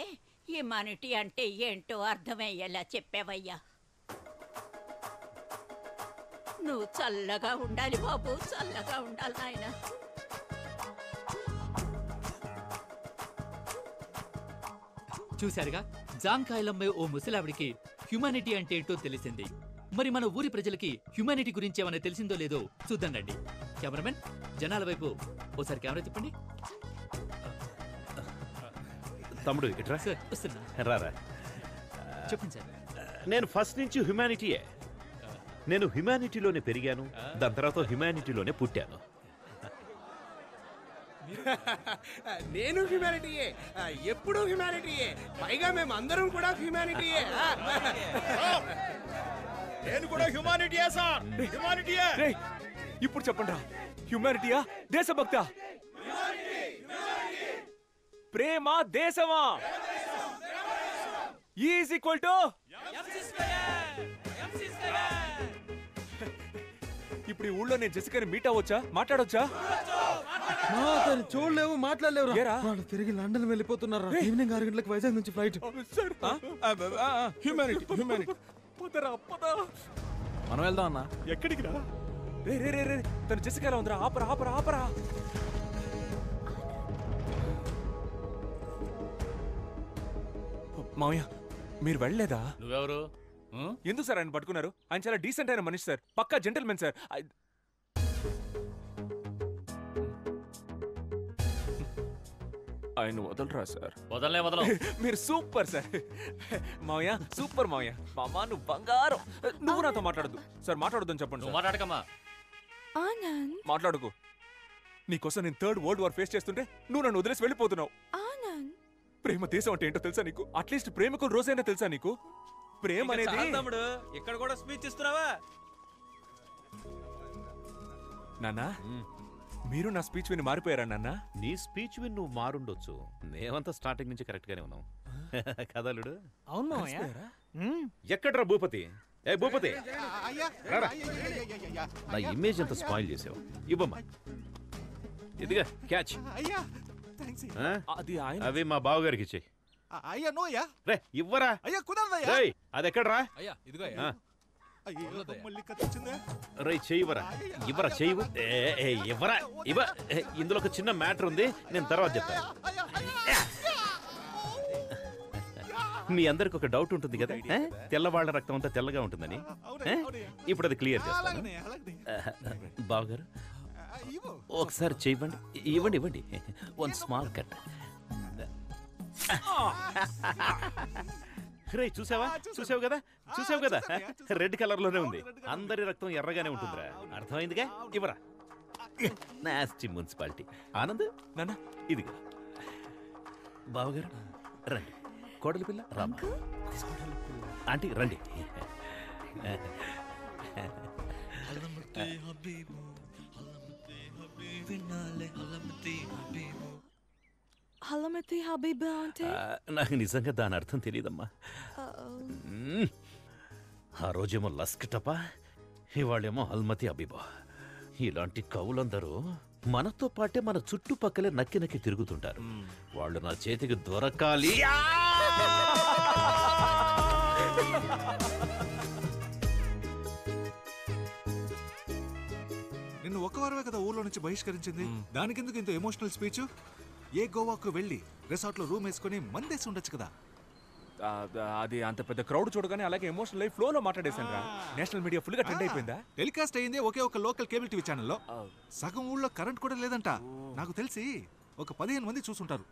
హ్యుమానిటీ అంటే ఏంటో అర్థమయ్యేలా చెప్పావయ్యా. నువ్వు చల్లగా ఉండాలి బాబు, చల్లగా ఉండాలి నాయన. చూశారుగా, జాంకాయలమ్మే ఓ ముసలావిడికి హ్యుమానిటీ అంటే ఏంటో తెలిసింది. మరి మన ఊరి ప్రజలకి హ్యుమానిటీ గురించి ఏమైనా తెలిసిందో లేదో చూద్దాం రండి. కెమెరామెన్, జనాల వైపు ఓసారి కెమెరా తిప్పండి. తమ్ముడు ఇట్రా. సార్ వస్తున్నా. రారా. చెప్పండి సార్. నేను ఫస్ట్ నుంచి హ్యుమానిటీయే. నేను హ్యుమానిటీలోనే పెరిగాను, దాని తర్వాత హ్యుమానిటీలోనే పుట్టాను. నేను హ్యుమానిటీయే, ఎప్పుడు హ్యుమానిటీయే, పైగా మేము అందరం కూడా హ్యుమానిటీయే. నేను కూడా హ్యుమానిటీయే సార్, హ్యుమానిటీయే. ఇప్పుడు చెప్పండి రా, హ్యుమానిటీయా దేశభక్త? ప్రేమ దేశమా? ఈజ్ ఈక్వల్ టు ఇప్పుడు ఈ ఊళ్ళో నేను జెసికాని మీట్ అవ్వచ్చా, మాట్లాడొచ్చా? చూడలేవు, మాట్లాడలేవు. వాళ్ళు తిరిగి లండన్ వెళ్ళిపోతున్నారా? ఈవినింగ్ 6 గంటలకు వైజాగ్ నుంచి ఫ్లైట్. Humanity humanity. మనం వెళ్దాం అన్నా. ఎక్కడికి రా? రే రే రే రే, తను జెసికాలో ఉందిరా. ఆపరా ఆపరా ఆపరా. మావయ్య, మీరు వెళ్ళలేదా? నువ్వెవరు? ఎందుకు సార్ ఆయన పట్టుకున్నారు? ఆయన చాలా డీసెంట్ అయిన మనిషి సార్, పక్కా జెంటల్మెన్ సార్. ఆయన వదలరా సార్? వదలనే వదలం. మీరు సూపర్ సార్. మావయ్య సూపర్ మావయ్య. మామా నువ్వు బంగారం. నువ్వు నాతో మాట్లాడద్దు సార్, మాట్లాడొద్దని చెప్పండి. మాట్లాడకమ్మా. ఆనంద్, మాట్లాడుకో. నీకోసం నేను 3rd వరల్డ్ వార్ ఫేస్ చేస్తుంటే నువ్వు నన్ను వదిలేసి వెళ్ళిపోతున్నావు. ఆనంద్, ప్రేమ దేశం అంటే ఏంటో తెలుసా నీకు? అట్లీస్ట్ ప్రేమకు రోజైనా తెలుసా నీకు? ప్రేమ అనేది తమ్ముడు ఇక్కడ కూడా స్పీచ్ ఇస్తున్నావా? నాన్నా, మీరు నా స్పీచ్ విని మారిపోయారా నాన్న? నీ స్పీచ్ విని నువ్వు మారుండొచ్చు, మేమంతా స్టార్టింగ్ నుంచి కరెక్ట్ గానే ఉన్నాం. కదలుడు. అవును. ఎక్కడ్రా భూపతి? ఏ భూపతి, రారా. నా ఇమేజ్ అంతా స్పాయిల్ చేసావు. ఇవ్వమ్మా, ఇదిగా క్యాచ్. అవి మా బావగారికి ఇచ్చేయి. అయ్యా నో అయ్యా. రే ఇవ్వరా. అయ్యా కుదరదయ్యా. రేయ్ అది ఎక్కడ్రా? అయ్యా ఇదిగో. మళ్ళీ కత్తిచ్చిందే. రేయ్ చెయ్యివరా. ఇవ్వరా, చెయ్యి. ఇవ్వరా, ఇవ్వ. ఇందులో ఒక చిన్న మ్యాటర్ ఉంది, నేను తర్వాత చెప్తాను. మీ అందరికి ఒక డౌట్ ఉంటుంది కదా, తెల్లవాళ్ల రక్తం అంతా తెల్లగా ఉంటుందని. ఇప్పుడు అది క్లియర్ చేస్తాను. బావగారు ఒకసారి చెయ్యండి. ఇవ్వండి ఇవ్వండి. 1 స్మాల్ కట్. రే చూసావా, చూసావు కదా, చూసావు కదా, రెడ్ కలర్ లోనే ఉంది. అందరి రక్తం ఎర్రగానే ఉంటుందిరా, అర్థమైందిగా. ఇవ్వరా. Nasty municipality. ఆనంద్ నాన్న ఇదిగా. బావగారు రండి. కోడలి పిల్ల రామా. ఆంటీ రండి. హలమతి హబీబా అంటే? నాకు నిజంగా దాని అర్థం తెలియదమ్మా. ఆ రోజేమో లస్క్ టపా, ఇవాళేమో హల్మతి అబీబా. ఇలాంటి కవులందరూ మనతో పాటే మన చుట్టుపక్కలే నక్కి నక్కి తిరుగుతుంటారు. వాళ్ళు నా చేతికి దొరకాలి. నిన్ను ఒక వారమే కదా ఊర్లో నుంచి బహిష్కరించింది. దానికెందుకు ఇంత ఎమోషనల్ స్పీచ్? ఏ గోవాకు వెళ్ళి రిసార్ట్ లో రూమ్ వేసుకుని మందేసి ఉండొచ్చు కదా. అది అంత పెద్ద క్రౌడ్ చూడగానే అలాగే ఎమోషనల్ లైఫ్ ఫ్లోలో మాట్లాడేశాను రా. నేషనల్ మీడియా ఫుల్ గా ట్రెండ్ అయిపోయిందా? టెలికాస్ట్ అయింది ఒకే ఒక లోకల్ కేబుల్ టీవీ ఛానల్లో. సగం ఊళ్ళో కరెంట్ కూడా లేదంట. నాకు తెలిసి ఒక 15 మంది చూసుంటారు.